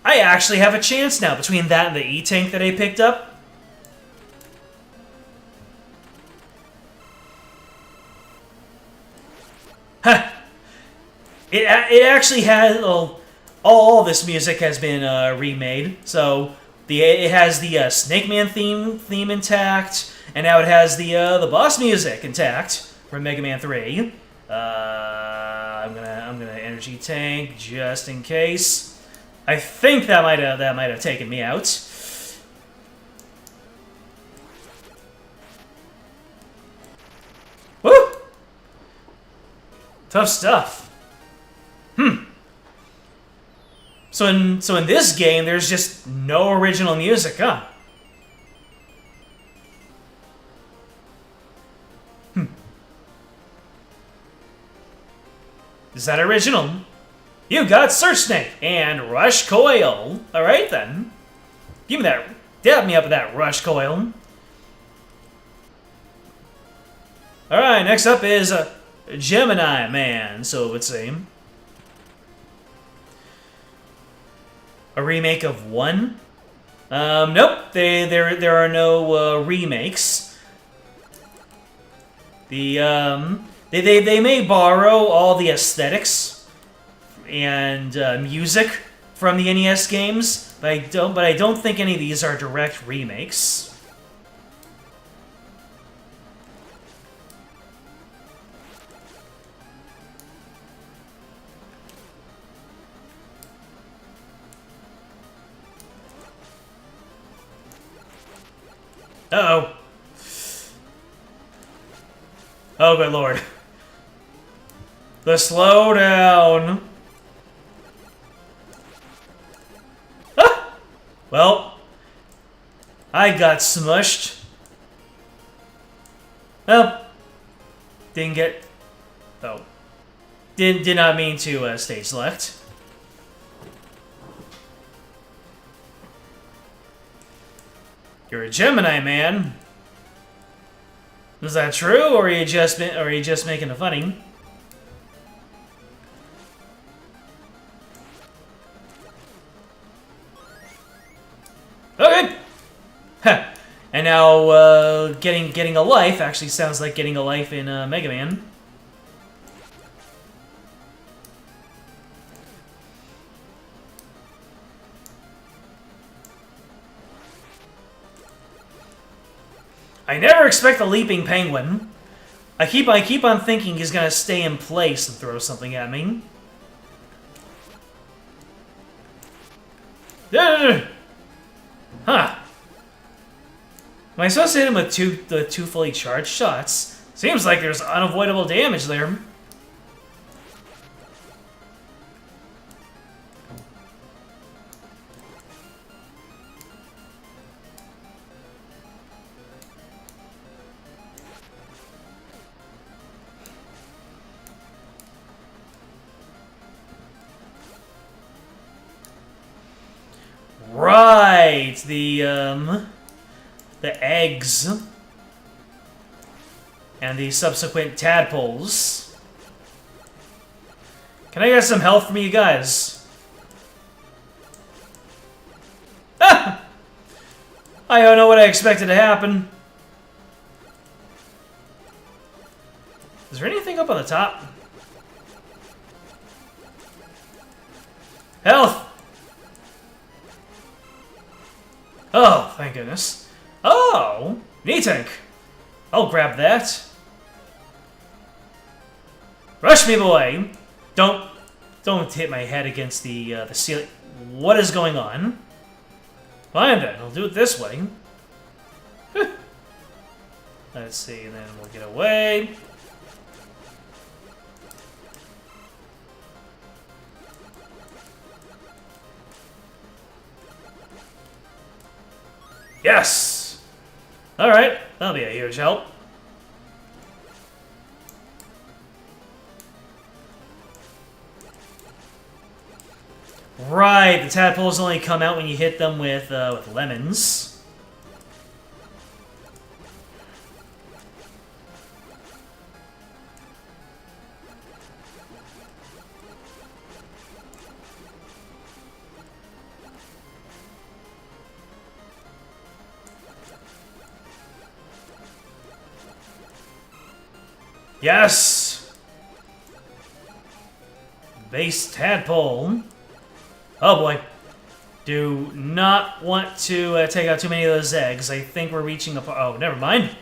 I actually have a chance now between that and the E-Tank that I picked up. Huh. It actually has... all this music has been remade. So it has the Snake Man theme intact, and now it has the boss music intact from Mega Man 3. I'm gonna energy tank just in case. I think that might have taken me out. Woo! Tough stuff. So in this game, there's just no original music, huh? Is that original? You got Search Snake and Rush Coil. Alright then. Give me that. Dab me up with that Rush Coil. Alright, next up is Gemini Man, so it would seem. A remake of one? Nope. There are no remakes. They may borrow all the aesthetics and music from the NES games, but I don't think any of these are direct remakes. Uh-oh. Oh, good lord. The slowdown. Ah! Well, I got smushed. Oh. Didn't get... Oh. Did not mean to stage select. You're a Gemini, man. Is that true, or are you just making it funny? Okay. Huh. And now getting a life actually sounds like getting a life in Mega Man. I never expect a leaping penguin. I keep on thinking he's gonna stay in place and throw something at me. Huh. Am I supposed to hit him with two fully charged shots? Seems like there's unavoidable damage there. Right, the eggs and the subsequent tadpoles. Can I get some help from you guys? Ah! I don't know what I expected to happen. Is there anything up on the top? Health! Oh, thank goodness. Oh, knee tank. I'll grab that. Rush me, boy. Don't hit my head against the ceiling. What is going on? Fine then, I'll do it this way. Let's see, then we'll get away. Yes! Alright, that'll be a huge help. Right, the tadpoles only come out when you hit them with lemons. Yes! Base tadpole. Oh boy. Do not want to take out too many of those eggs. I think we're reaching a... Oh, never mind.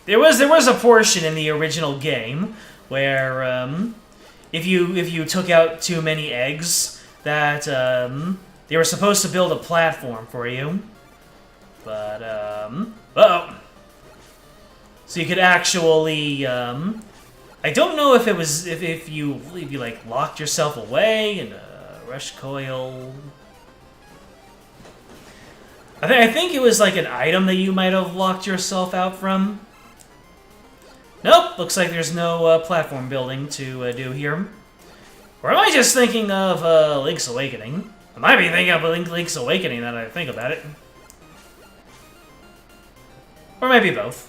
There was a portion in the original game where if you took out too many eggs, that they were supposed to build a platform for you. But uh-oh. So you could actually, I don't know if it was if you like locked yourself away in a rush coil. I think it was like an item that you might have locked yourself out from. Nope, looks like there's no platform building to do here. Or am I just thinking of Link's Awakening? I might be thinking of Link's Awakening now that I think about it. Or maybe both.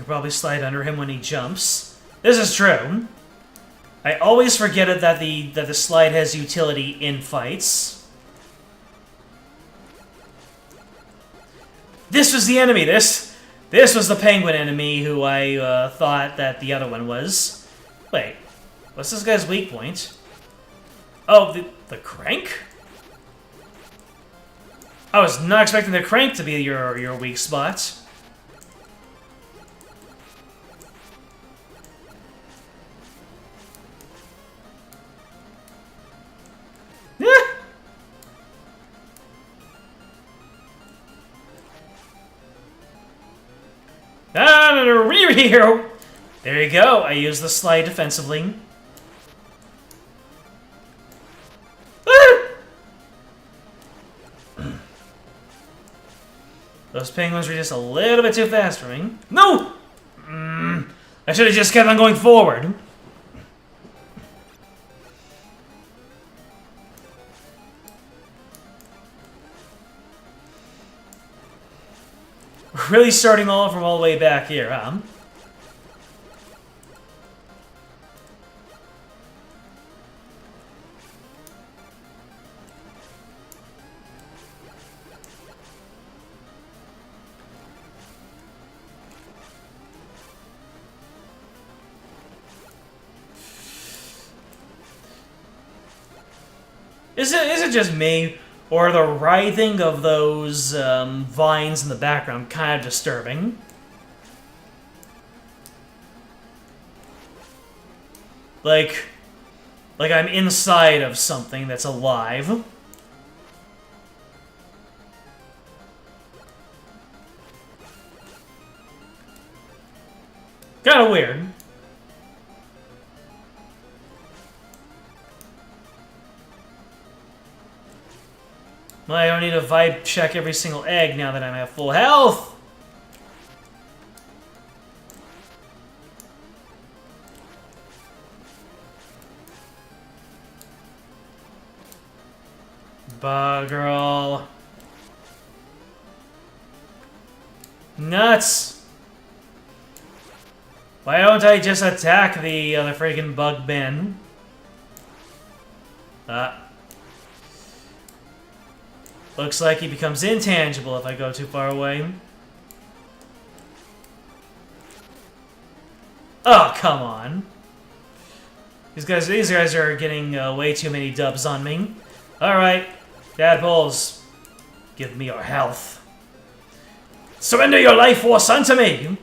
could probably slide under him when he jumps. This is true. I always forget it that the slide has utility in fights. This was the enemy. This was the penguin enemy who I thought that the other one was. Wait, what's this guy's weak point? Oh, the crank? I was not expecting the crank to be your weak spot. There you go. I use the slide defensively. Those penguins were just a little bit too fast for me. No! I should have just kept on going forward. We're really starting all from all the way back here, huh? Is it just me, or the writhing of those vines in the background kind of disturbing? Like I'm inside of something that's alive. Kind of weird. Well, I don't need to vibe check every single egg now that I'm at full health. Buggerl. Nuts. Why don't I just attack the freaking bug bin? Looks like he becomes intangible if I go too far away. Oh, come on. These guys are getting way too many dubs on me. Alright, tadpoles, give me your health. Surrender your life force unto me!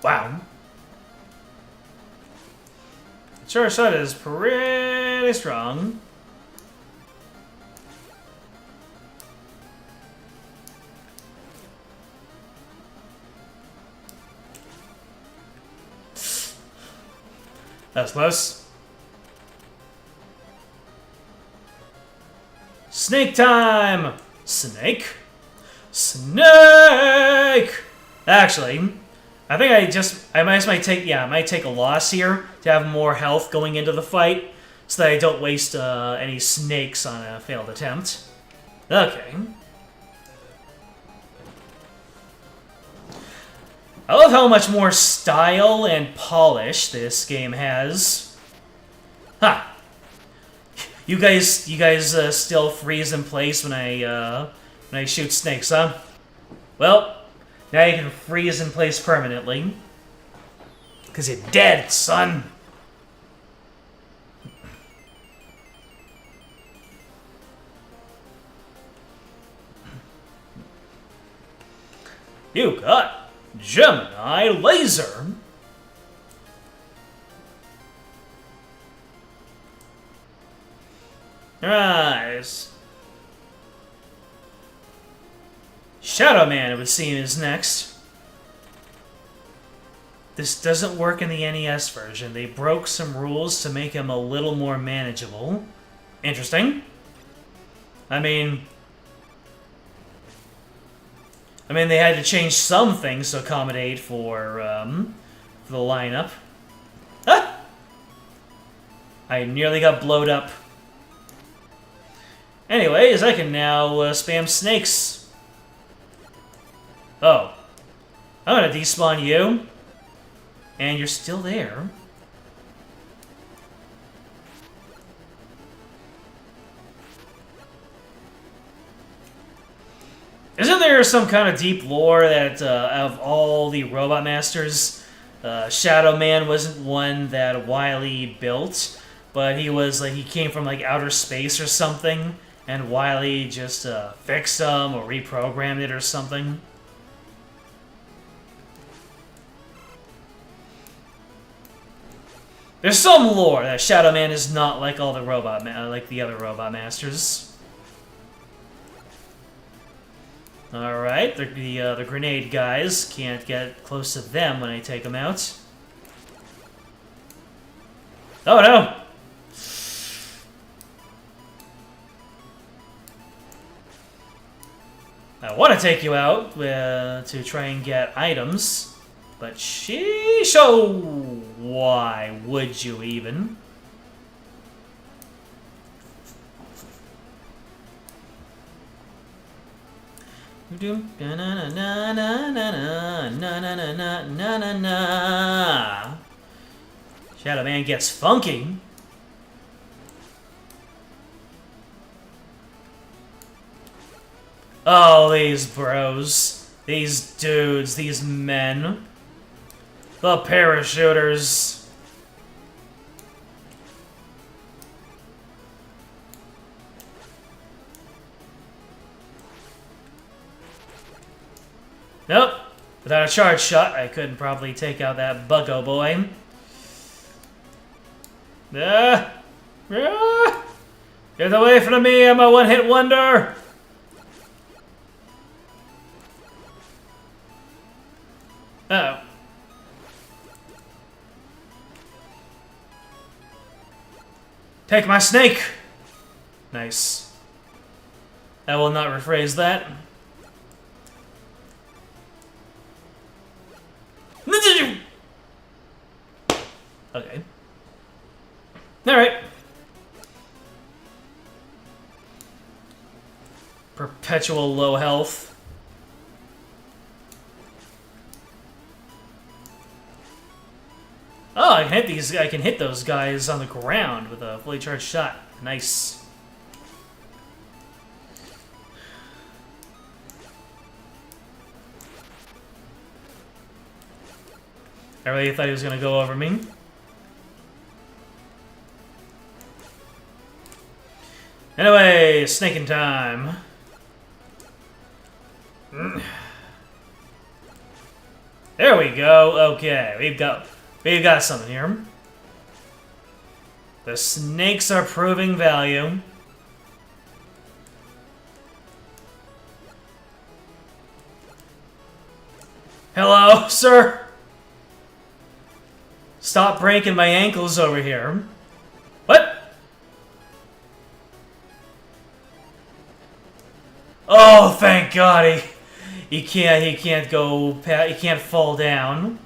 Wow. Sure, Shut is pretty strong. That was close. Snake time! Snake? Snake! Actually, I think I might take a loss here to have more health going into the fight, so that I don't waste any snakes on a failed attempt. Okay. I love how much more style and polish this game has. Huh. You guys still freeze in place when I shoot snakes, huh? Well, now you can freeze in place permanently. 'Cause you're dead, son. You got Gemini Laser. Nice. Shadow Man, it would seem, is next. This doesn't work in the NES version. They broke some rules to make him a little more manageable. Interesting. I mean, they had to change some things to accommodate for the lineup. Ah! I nearly got blowed up. Anyways, I can now spam snakes. Oh. I'm gonna despawn you. And you're still there. Isn't there some kind of deep lore that of all the robot masters, Shadow Man wasn't one that Wily built, but he was like he came from like outer space or something, and Wily just fixed him or reprogrammed it or something? There's some lore that Shadow Man is not like all the like the other robot masters. Alright, the grenade guys can't get close to them when I take them out. Oh no! I want to take you out to try and get items, but sheesh, oh, why would you even? Shadow Man gets funky. Oh, these bros. These dudes. These men. The parachuters. Nope. Without a charge shot, I couldn't probably take out that bucko boy. Get away from me, I'm a one-hit wonder! Uh-oh. Take my snake! Nice. I will not rephrase that. Okay. Alright. Perpetual low health. Oh, I can hit those guys on the ground with a fully charged shot. Nice. I really thought he was gonna go over me. Anyway, snaking time. There we go. Okay, we've got something here. The snakes are proving value. Hello, sir. Stop breaking my ankles over here. What? Oh, thank God he can't fall down.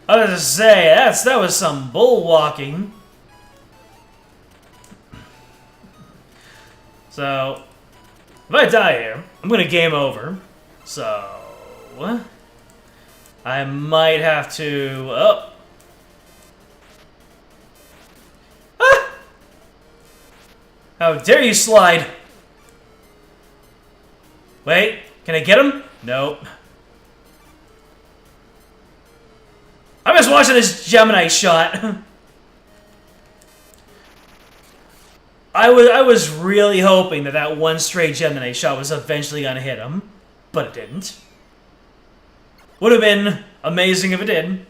I was to say that was some bull walking. So if I die here, I'm gonna game over. So I might have to. Oh. Ah! How dare you slide? Wait, can I get him? Nope. I'm just watching this Gemini shot. I was really hoping that one straight Gemini shot was eventually gonna hit him, but it didn't. Would have been amazing if it did.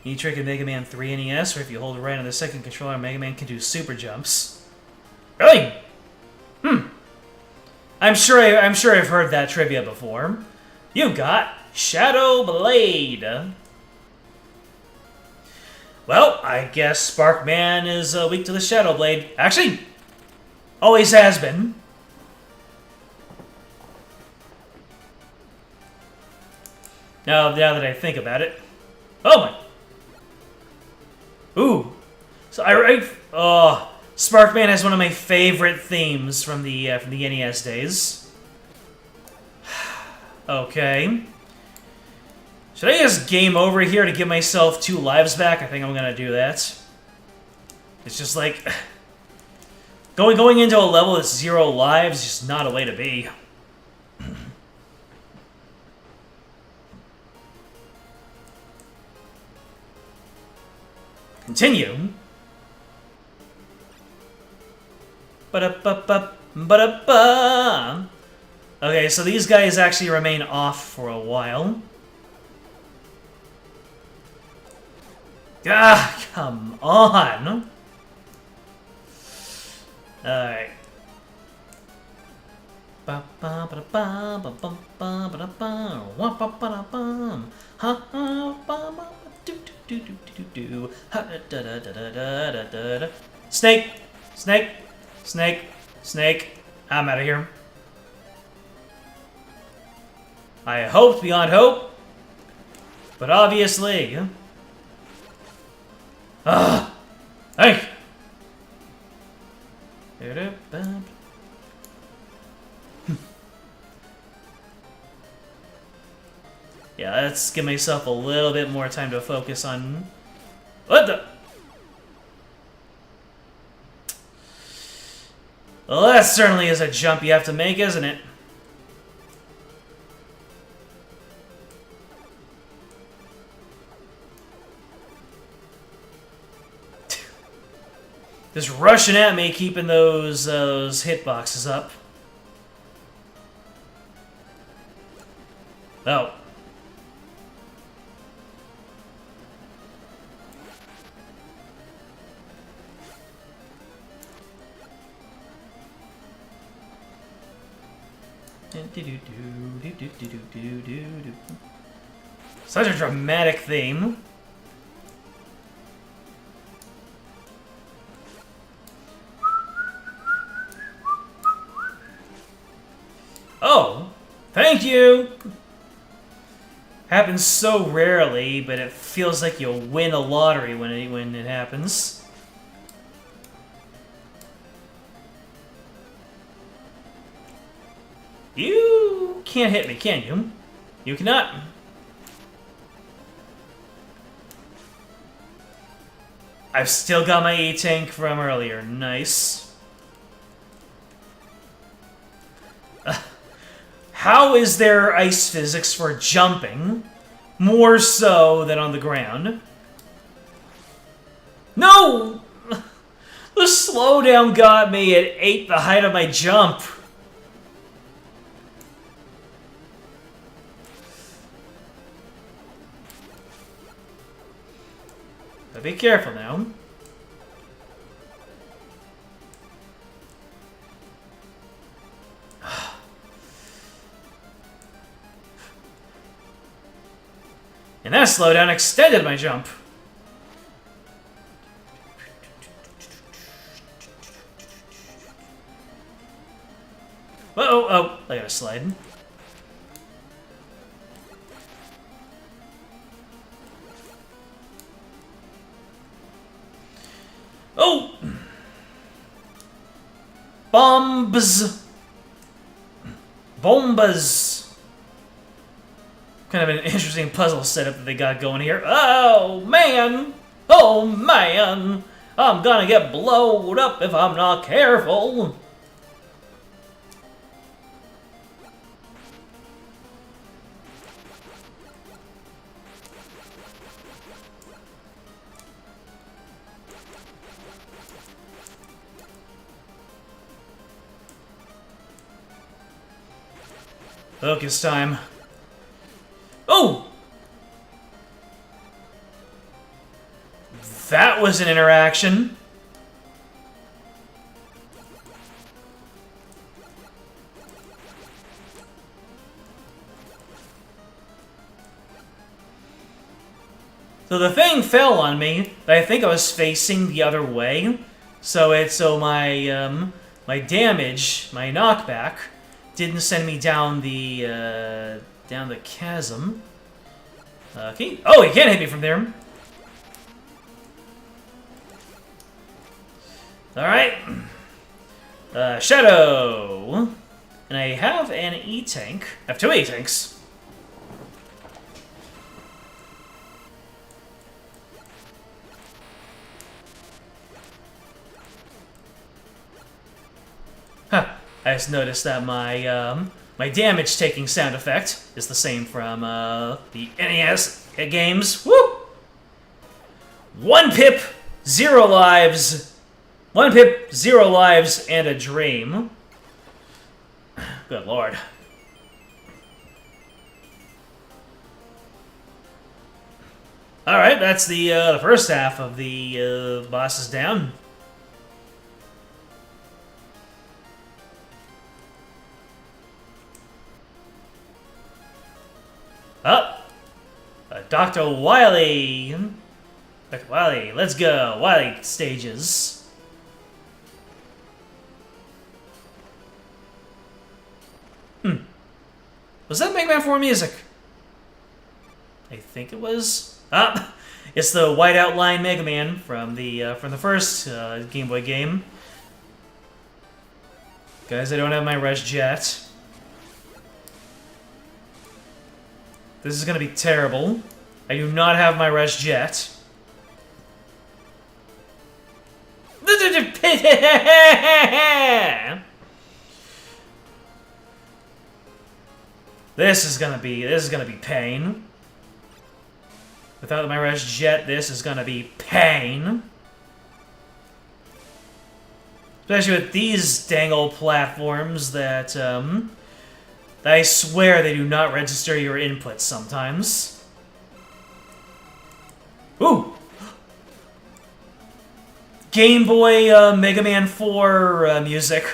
New trick in Mega Man 3 NES, where if you hold right on the second controller, Mega Man can do super jumps. Really? I'm sure I've heard that trivia before. You got Shadow Blade. Well, I guess Sparkman is weak to the Shadow Blade. Actually, always has been. Now that I think about it. Oh my. Ooh. So Sparkman has one of my favorite themes from the NES days. Okay. Should I just game over here to give myself 2 lives back? I think I'm gonna do that. It's just like... Going into a level that's 0 lives is just not a way to be. Continue. Ba-da-ba-ba-ba-da-ba. Okay, so these guys actually remain off for a while. Ah, come on! Alright. Snake! Snake! Snake! Snake! I'm out of here. I hoped beyond hope, but obviously... Hey! Yeah, let's give myself a little bit more time to focus on... What the... Well, that certainly is a jump you have to make, isn't it? Just rushing at me, keeping those hitboxes up. Oh. Such a dramatic theme. Oh, thank you! Happens so rarely, but it feels like you'll win a lottery when it happens. You can't hit me, can you? You cannot. I've still got my E-tank from earlier. Nice. How is there ice physics for jumping? More so than on the ground. No! The slowdown got me at 8 the height of my jump. But be careful now. And that slowdown extended my jump. Uh-oh, oh, I gotta slide. Oh! Bombs! Bombas! Kind of an interesting puzzle setup that they got going here. Oh, man! Oh, man! I'm gonna get blowed up if I'm not careful! Focus time. Oh! That was an interaction. So the thing fell on me, but I think I was facing the other way. So my my damage, my knockback, didn't send me down the chasm. Oh, he can't hit me from there. Alright. Shadow. And I have an E-tank. I have 2 E-tanks. Huh. I just noticed that my my damage-taking sound effect is the same from the NES games. Woo! 1 pip, 0 lives. 1 pip, 0 lives, and a dream. Good lord. Alright, that's the first half of the bosses down. Up! Dr. Wily! Dr. Wily, let's go! Wily stages. Was that Mega Man 4 music? I think it was. Ah! It's the white outline Mega Man from the first Game Boy game. Guys, I don't have my Res Jet. This is gonna be terrible. I do not have my Res Jet. This is gonna be pain. Without my Res Jet, this is gonna be pain. Especially with these dang old platforms that I swear they do not register your inputs sometimes. Ooh! Game Boy Mega Man 4 music.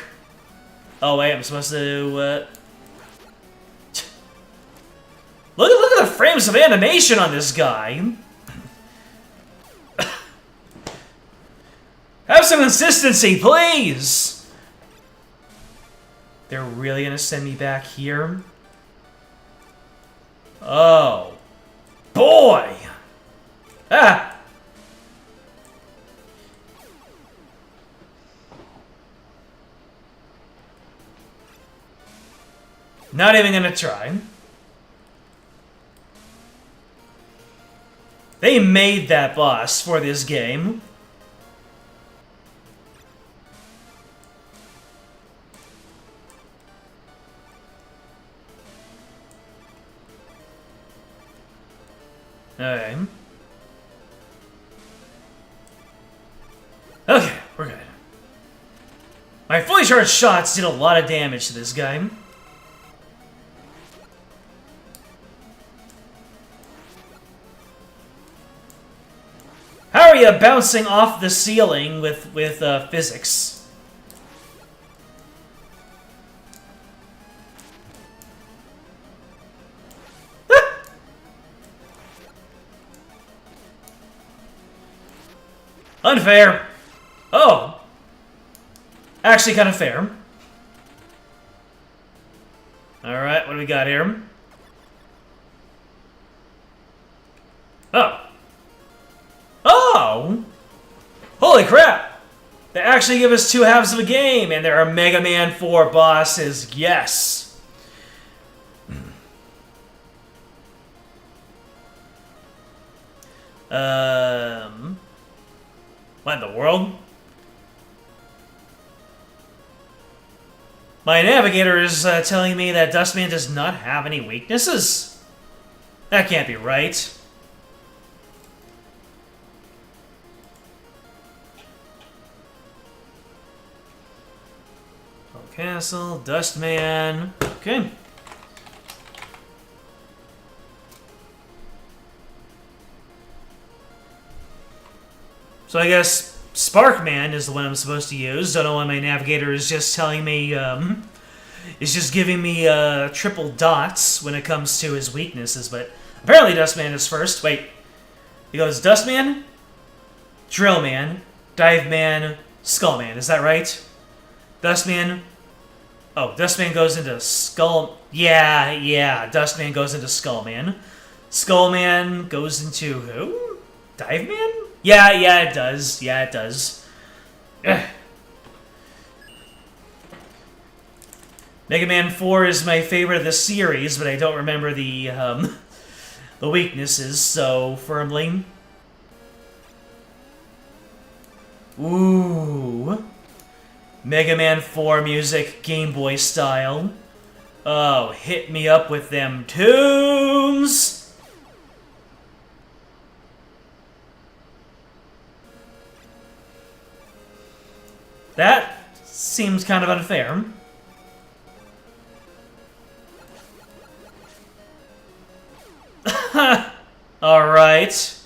Oh wait, I'm supposed to Look at the frames of animation on this guy. Have some consistency, please! They're really gonna send me back here? Oh. Boy! Ah! Not even gonna try. They made that boss for this game. Okay. Okay, we're good. My fully charged shots did a lot of damage to this guy. How are you bouncing off the ceiling with physics? Unfair. Oh. Actually kind of fair. Alright, what do we got here? Oh. Oh! Holy crap! They actually give us 2 halves of a game, and there are Mega Man 4 bosses. Yes! What in the world? My navigator is telling me that Dustman does not have any weaknesses. That can't be right. Castle, Dustman. Okay. So I guess Sparkman is the one I'm supposed to use. Don't know why my navigator is just telling me, is just giving me triple dots when it comes to his weaknesses, but apparently Dustman is first. Wait. He goes Dustman, Drillman, Diveman, Skullman. Is that right? Dustman. Oh, Dustman goes into Skull... Yeah, Dustman goes into Skullman. Skullman goes into who? Diveman? Yeah, it does. Yeah, it does. Ugh. Mega Man 4 is my favorite of the series, but I don't remember the the weaknesses so firmly. Ooh. Mega Man 4 music, Game Boy style. Oh, hit me up with them tunes! That seems kind of unfair. Alright.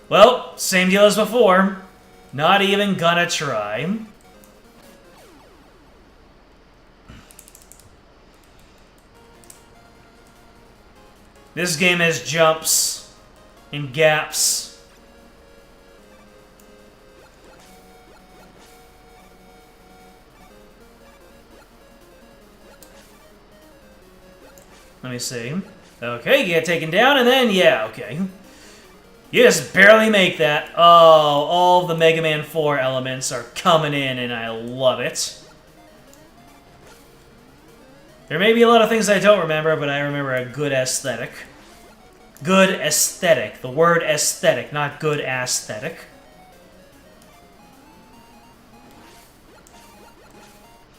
Well, same deal as before. Not even gonna try. This game has jumps and gaps. Let me see. Okay, you get taken down, and then, yeah, okay. You just barely make that. Oh, all the Mega Man 4 elements are coming in, and I love it. There may be a lot of things I don't remember, but I remember a good aesthetic. Good aesthetic. The word aesthetic, not good aesthetic.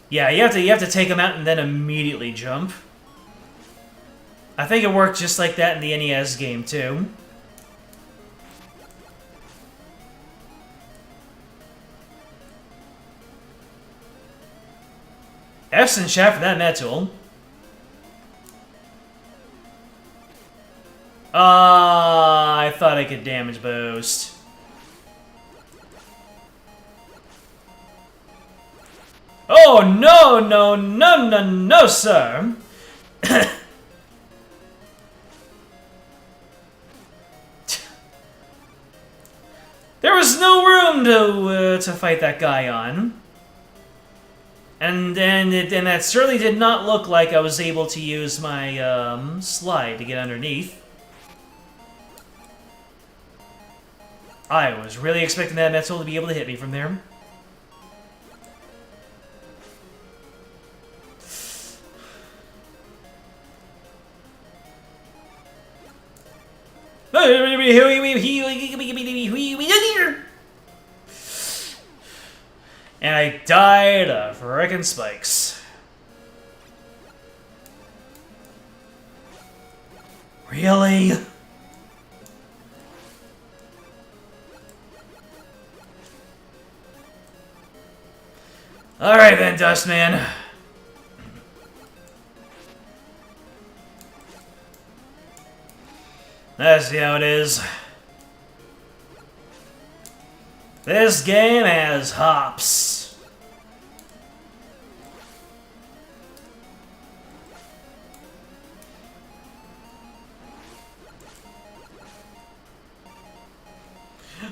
Yeah, you have to take them out and then immediately jump. I think it worked just like that in the NES game, too. F's in chat for that metal. I thought I could damage boost. Oh, no, no, no, no, no, sir. There was no room to fight that guy on. And that certainly did not look like I was able to use my slide to get underneath. I was really expecting that metal to be able to hit me from there. And I died of frickin' spikes. Really? Alright then, Dustman. Let's see how it is. This game has hops.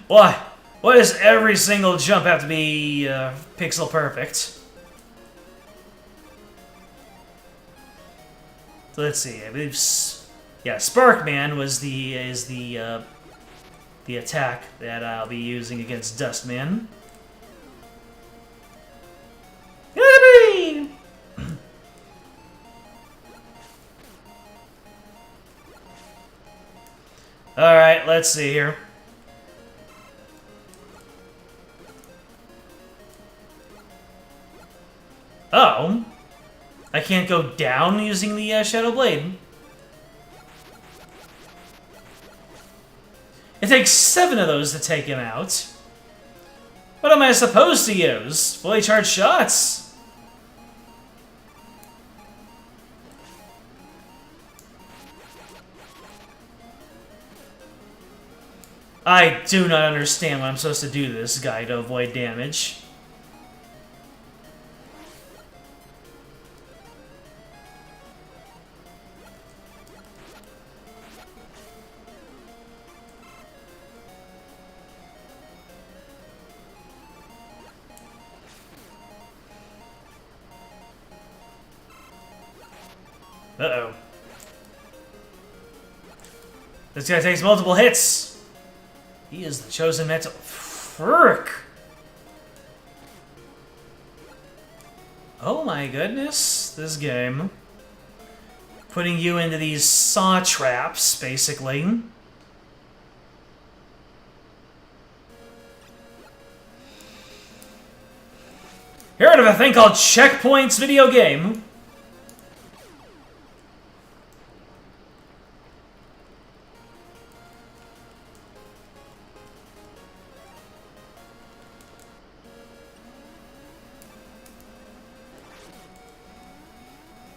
Why? Why does every single jump have to be pixel perfect? So let's see. I believe, yeah, Sparkman was the attack that I'll be using against Dustman. Alright, let's see here. Oh. I can't go down using the Shadow Blade. It takes 7 of those to take him out. What am I supposed to use? Fully charged shots? I do not understand what I'm supposed to do to this guy to avoid damage. Uh-oh. This guy takes multiple hits. He is the chosen metal. Frick. Oh my goodness, this game. Putting you into these saw traps, basically. Heard of a thing called Checkpoints video game?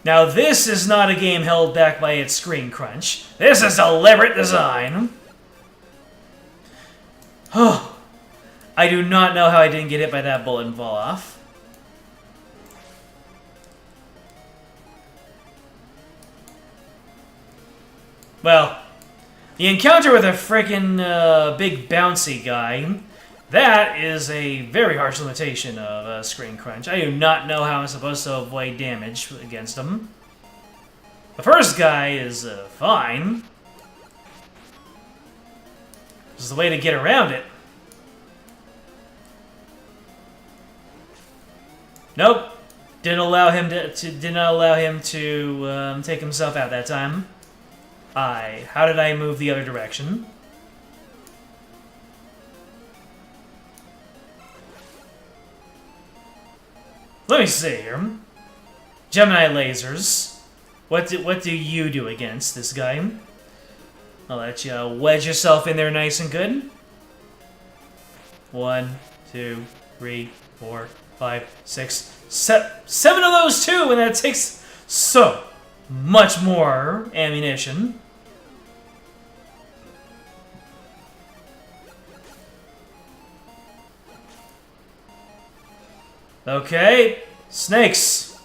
Now this is not a game held back by its screen crunch. This is deliberate design. Oh, I do not know how I didn't get hit by that bullet and fall off. Well, the encounter with a freaking big bouncy guy, that is a very harsh limitation of screen crunch. I do not know how I'm supposed to avoid damage against him. The first guy is fine. This is the way to get around it. Nope. Didn't allow him to take himself out that time. How did I move the other direction? Let me see here. Gemini lasers. What do you do against this guy? I'll let you wedge yourself in there nice and good. 1, 2, 3, 4, 5, 6, 7 of those too, and that takes so much more ammunition. Okay, snakes.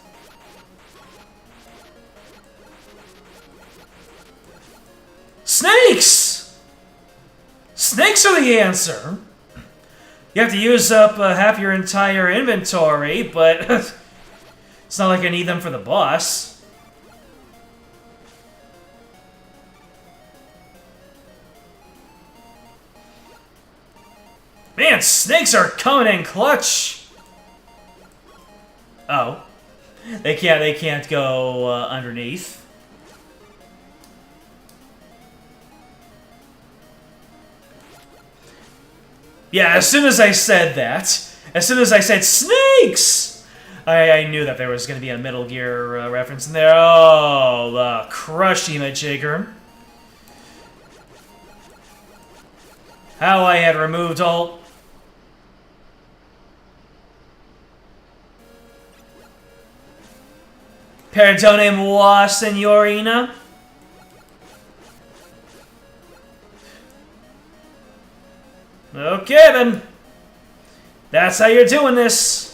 Snakes! Snakes are the answer. You have to use up half your entire inventory, but it's not like I need them for the boss. Man, snakes are coming in clutch. Oh, they can't go underneath. Yeah, as soon as I said that, as soon as I said snakes, I knew that there was going to be a Metal Gear reference in there. Oh, the crushed image shaker. How I had removed all. Perdone-moi, signorina. Okay, then. That's how you're doing this.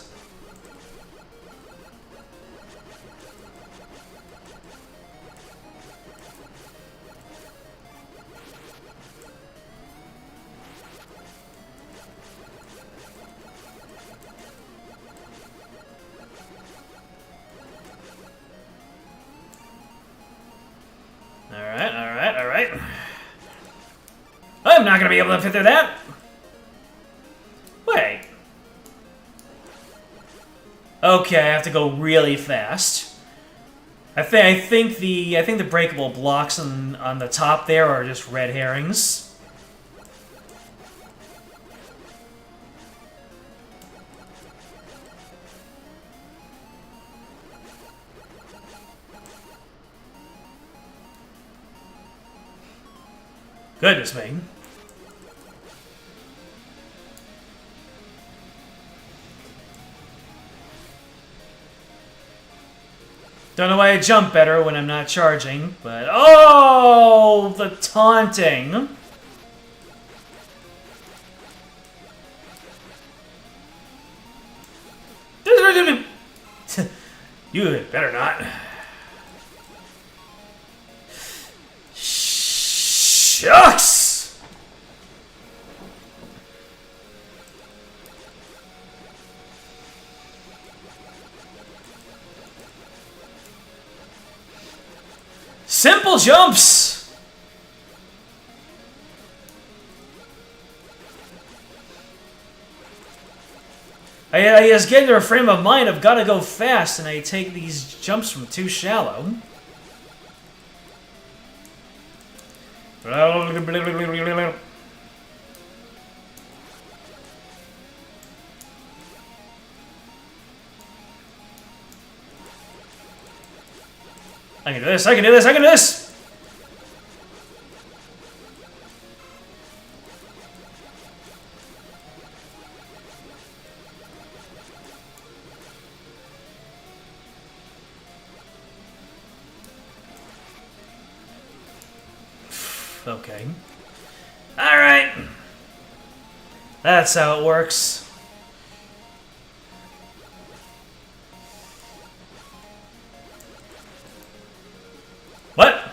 Alright. I'm not gonna be able to fit through that. Wait. Okay, I have to go really fast. I think the breakable blocks on the top there are just red herrings. Goodness me. Don't know why I jump better when I'm not charging, but... Oh! The taunting! You better not. Shucks! Simple jumps! I just get into a frame of mind of gotta go fast, and I take these jumps from too shallow. I can do this, I can do this, I can do this! Okay. Alright! That's how it works. What?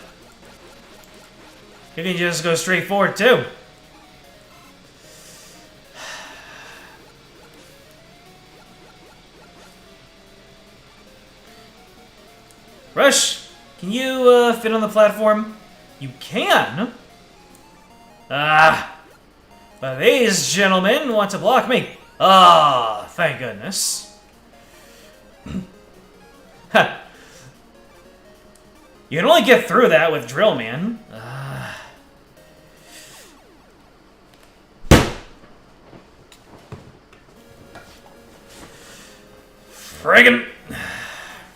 You can just go straight forward, too. Rush, can you fit on the platform? You can? Ah! But these gentlemen want to block me. Ah, thank goodness. Ha! You can only get through that with Drill Man.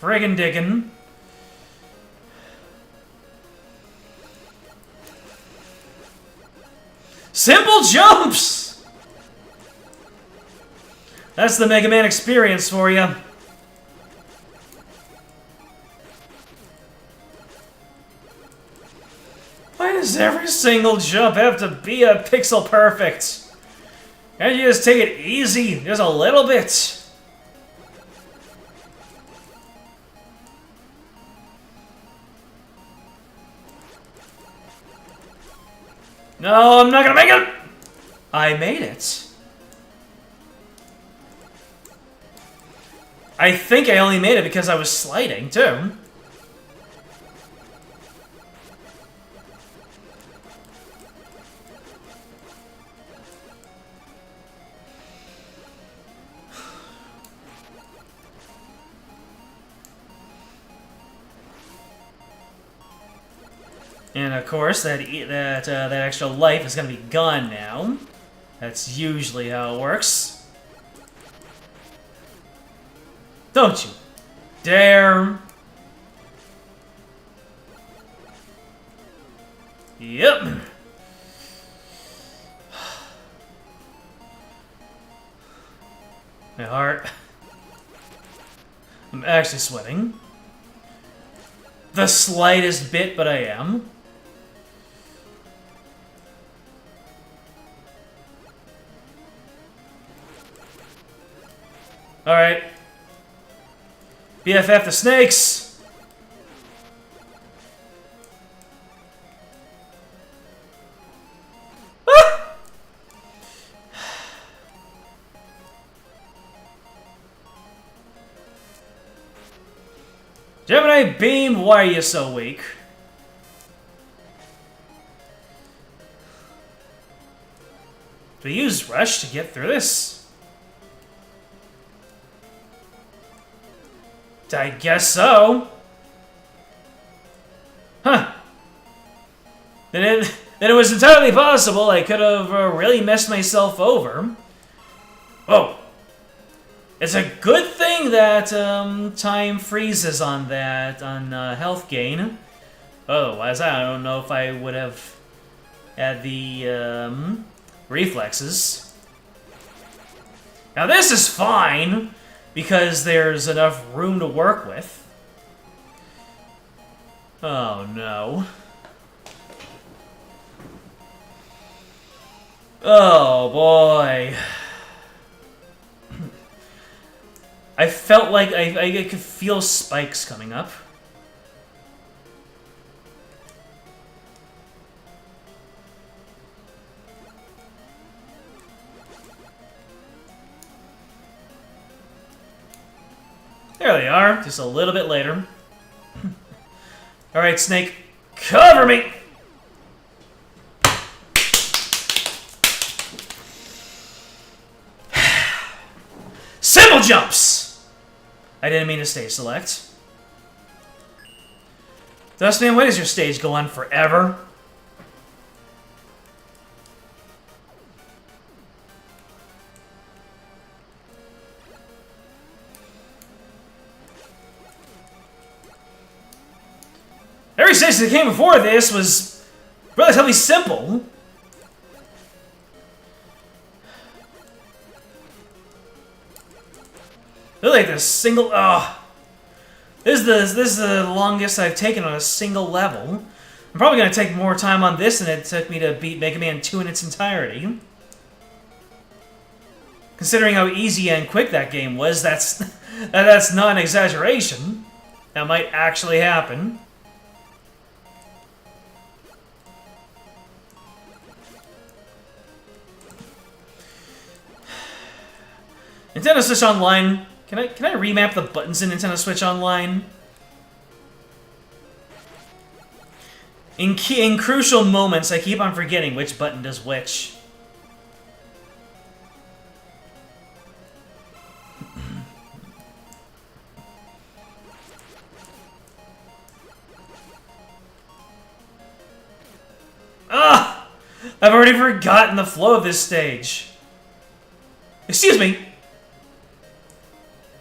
Friggin' diggin'. Simple jumps! That's the Mega Man experience for you. Why does every single jump have to be a pixel perfect? Can't you just take it easy, just a little bit? No, I'm not gonna make it! I made it. I think I only made it because I was sliding, too. And of course, that extra life is going to be gone now. That's usually how it works. Don't you dare! Yep. My heart. I'm actually sweating. The slightest bit, but I am. Alright. BFF the snakes! Ah! Gemini Beam, why are you so weak? Do we use Rush to get through this? I guess so. Huh. Then it was entirely possible I could have really messed myself over. Oh. It's a good thing that time freezes on that, on health gain. Otherwise, I don't know if I would have had the reflexes. Now this is fine, because there's enough room to work with. Oh no. Oh boy. I felt like I could feel spikes coming up. There they are, just a little bit later. Alright, Snake, cover me! Simple jumps! I didn't mean to stage select. Dustman, why does your stage go on forever? Every stage that came before this was relatively simple. Really, like this single. Oh, this is the longest I've taken on a single level. I'm probably gonna take more time on this than it took me to beat Mega Man 2 in its entirety. Considering how easy and quick that game was, that's not an exaggeration. That might actually happen. Nintendo Switch Online. Can I remap the buttons in Nintendo Switch Online? In crucial moments, I keep on forgetting which button does which. Ah! I've already forgotten the flow of this stage. Excuse me.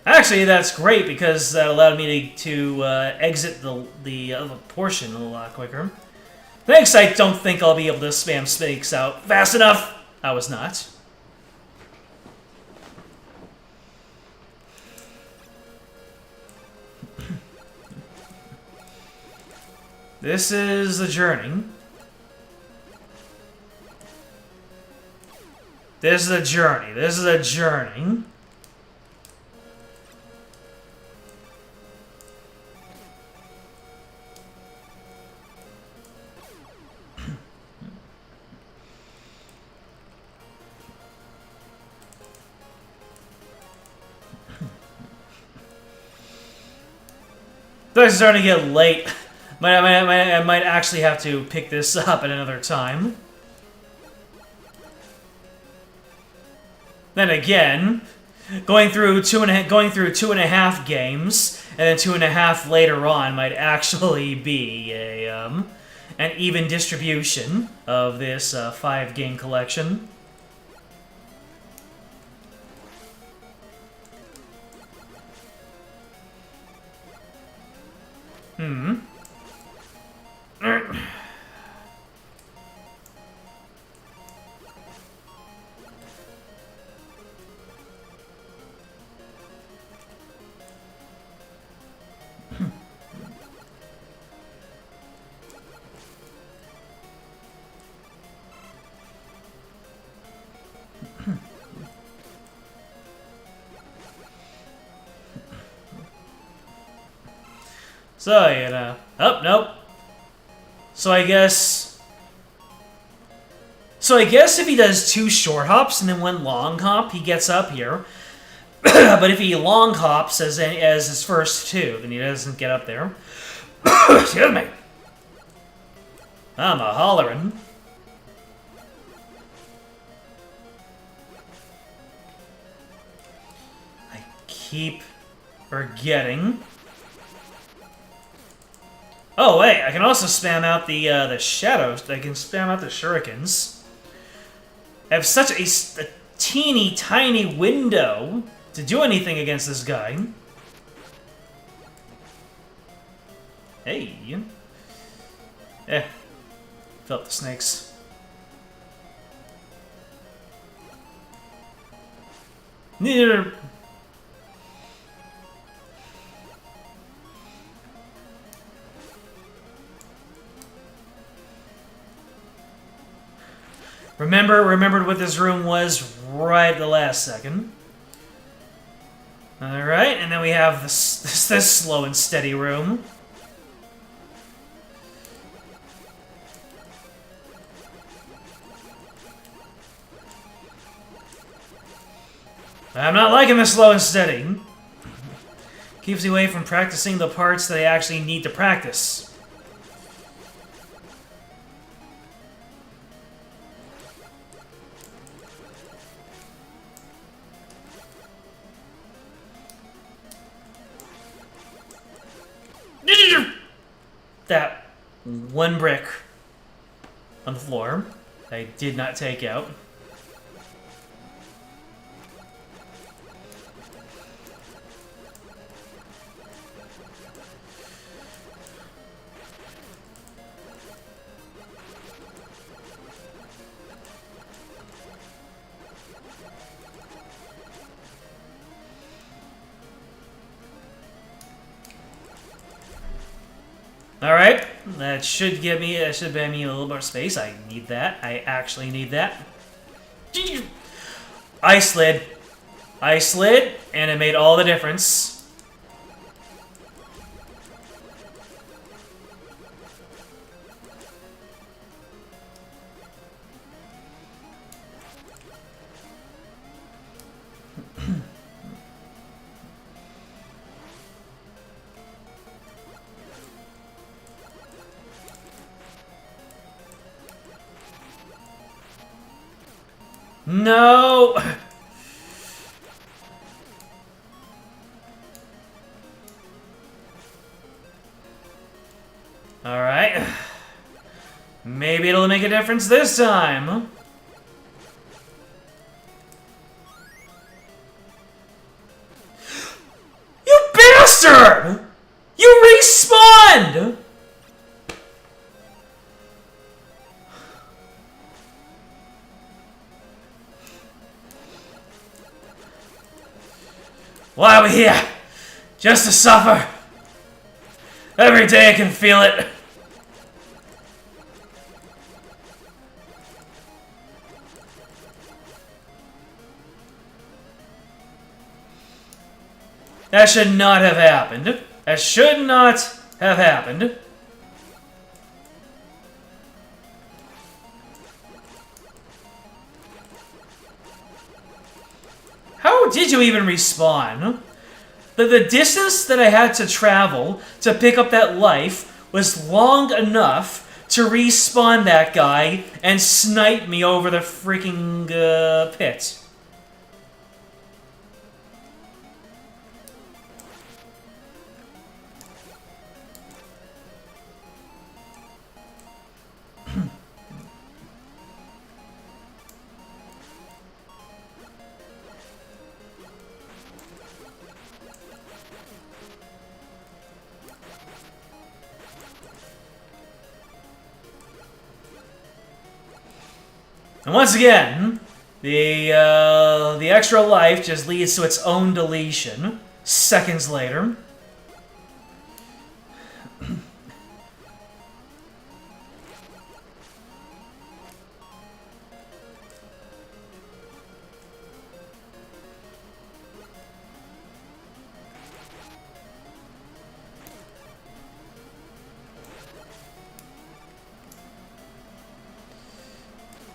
Actually, that's great because that allowed me to exit the other portion a lot quicker. Thanks, I don't think I'll be able to spam snakes out fast enough. I was not. This is the journey. This is a journey. This is a journey. It's starting to get late. I might actually have to pick this up at another time. Then again, going through two and a half games and then 2.5 later on might actually be a an even distribution of this 5-game collection. So, you know... Oh, nope. So I guess if he does 2 short hops and then 1 long hop, he gets up here. But if he long hops as his first 2, then he doesn't get up there. Excuse me. I'm a hollerin'. I keep forgetting. Oh wait, I can also spam out the shadows. I can spam out the shurikens. I have such a teeny tiny window to do anything against this guy. Hey. Felt the snakes. Neither. Remembered what this room was right at the last second. Alright, and then we have this slow and steady room. I'm not liking the slow and steady. Keeps me away from practicing the parts that I actually need to practice. one brick on the floor. I did not take out. Alright, that should buy me a little more space. I need that. I actually need that. I slid, and it made all the difference. No! Alright. Maybe it'll make a difference this time. You bastard! You respawned! Why are we here? Just to suffer. Every day I can feel it. That should not have happened. That should not have happened. How did you even respawn? The distance that I had to travel to pick up that life was long enough to respawn that guy and snipe me over the freaking pit. And once again, the extra life just leads to its own deletion. Seconds later.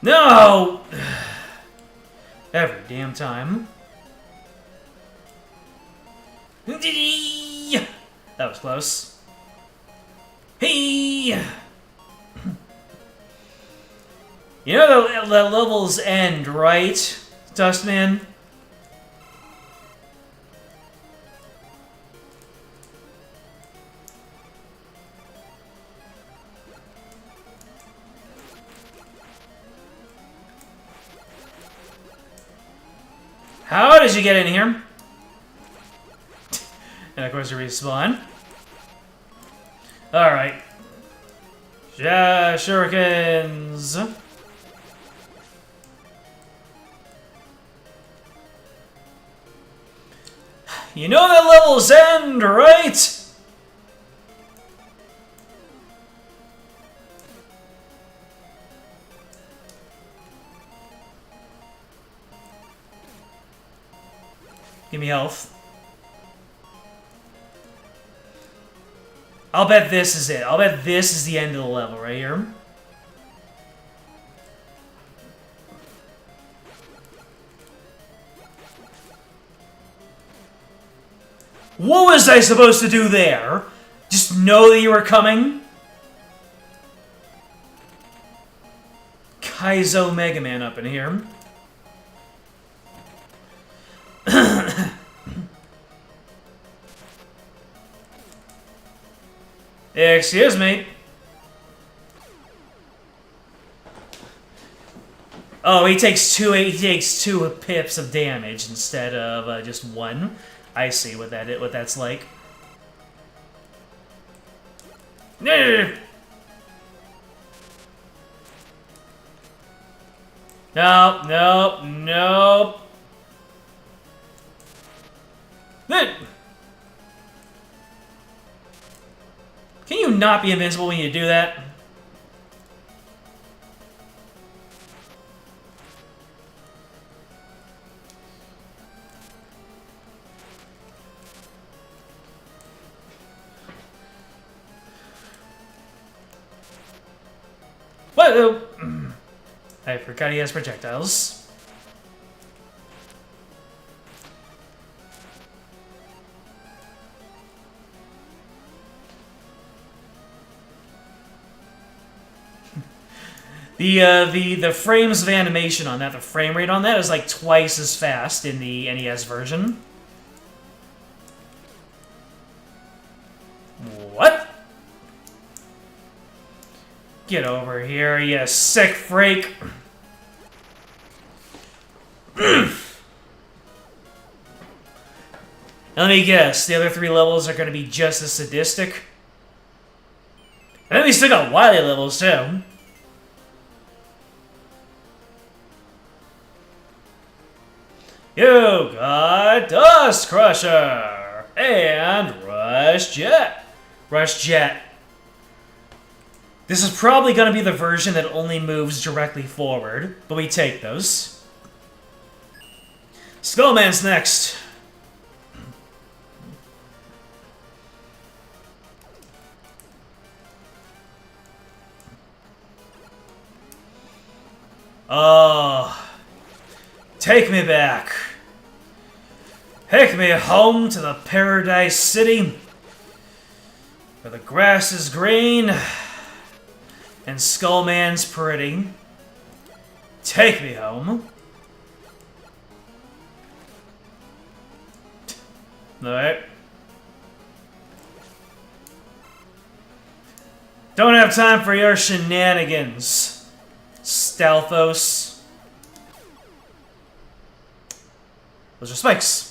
No! Every damn time. That was close. Hey! You know the levels end, right, Dustman? How did you get in here? And of course you respawn. Alright. Shurikens. You know that levels end, right? Give me health. I'll bet this is it. I'll bet this is the end of the level right here. What was I supposed to do there? Just know that you were coming? Kaizo Mega Man up in here. Excuse me. Oh, he takes two pips of damage instead of just one. I see what that's like. No, nope, nope. Can you not be invincible when you do that? What? I forgot he has projectiles. The frames of animation on that, the frame rate on that is like twice as fast in the NES version. What? Get over here, you sick freak. Let me guess, the other 3 levels are going to be just as sadistic? And then we still got Wily levels, too. You got Dust Crusher! And Rush Jet. Rush Jet. This is probably going to be the version that only moves directly forward, but we take those. Skullman's next. Oh, take me back. Take me home to the Paradise City, where the grass is green and Skullman's pretty. Take me home. Alright. Don't have time for your shenanigans, Stalfos. Those are spikes.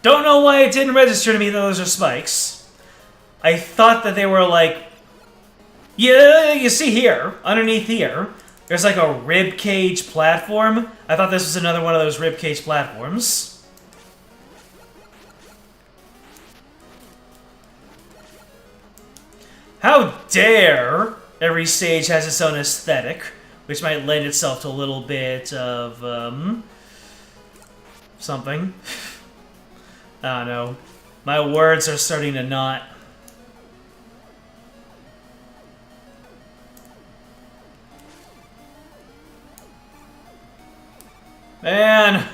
Don't know why it didn't register to me that those are spikes. I thought that they were like... Yeah, you see here, underneath here, there's like a rib cage platform. I thought this was another one of those rib cage platforms. How dare every stage has its own aesthetic, which might lend itself to a little bit of, something. I don't know. My words are starting to knot. Man,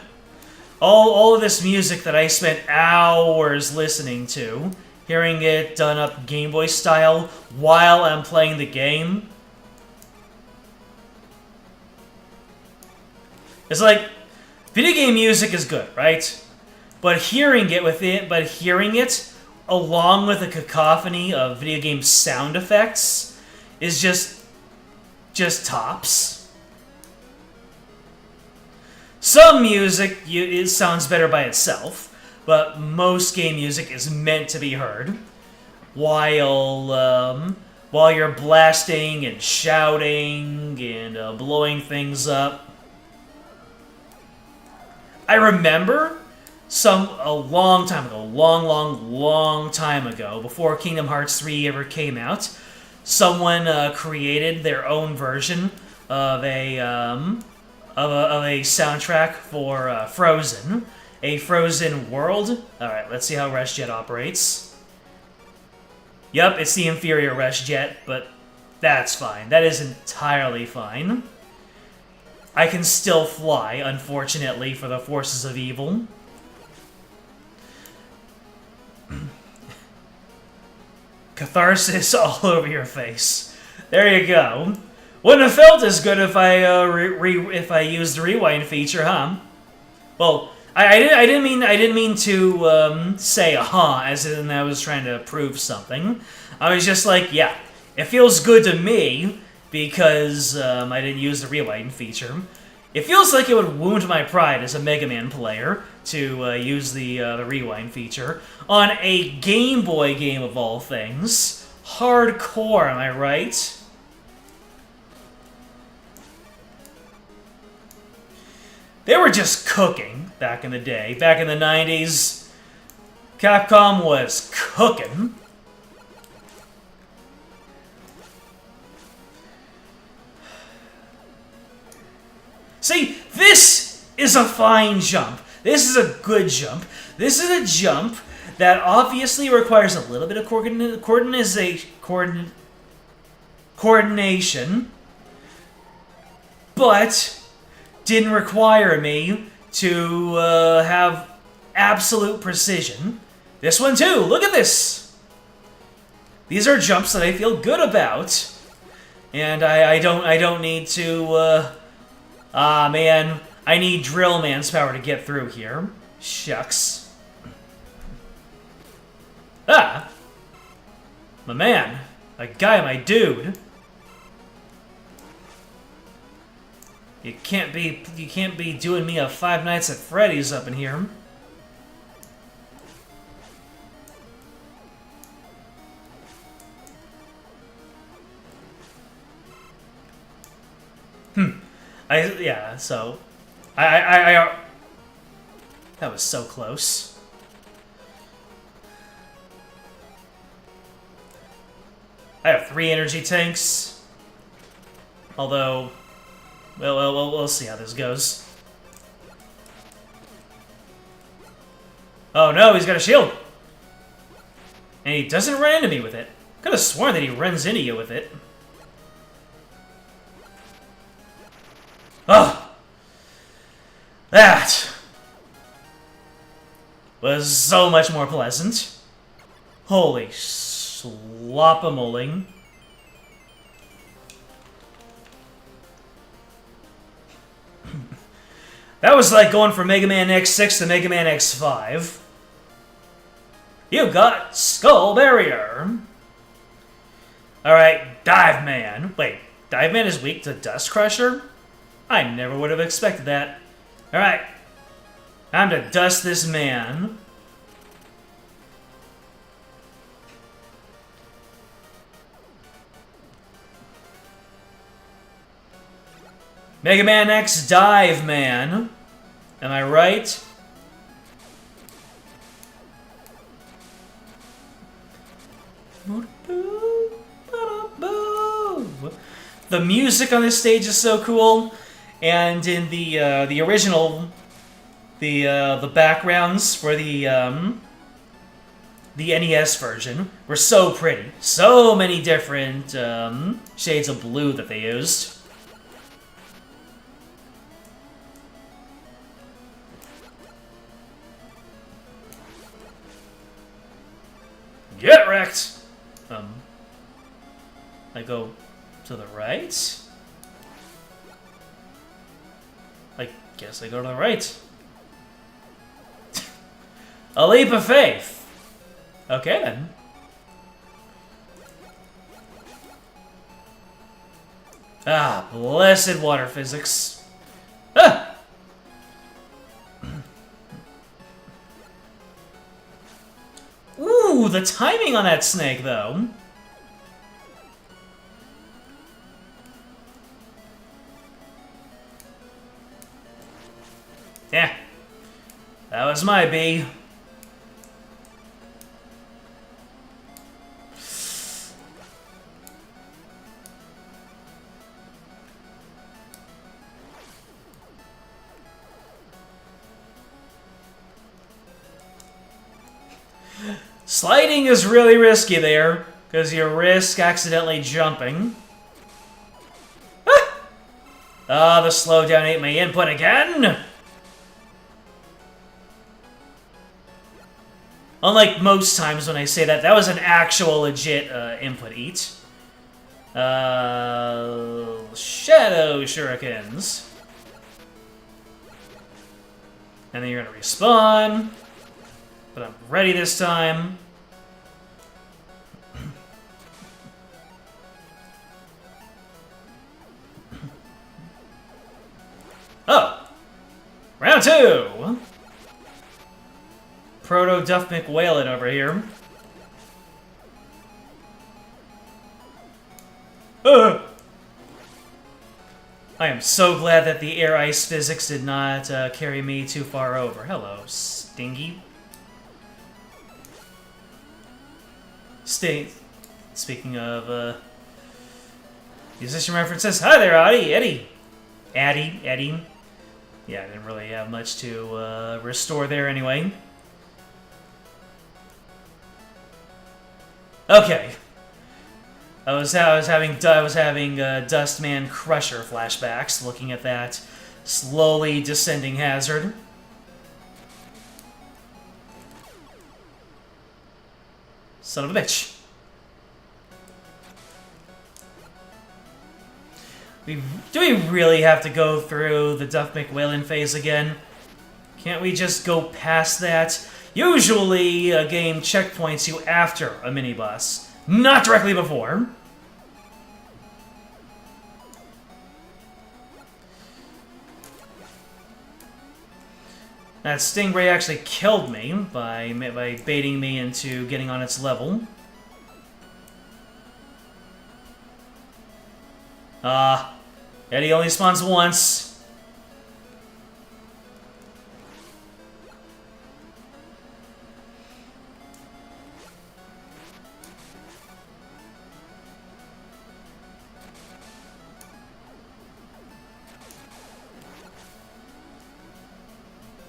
all of this music that I spent hours listening to, hearing it done up Game Boy style while I'm playing the game. It's like, video game music is good, right? But hearing it along with a cacophony of video game sound effects is just tops. Some music it sounds better by itself, but most game music is meant to be heard while you're blasting and shouting and blowing things up. I remember a long time ago, long time ago, before Kingdom Hearts 3 ever came out, someone created their own version of a soundtrack for Frozen, a Frozen world. All right, let's see how Rush Jet operates. Yup, it's the inferior Rush Jet, but that's fine. That is entirely fine. I can still fly, unfortunately, for the forces of evil. Catharsis all over your face. There you go. Wouldn't have felt as good if I used the rewind feature, huh? Well, I didn't mean to say as in I was trying to prove something. I was just like, yeah, it feels good to me because I didn't use the rewind feature. It feels like it would wound my pride as a Mega Man player to use the rewind feature on a Game Boy game of all things. Hardcore, am I right? They were just cooking back in the day. Back in the 90s, Capcom was cooking. See, this is a fine jump. This is a good jump. This is a jump that obviously requires a little bit of coordination, but didn't require me to have absolute precision. This one too, look at this! These are jumps that I feel good about, and I don't need to, man, I need Drill Man's power to get through here. Shucks. Ah! My man. My guy, my dude. You can't be doing me a Five Nights at Freddy's up in here. Yeah, so I that was so close. I have 3 energy tanks. Although, well, we'll see how this goes. Oh no, he's got a shield! And he doesn't run into me with it. Could have sworn that he runs into you with it. Oh! That was so much more pleasant. Holy slop-a-moling. That was like going from Mega Man X6 to Mega Man X5. You got Skull Barrier. Alright, Dive Man. Wait, Dive Man is weak to Dust Crusher? I never would have expected that. Alright. Time to dust this man. Mega Man X Dive Man. Am I right? The music on this stage is so cool. And in the original, the backgrounds for the NES version were so pretty. So many different shades of blue that they used. Get wrecked! I go to the right? I guess I go to the right. A leap of faith. Okay, then. Ah, blessed water physics. Ah! Ooh, the timing on that snake, though. Yeah. That was my B. Sliding is really risky there, because you risk accidentally jumping. Ah, the slowdown ate my input again! Unlike most times when I say that, that was an actual legit input eat. Shadow shurikens. And then you're gonna respawn. But I'm ready this time. Round 2! Proto Duff McWhalen over here. I am so glad that the air-ice physics did not carry me too far over. Hello, Stingy. Speaking of musician references, hi there, Eddie. Eddie. Yeah, I didn't really have much to restore there anyway. Okay. I was having Dustman Crusher flashbacks, looking at that slowly descending hazard. Son of a bitch. Do we really have to go through the Duff McWhalen phase again? Can't we just go past that? Usually, a game checkpoints you after a mini-boss, not directly before. That Stingray actually killed me by baiting me into getting on its level. Eddie only spawns once.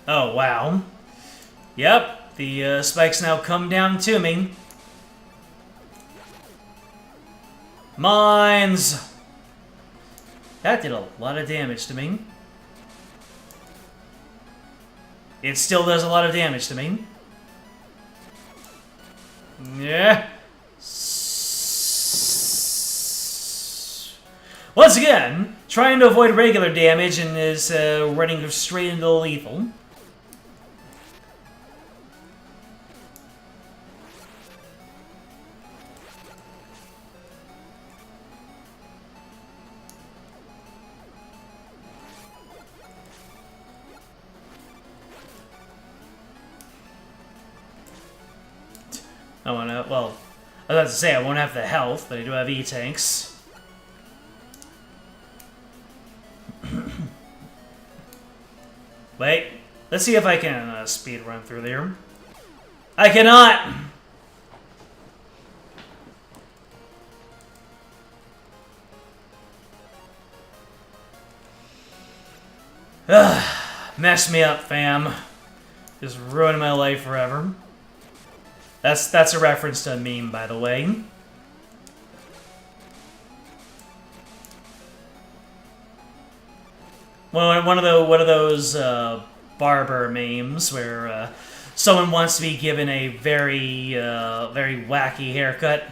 Oh, wow. Yep, the spikes now come down to me. Mines! That did a lot of damage to me. It still does a lot of damage to me. Yeah. Once again, trying to avoid regular damage and is running straight into lethal. Well, I was about to say I won't have the health, but I do have E-tanks. Wait, let's see if I can speed run through there. I cannot! Mess me up, fam. Just ruining my life forever. That's a reference to a meme, by the way. One of those barber memes where someone wants to be given a very wacky haircut.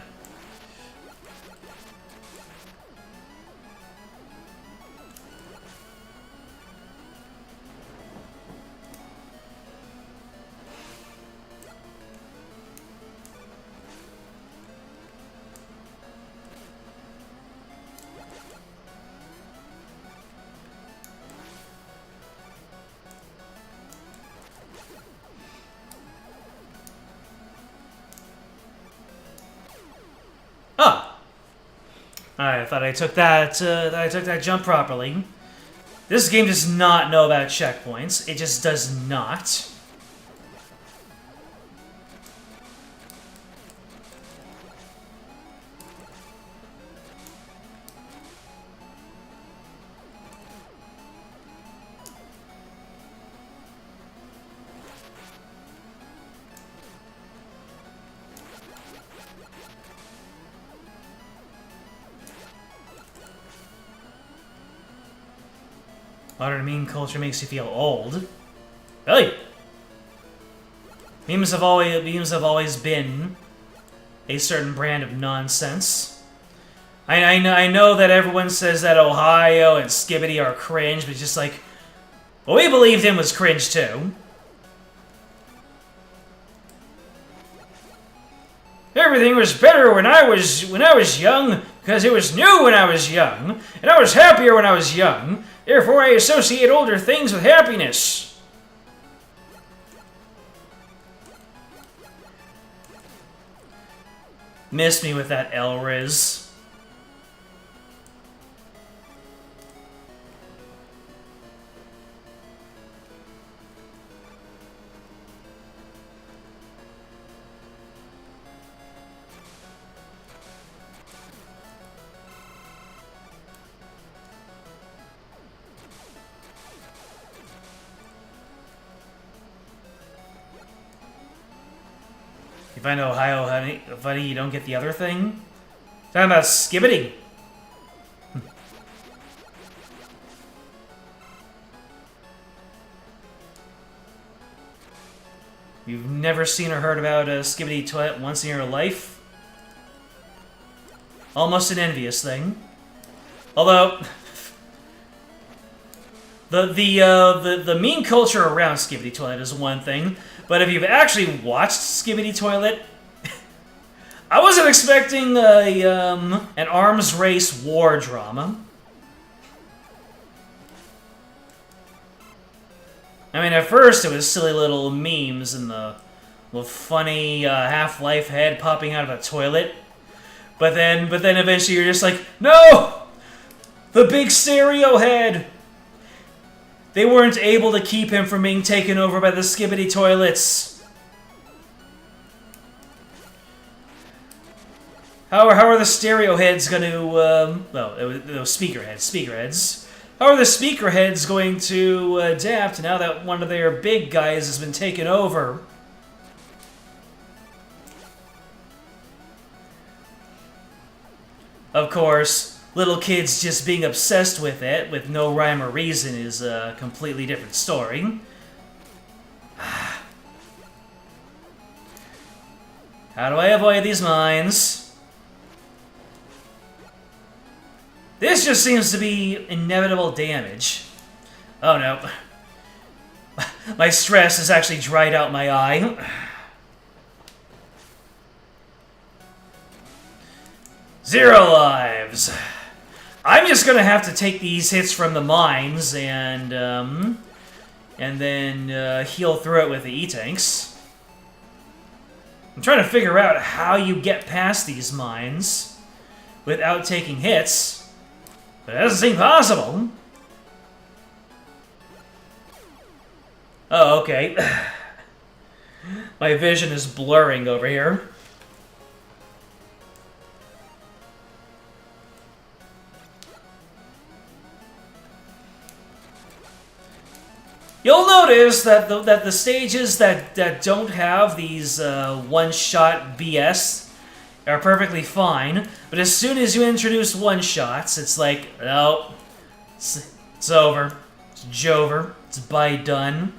Alright, I thought I took that jump properly. This game does not know about checkpoints. It just does not. Modern meme culture makes you feel old. Really? Memes have always been a certain brand of nonsense. I know that everyone says that Ohio and Skibbity are cringe, but it's just like, what we believed in was cringe too. Everything was better when I was young, because it was new when I was young, and I was happier when I was young. Therefore, I associate older things with happiness. Missed me with that Elriz. You find Ohio funny, you don't get the other thing? Talking about skibbity. You've never seen or heard about a skibbity toilet once in your life? Almost an envious thing. Although, the meme culture around skibbity toilet is one thing, but if you've actually watched Skibbity Toilet, I wasn't expecting an arms race war drama. I mean, at first it was silly little memes and the funny Half-Life head popping out of a toilet, but then eventually you're just like, no, the big stereo head. They weren't able to keep him from being taken over by the skibbity toilets. How are the stereo heads going to, those speaker heads. How are the speaker heads going to adapt now that one of their big guys has been taken over? Of course, little kids just being obsessed with it, with no rhyme or reason, is a completely different story. How do I avoid these mines? This just seems to be inevitable damage. Oh no. My stress has actually dried out my eye. Zero lives. I'm just gonna have to take these hits from the mines and then heal through it with the E-tanks. I'm trying to figure out how you get past these mines without taking hits, but it doesn't seem possible. Oh, okay. My vision is blurring over here. You'll notice that the stages that don't have these one-shot BS are perfectly fine, but as soon as you introduce one-shots, it's like, no, it's over, it's jover, it's by done.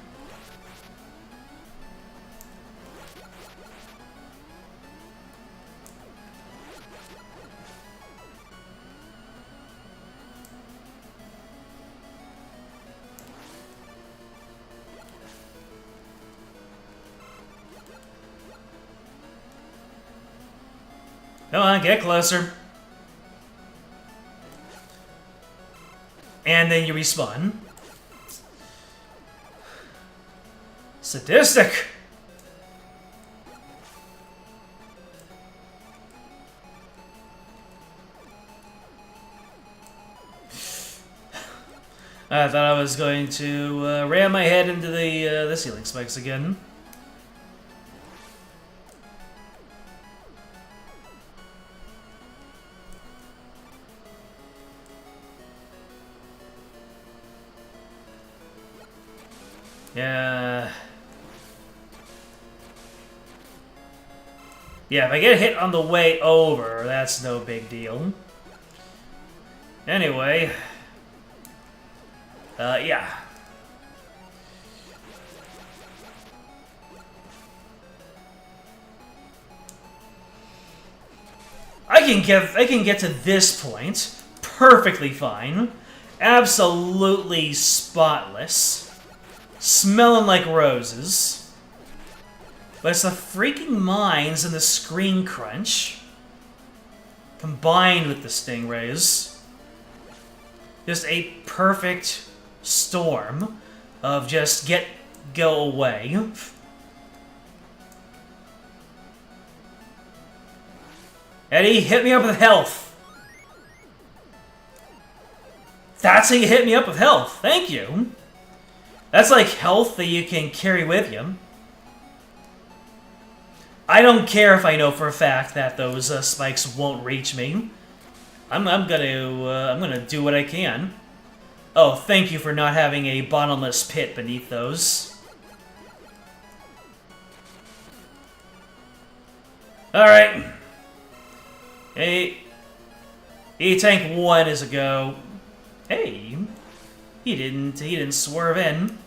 Come on, get closer. And then you respawn. Sadistic! I thought I was going to ram my head into the ceiling spikes again. Yeah. Yeah, if I get hit on the way over, that's no big deal. Anyway. Yeah. I can get to this point perfectly fine. Absolutely spotless. Smelling like roses. But it's the freaking mines and the screen crunch combined with the stingrays. Just a perfect storm of just go away. Eddie, hit me up with health. That's how you hit me up with health. Thank you. That's like health that you can carry with you. I don't care if I know for a fact that those spikes won't reach me. I'm gonna do what I can. Oh, thank you for not having a bottomless pit beneath those. Alright. Hey. E-Tank 1 is a go. Hey. He didn't swerve in.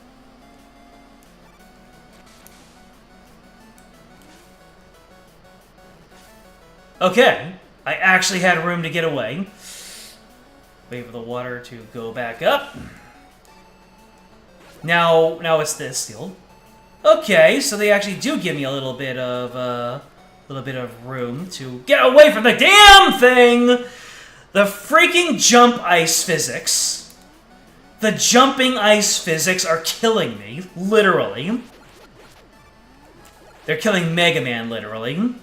Okay. I actually had room to get away. Wait for the water to go back up. Now it's this deal. Okay, so they actually do give me a little bit of room to get away from the damn thing. The freaking jump ice physics. The jumping ice physics are killing me, literally. They're killing Mega Man, literally.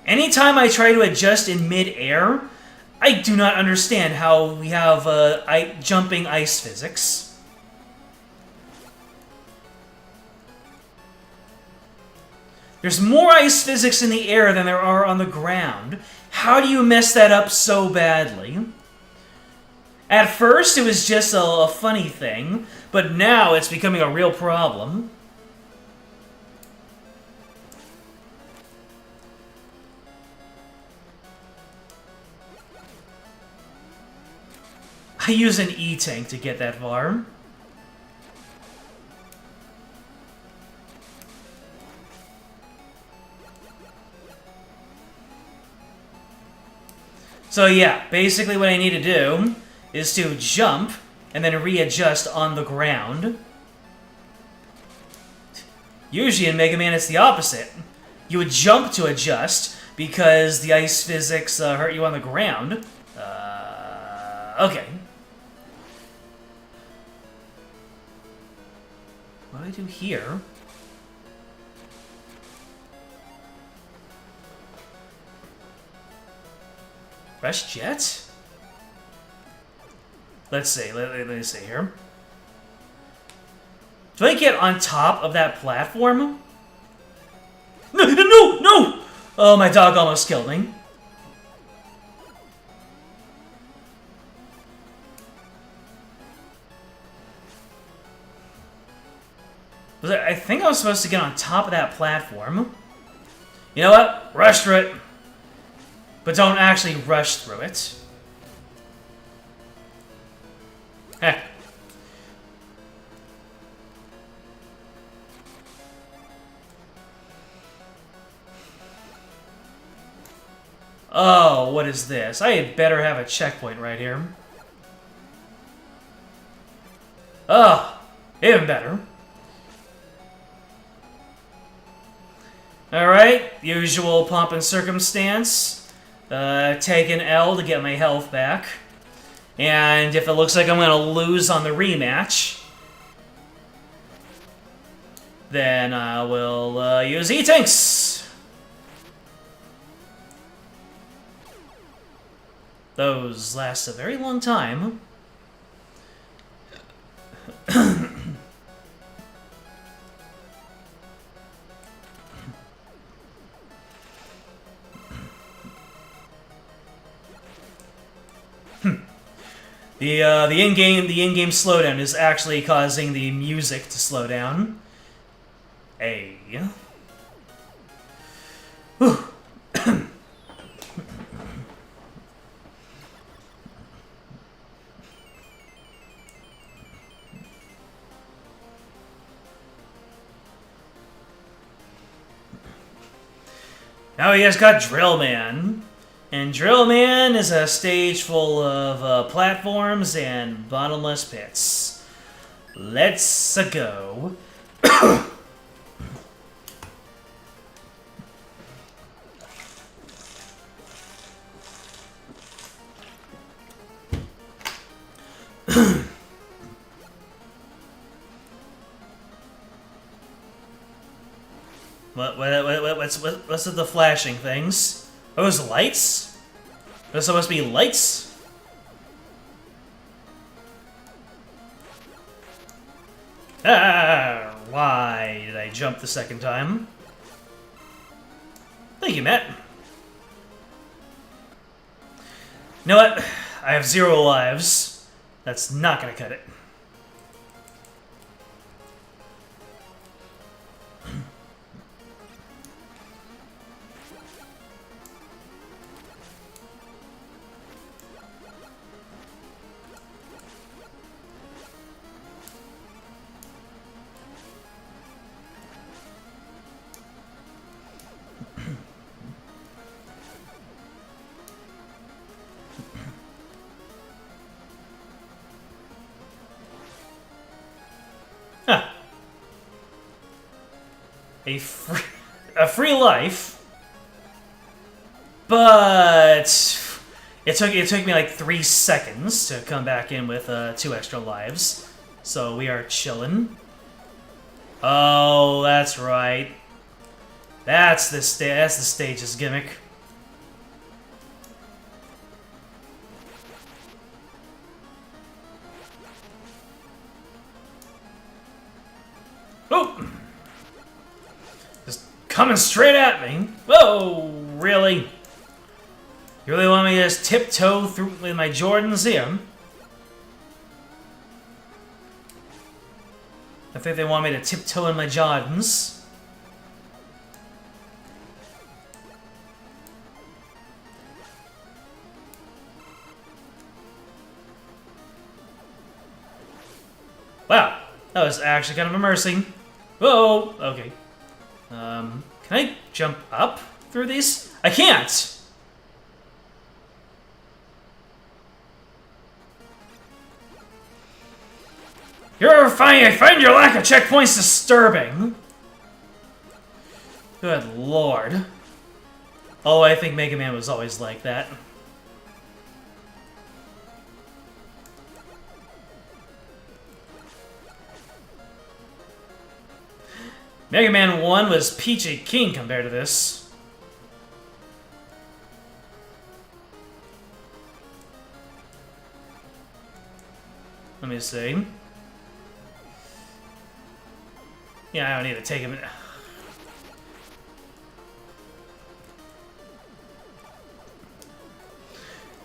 Anytime I try to adjust in mid-air, I do not understand how we have jumping ice physics. There's more ice physics in the air than there are on the ground. How do you mess that up so badly? At first, it was just a funny thing, but now it's becoming a real problem. I use an E-Tank to get that far. So yeah, basically what I need to do is to jump and then readjust on the ground. Usually in Mega Man it's the opposite. You would jump to adjust because the ice physics hurt you on the ground. Okay. What do I do here? Rush jet? Let's see. Let me see here. Do I get on top of that platform? No! No! No! Oh, my dog almost killed me. I think I was supposed to get on top of that platform. You know what? Rush through it. But don't actually rush through it. Heh. Oh, what is this? I had better have a checkpoint right here. Oh, even better. Alright, usual pomp and circumstance. Take an L to get my health back. And if it looks like I'm going to lose on the rematch, then I will use E-Tanks. Those last a very long time. The in-game slowdown is actually causing the music to slow down. Hey. Whew. Now he has got Drill Man. And Drill Man is a stage full of platforms and bottomless pits. Let's go. What's with the flashing things? Are those lights? Those supposed to be lights? Ah, why did I jump the second time? Thank you, Matt. You know what? I have 0 lives. That's not gonna cut it. Huh. A free life, but it took me like 3 seconds to come back in with 2 extra lives, so we are chillin'. Oh, that's right. That's the stage's gimmick. Oh! Just coming straight at me. Whoa, really? You really want me to just tiptoe through with my Jordans here? I think they want me to tiptoe in my Jordans. Wow, that was actually kind of a mercy. Whoa, okay. Can I jump up through these? I can't! I find your lack of checkpoints disturbing. Good lord. Oh, I think Mega Man was always like that. Mega Man 1 was peachy keen compared to this. Let me see. Yeah, I don't need to take him.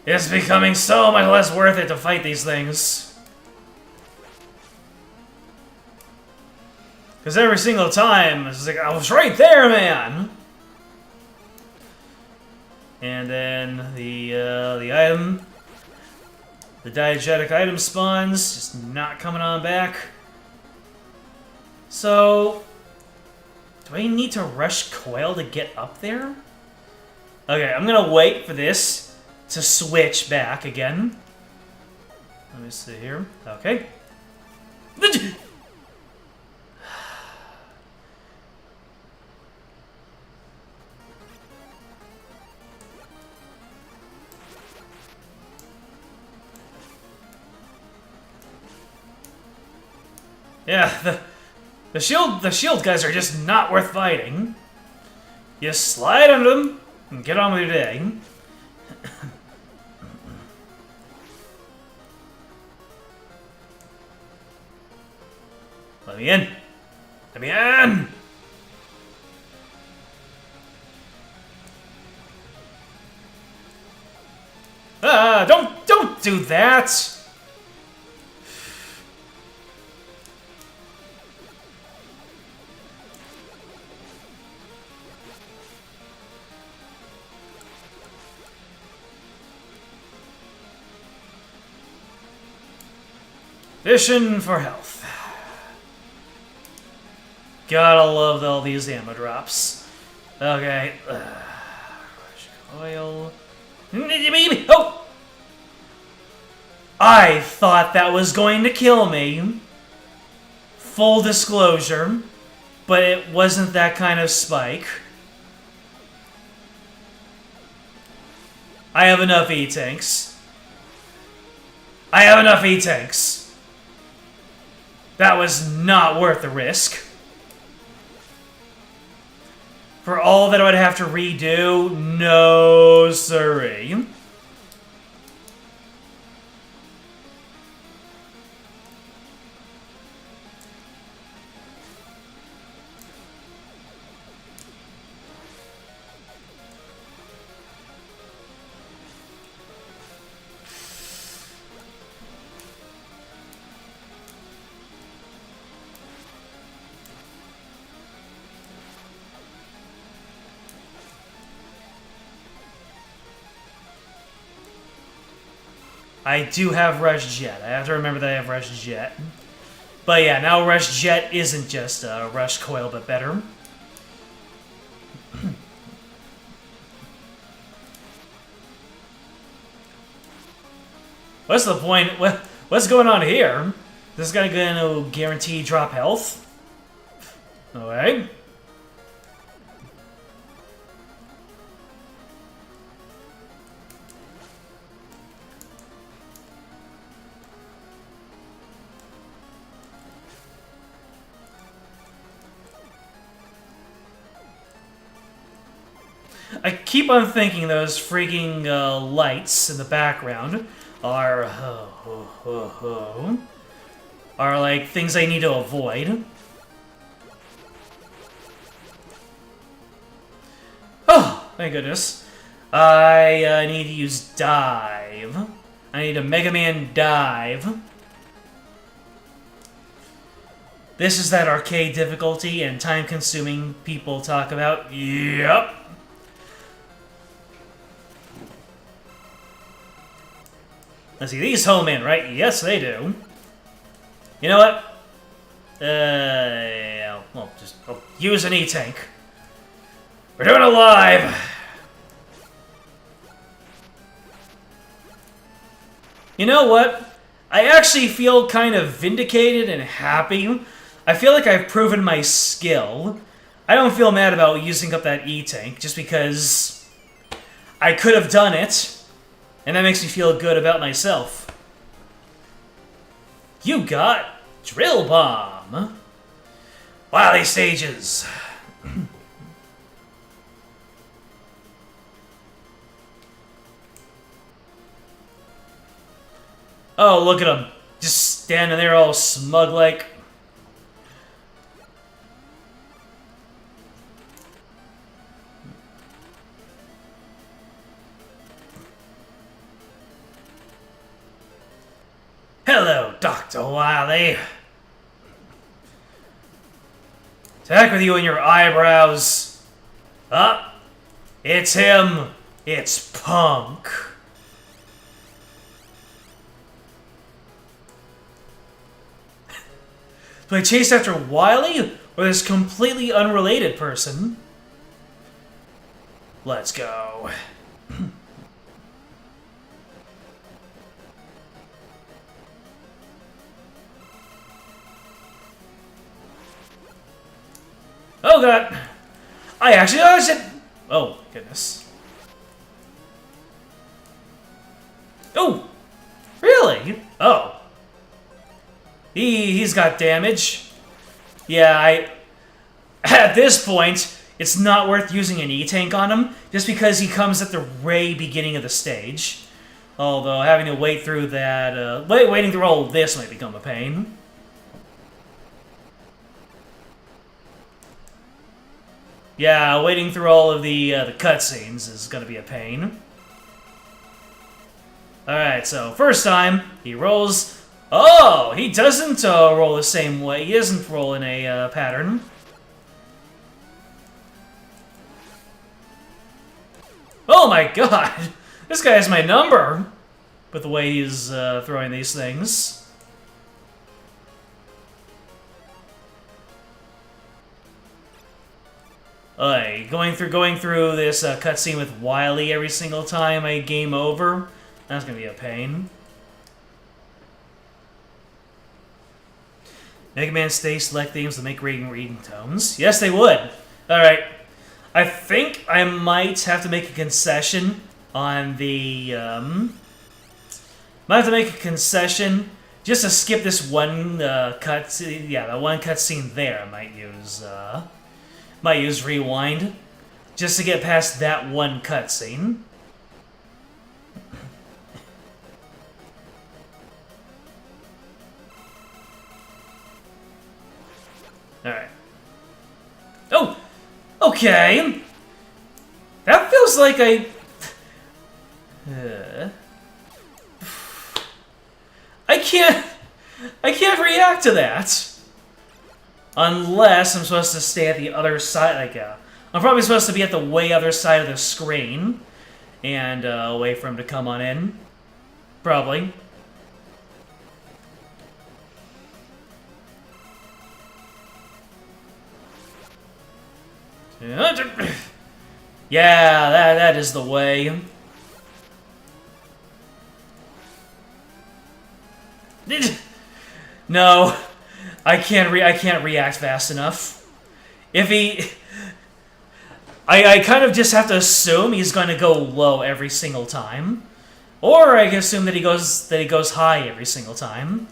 It's becoming so much less worth it to fight these things. Because every single time, it's like, I was right there, man! And then the item, the diegetic item spawns, just not coming on back. So, do I need to rush Coil to get up there? Okay, I'm gonna wait for this to switch back again. Let me see here. Okay. Yeah, the shield guys are just not worth fighting. You slide under them and get on with your day. Let me in. Let me in. Don't do that. Fishing for health. Gotta love all these ammo drops. Okay. Oil. Oh! I thought that was going to kill me. Full disclosure. But it wasn't that kind of spike. I have enough E-tanks. I have enough E-tanks. That was not worth the risk. For all that I would have to redo, no siree. I do have Rush Jet. I have to remember that I have Rush Jet. But yeah, now Rush Jet isn't just Rush Coil, but better. What's the point? What's going on here? This guy gonna guarantee drop health? Alright. I keep on thinking those freaking lights in the background are like things I need to avoid. Oh, thank goodness. I need to use dive. I need a Mega Man dive. This is that arcade difficulty and time-consuming people talk about. Yep. Let's see, these home in, right? Yes, they do. You know what? Well, just use an E-Tank. We're doing it live! You know what? I actually feel kind of vindicated and happy. I feel like I've proven my skill. I don't feel mad about using up that E-Tank, just because I could have done it. And that makes me feel good about myself. You got Drill Bomb. Wily stages. Oh, look at him. Just standing there all smug like. Hello, Dr. Wily. Attack with you and your eyebrows. Ah, it's him. It's Punk. Do I chase after Wily or this completely unrelated person? Let's go. Oh god! I actually dodged it! Oh, goodness. Oh! Really? Oh. He's got damage. Yeah, at this point, it's not worth using an E-Tank on him, just because he comes at the very beginning of the stage. Although, having to wait through that, waiting through all this might become a pain. Yeah, waiting through all of the cutscenes is gonna be a pain. Alright, so first time, he rolls. Oh, he doesn't roll the same way. He doesn't roll in a pattern. Oh my god! This guy has my number! With the way he's throwing these things. Going through this cutscene with Wily every single time I game over, that's gonna be a pain. Mega Man Stage select themes to make reading tones. Yes, they would. All right, I think I might have to make a concession on the. Might have to make a concession just to skip this one cutscene. Yeah, that one cutscene there. I might use rewind. just to get past that one cutscene. Alright. Oh! Okay! That feels like I can't react to that! Unless I'm supposed to stay at the other side, like, I'm probably supposed to be at the way other side of the screen, and, wait for him to come on in. Probably. Yeah, that is the way. No, I can't react fast enough. If he, I kind of just have to assume he's going to go low every single time, or I can assume that he goes high every single time.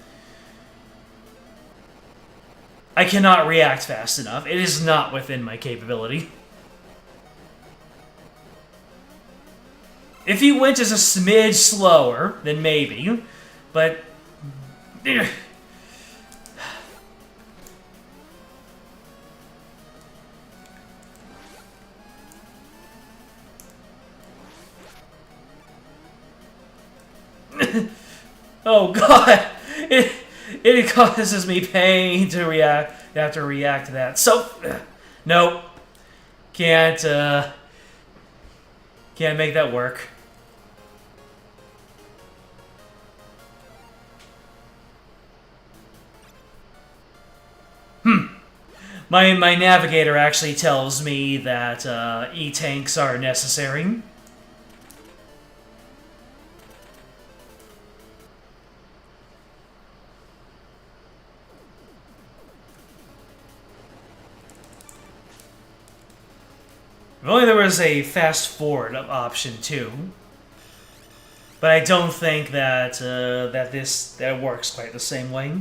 I cannot react fast enough. It is not within my capability. If he went just a smidge slower, then maybe, but. Oh god! It causes me pain to have to react to that. So, nope. Can't make that work. My navigator actually tells me that E-tanks are necessary. If only there was a fast forward option too. But I don't think that that works quite the same way.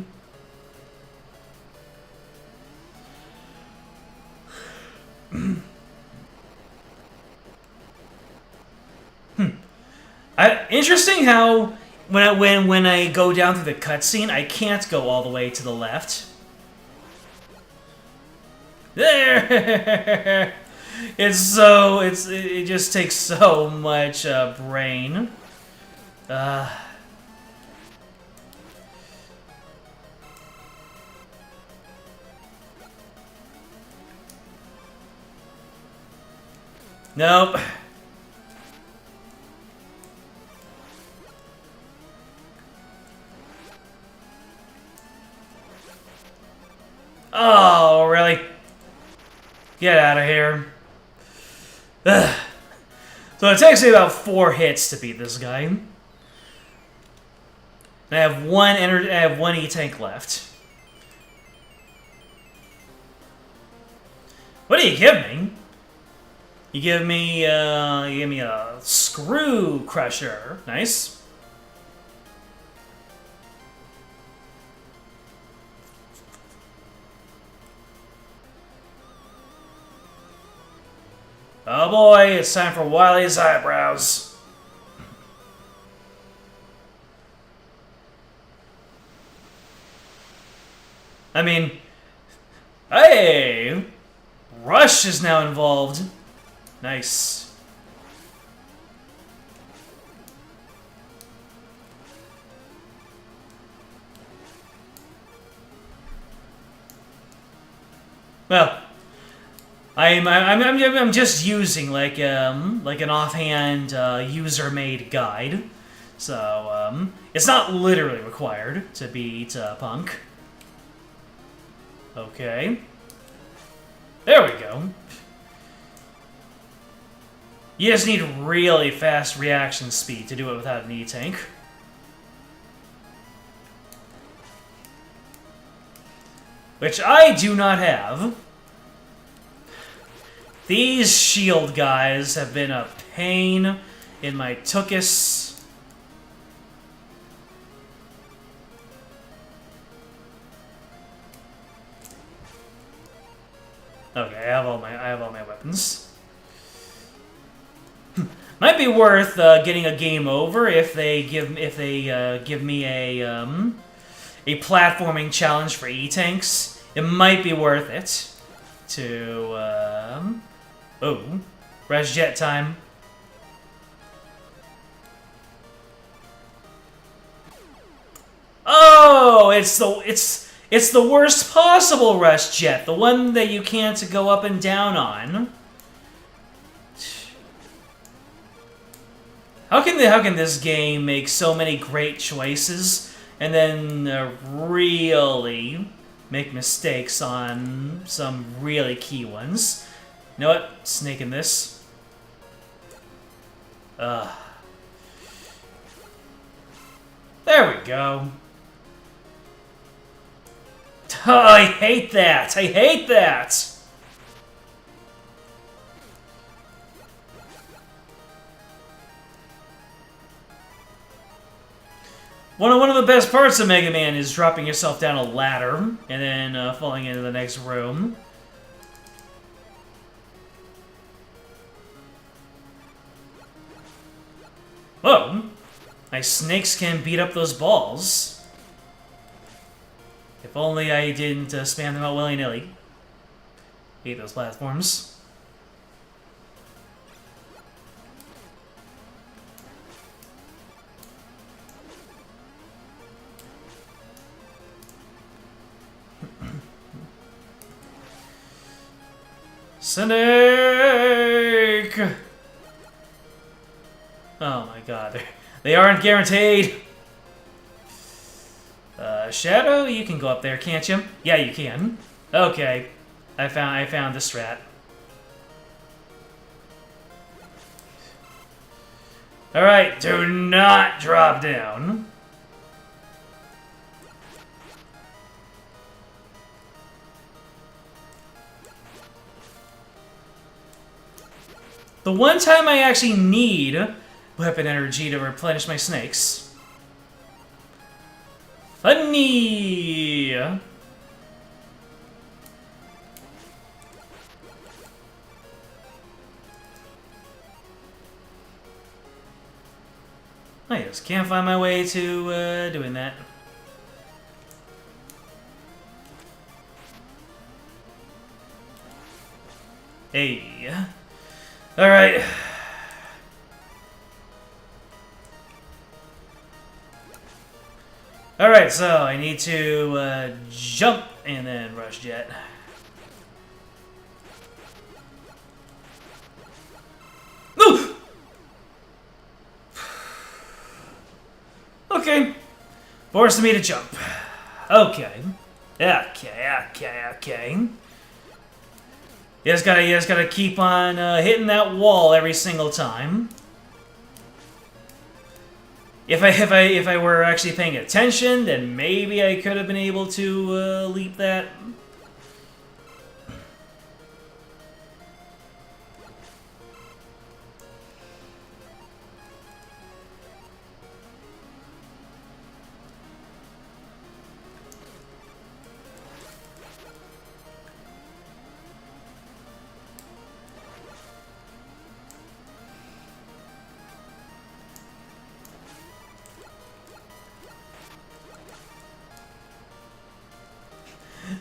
Interesting how when I go down through the cutscene, I can't go all the way to the left. There. It just takes so much brain. Nope. Oh, really? Get out of here. Ugh. So it takes me about 4 hits to beat this guy. And I have one E-tank left. What do you give me? You give me a screw crusher. Nice. Oh boy, it's time for Wily's eyebrows. I mean, hey, Rush is now involved. Nice. Well, I'm just using like an offhand user-made guide, so it's not literally required to beat Punk. Okay, there we go. You just need really fast reaction speed to do it without an E-tank. Which I do not have. These shield guys have been a pain in my tuchus. Okay, I have all my weapons. Might be worth getting a game over if they give me a platforming challenge for E-tanks. It might be worth it to oh, res jet time. Oh, it's the worst possible rush jet, the one that you can't go up and down on. How can this game make so many great choices and then really make mistakes on some really key ones? You know what? Snake in this. There we go. Oh, I hate that! I hate that! One of the best parts of Mega Man is dropping yourself down a ladder and then falling into the next room. Whoa! My snakes can beat up those balls. If only I didn't spam them out willy-nilly. Hate those platforms. Snake! Oh my god, they aren't guaranteed! Shadow, you can go up there, can't you? Yeah, you can. Okay, I found the strat. Alright, do not drop down. The one time I actually need weapon energy to replenish my snakes. Funny! Oh, I just can't find my way to doing that. Hey. Alright. Alright, so I need to jump and then rush jet. No! Okay. Forcing me to jump. Okay. Okay. You just gotta keep on hitting that wall every single time. If I were actually paying attention, then maybe I could have been able to leap that.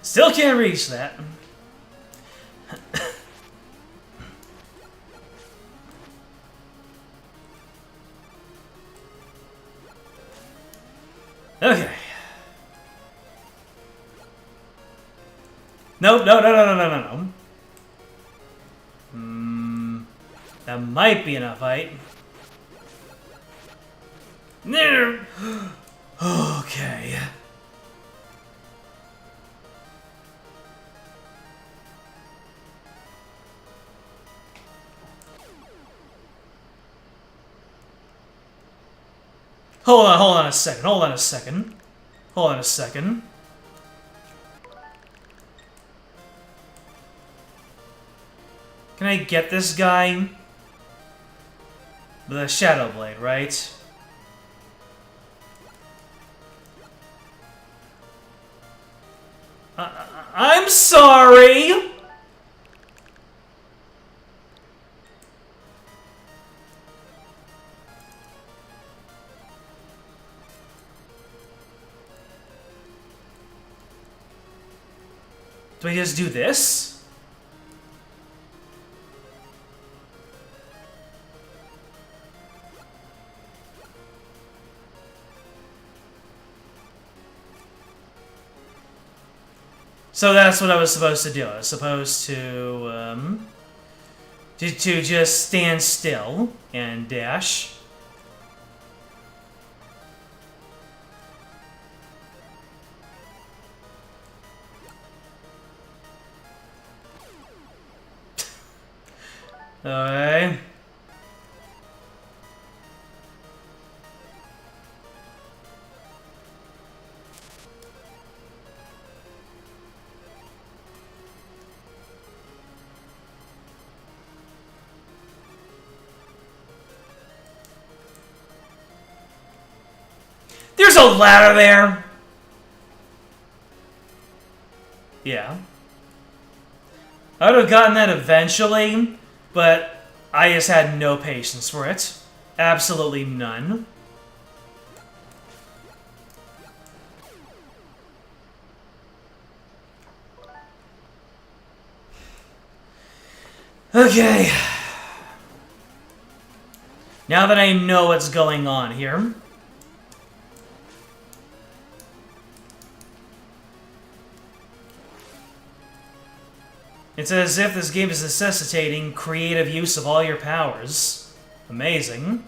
Still can't reach that. Okay. No. That might be enough height. Okay. Hold on a second. Can I get this guy? With a Shadow Blade, right? I'm sorry! Do I just do this? So that's what I was supposed to do. I was supposed to just stand still and dash. Alright. There's a ladder there! Yeah. I would have gotten that eventually, but I just had no patience for it. Absolutely none. Okay. Now that I know what's going on here. It's as if this game is necessitating creative use of all your powers. Amazing.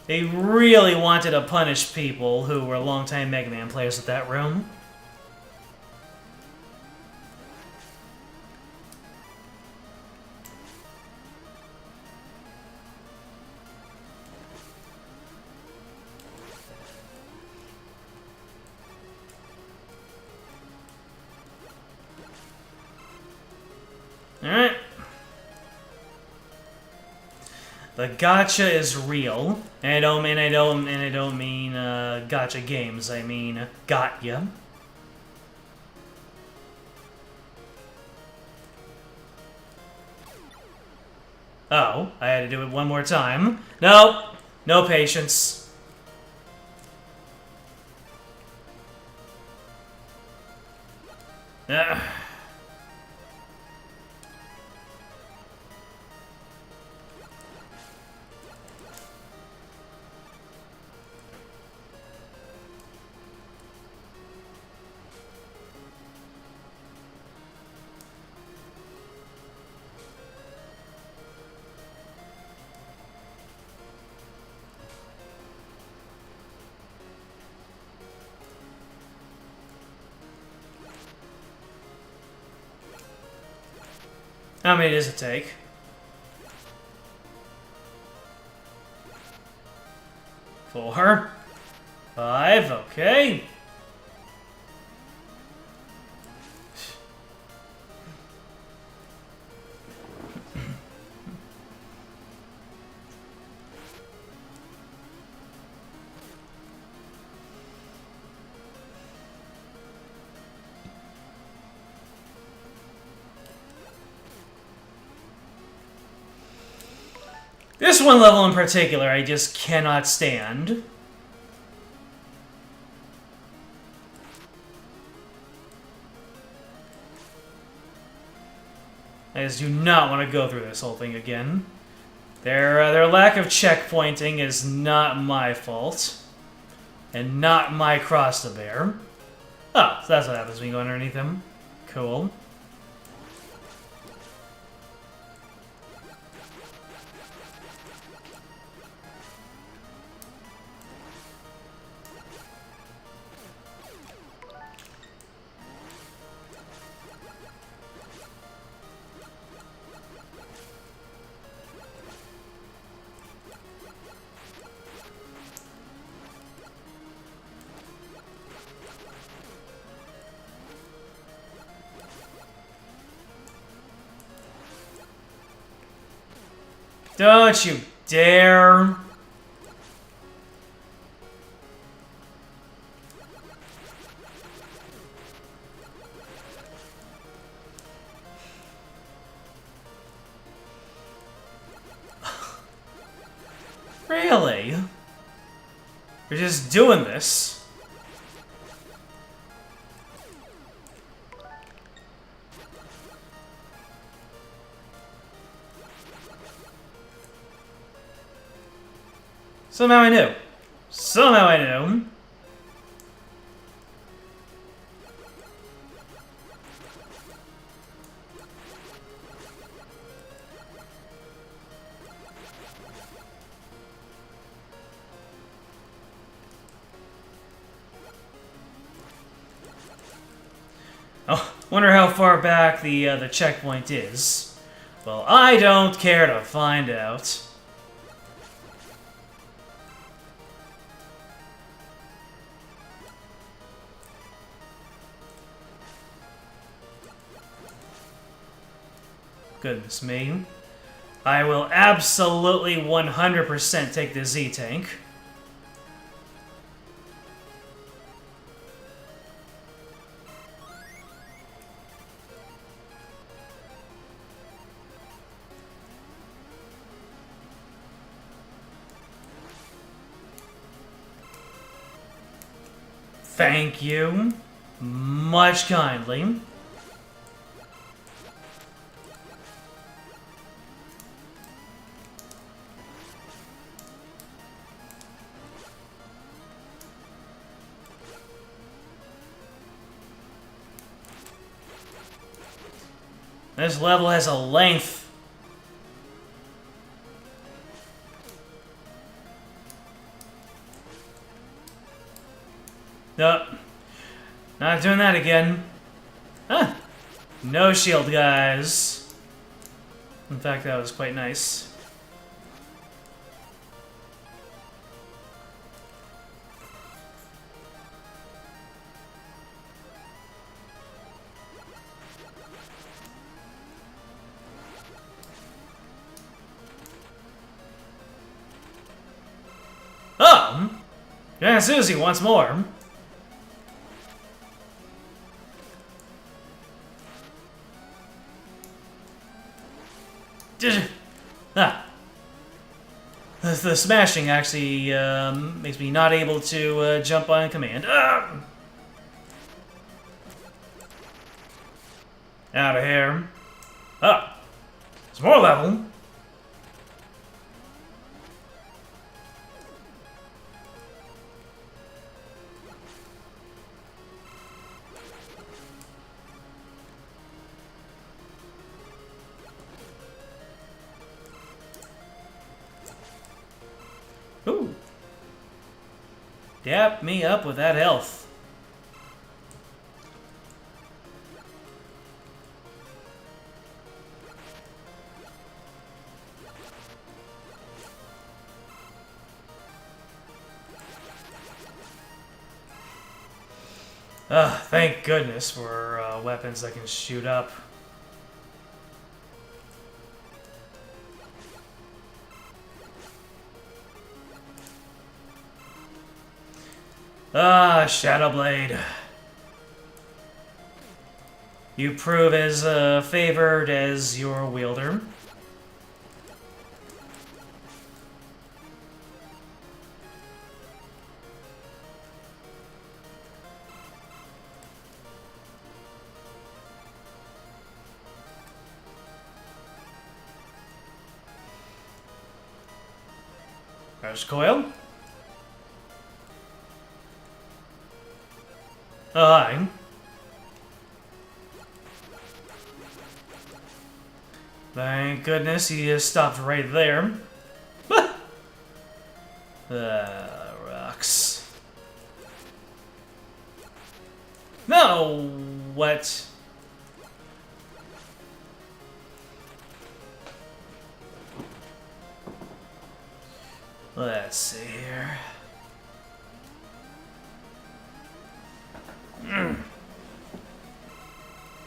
They really wanted to punish people who were longtime Mega Man players with that room. Alright. The gotcha is real. And I don't mean gotcha games. I mean got ya. Oh, I had to do it one more time. Nope. No patience. Ugh. How many does it take? 4, 5, okay. This one level in particular, I just cannot stand. I just do not want to go through this whole thing again. Their lack of checkpointing is not my fault. And not my cross to bear. Oh, so that's what happens when you go underneath them. Cool. Don't you dare! Really? We're just doing this. Somehow I knew. Somehow I knew. Oh, wonder how far back the checkpoint is. Well, I don't care to find out. Goodness me. I will absolutely 100% take the Z-Tank. Thank you. Much kindly. This level has a length. No. Not doing that again. Huh. No shield, guys. In fact, that was quite nice. Oh! Yeah, Susie wants more. Ah. The smashing actually makes me not able to jump on command. Ah! Out of here. Oh. There's more level. Ooh. Dap me up with that health. Thank goodness for weapons that can shoot up. Shadow Blade. You prove as favored as your wielder. There's Coil. Hi. Thank goodness he stopped right there. Rocks. No! What? Let's see here.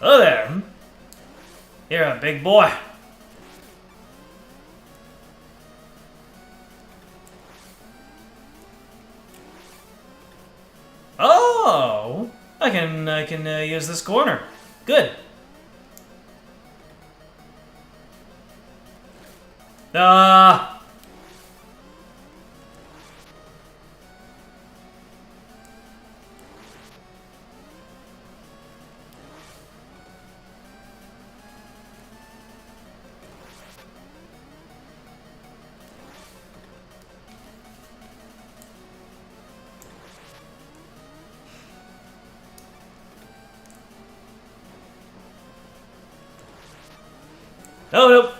Hello there. You're a big boy. Oh, I can use this corner. Good. Oh, nope.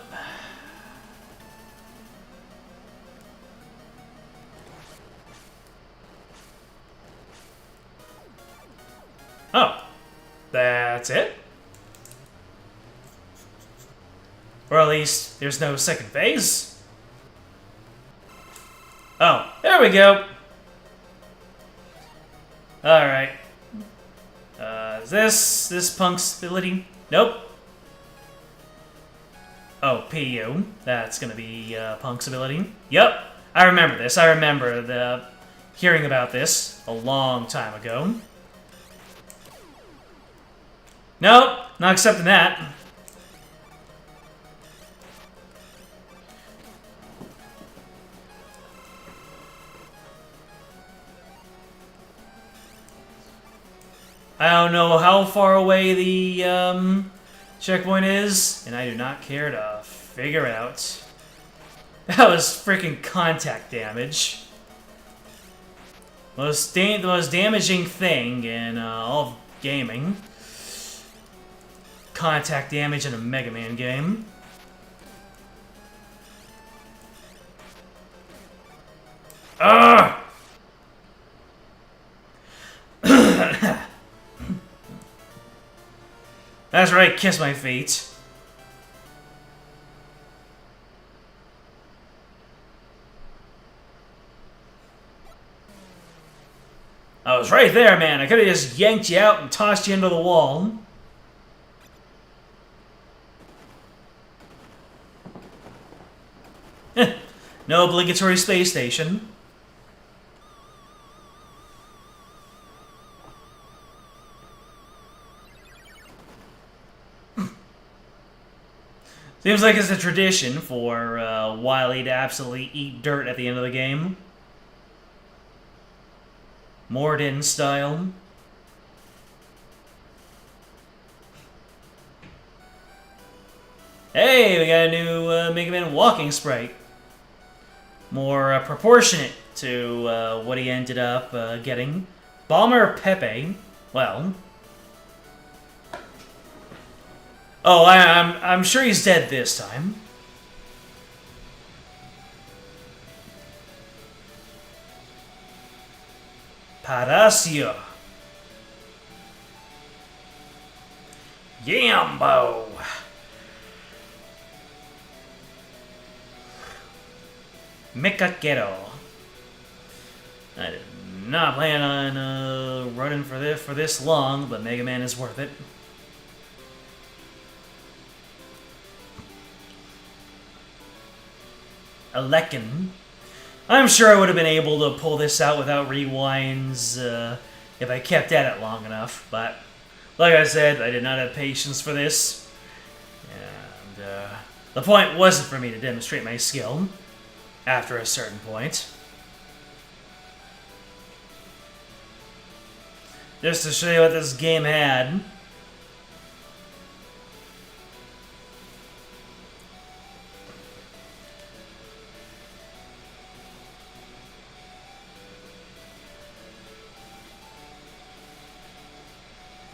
Oh. That's it? Or at least, there's no second phase? Oh, there we go. Alright. Is this punk's ability? Nope. Oh, PU. That's gonna be punk's ability. Yep. I remember this. I remember hearing about this a long time ago. Nope, not accepting that. I don't know how far away the checkpoint is, and I do not care to figure it out. That was freaking contact damage. The most damaging thing in all of gaming. Contact damage in a Mega Man game. Ugh! That's right, kiss my feet. I was right there, man. I could have just yanked you out and tossed you into the wall. No obligatory space station. Seems like it's a tradition for Wily to absolutely eat dirt at the end of the game. Morden style. Hey, we got a new Mega Man walking sprite. More proportionate to what he ended up getting. Bomber Pepe. Well. Oh, I'm sure he's dead this time. Palacio. Yambo. Mekakero. I did not plan on running for this long, but Mega Man is worth it. Alekin. I'm sure I would have been able to pull this out without rewinds if I kept at it long enough, but like I said, I did not have patience for this. And the point wasn't for me to demonstrate my skill after a certain point. Just to show you what this game had.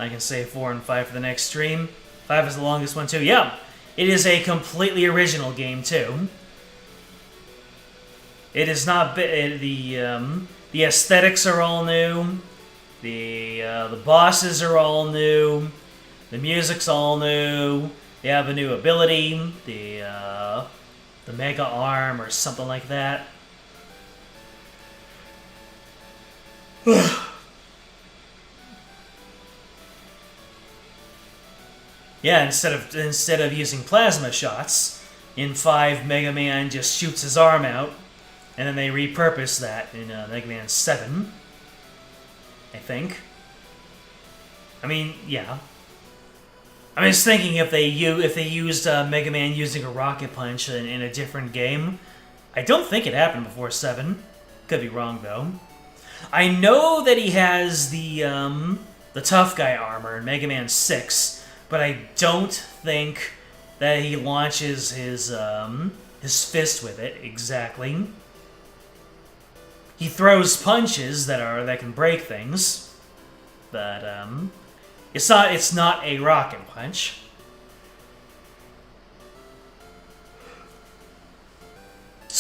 I can say 4 and 5 for the next stream. 5 is the longest one too. Yeah, it is a completely original game too. It is not the aesthetics are all new. The bosses are all new. The music's all new. They have a new ability, the Mega Arm or something like that. Yeah, instead of using plasma shots, in 5 Mega Man just shoots his arm out, and then they repurpose that in Mega Man 7, I think. I mean, yeah. I was thinking if they used Mega Man using a rocket punch in a different game. I don't think it happened before 7. Could be wrong though. I know that he has the tough guy armor in Mega Man 6. But I don't think that he launches his fist with it exactly. He throws punches that can break things, but it's not a rocket punch.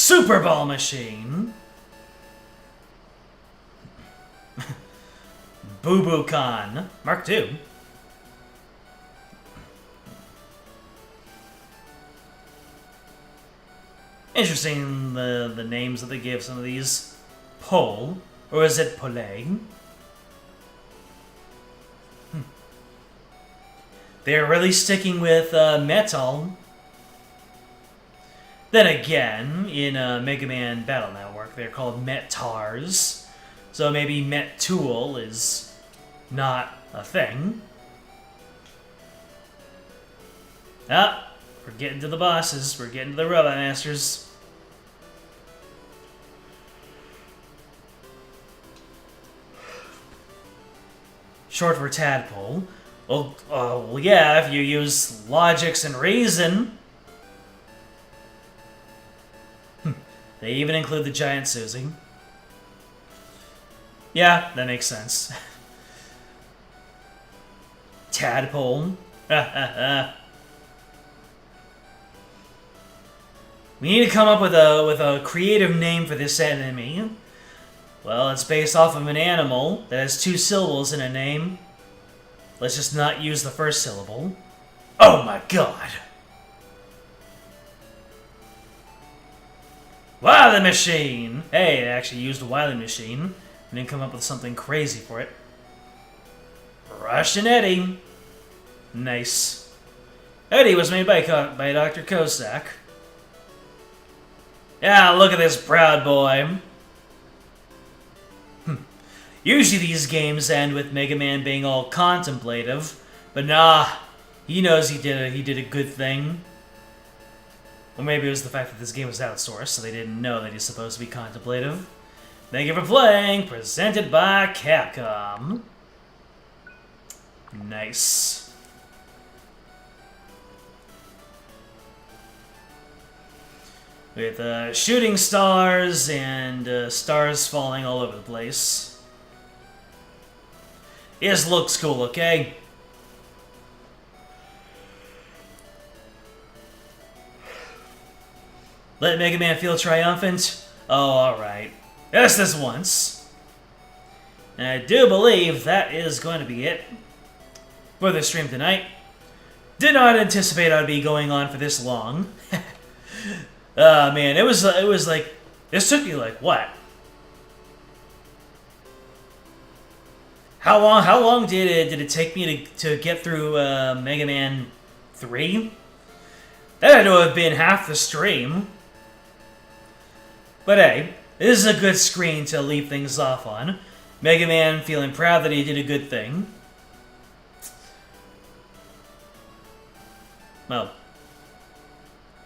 Super Ball Machine. Boo Boo Con Mark II. Interesting the names that they give some of these. Pole, or is it Pole? They're really sticking with metal. Then again, in Mega Man Battle Network, they're called Metars. So maybe Met Tool is not a thing. Ah, we're getting to the bosses. We're getting to the Robot Masters. Short for Tadpole. Well, yeah, if you use logics and reason. They even include the giant Susie. Yeah, that makes sense. Tadpole. We need to come up with a creative name for this enemy. Well, it's based off of an animal that has 2 syllables in a name. Let's just not use the first syllable. Oh my god! Wily Machine! Hey, I actually used a Wily Machine. We didn't come up with something crazy for it. Russian Eddie. Nice. Eddie was made by Dr. Kosak. Yeah, look at this proud boy. Usually these games end with Mega Man being all contemplative, but nah, he knows he did a good thing. Or maybe it was the fact that this game was outsourced, so they didn't know that he's supposed to be contemplative. Thank you for playing, presented by Capcom. Nice. With shooting stars and stars falling all over the place. This looks cool, okay? Let Mega Man feel triumphant? Oh, alright. Just this once. And I do believe that is going to be it for the stream tonight. Did not anticipate I'd be going on for this long. Man, it was like, this took me like, what? How long did it take me to get through Mega Man 3? That had to have been half the stream. But hey, this is a good screen to leave things off on. Mega Man feeling proud that he did a good thing. Well,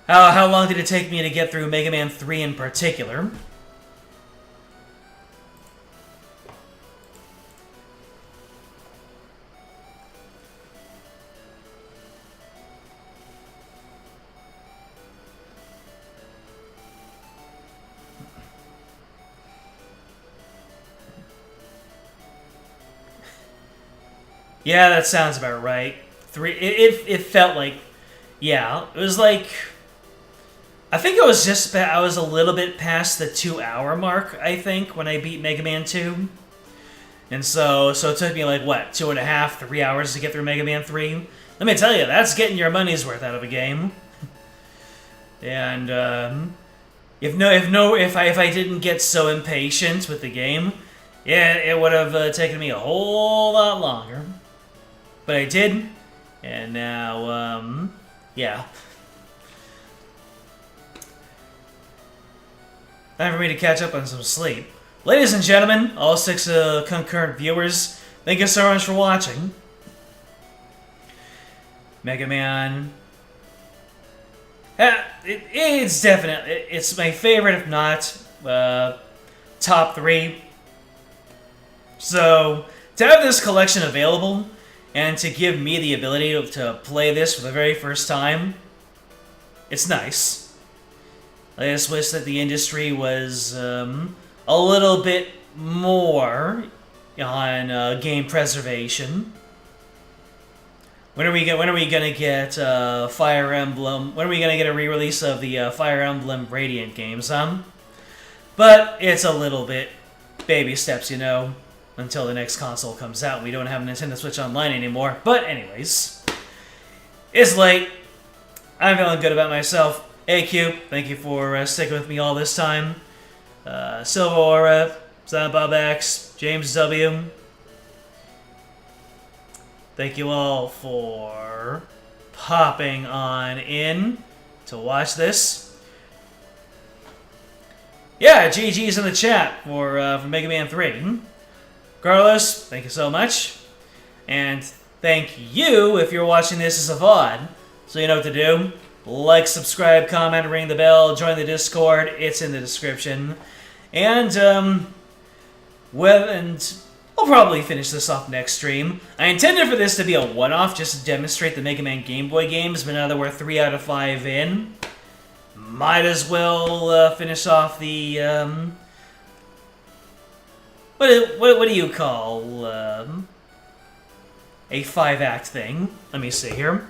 how long did it take me to get through Mega Man 3 in particular? Yeah, that sounds about right. 3. It felt like, yeah, it was like. I think I was a little bit past the 2-hour mark. I think when I beat Mega Man 2, and so it took me like what 2.5, 3 hours to get through Mega Man 3. Let me tell you, that's getting your money's worth out of a game. And if I didn't get so impatient with the game, yeah, it would have taken me a whole lot longer. But I did, and now, yeah. Time for me to catch up on some sleep. Ladies and gentlemen, all 6 concurrent viewers, thank you so much for watching. Mega Man. It's definitely, it's my favorite, if not top 3. So, to have this collection available, and to give me the ability to play this for the very first time, it's nice. I just wish that the industry was a little bit more on game preservation. When are we gonna get Fire Emblem? When are we gonna get a re-release of the Fire Emblem Radiant games? But it's a little bit baby steps, you know, until the next console comes out. We don't have a Nintendo Switch Online anymore. But anyways, it's late. I'm feeling good about myself. AQ, thank you for sticking with me all this time. Silva Aura, Silent Bob X, James W. Thank you all for popping on in to watch this. Yeah, GG's in the chat for Mega Man 3. Carlos, thank you so much. And thank you if you're watching this as a VOD. So you know what to do. Like, subscribe, comment, ring the bell, join the Discord. It's in the description. And, I'll probably finish this off next stream. I intended for this to be a one-off, just to demonstrate the Mega Man Game Boy games, but now that we're 3 out of 5 in, might as well finish off the, what do you call, a 5-act thing? Let me see here.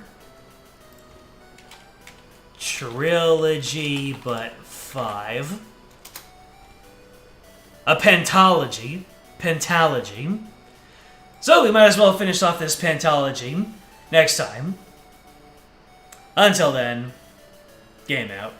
Trilogy, but 5. A pentalogy. Pentalogy. So we might as well finish off this pentalogy next time. Until then, game out.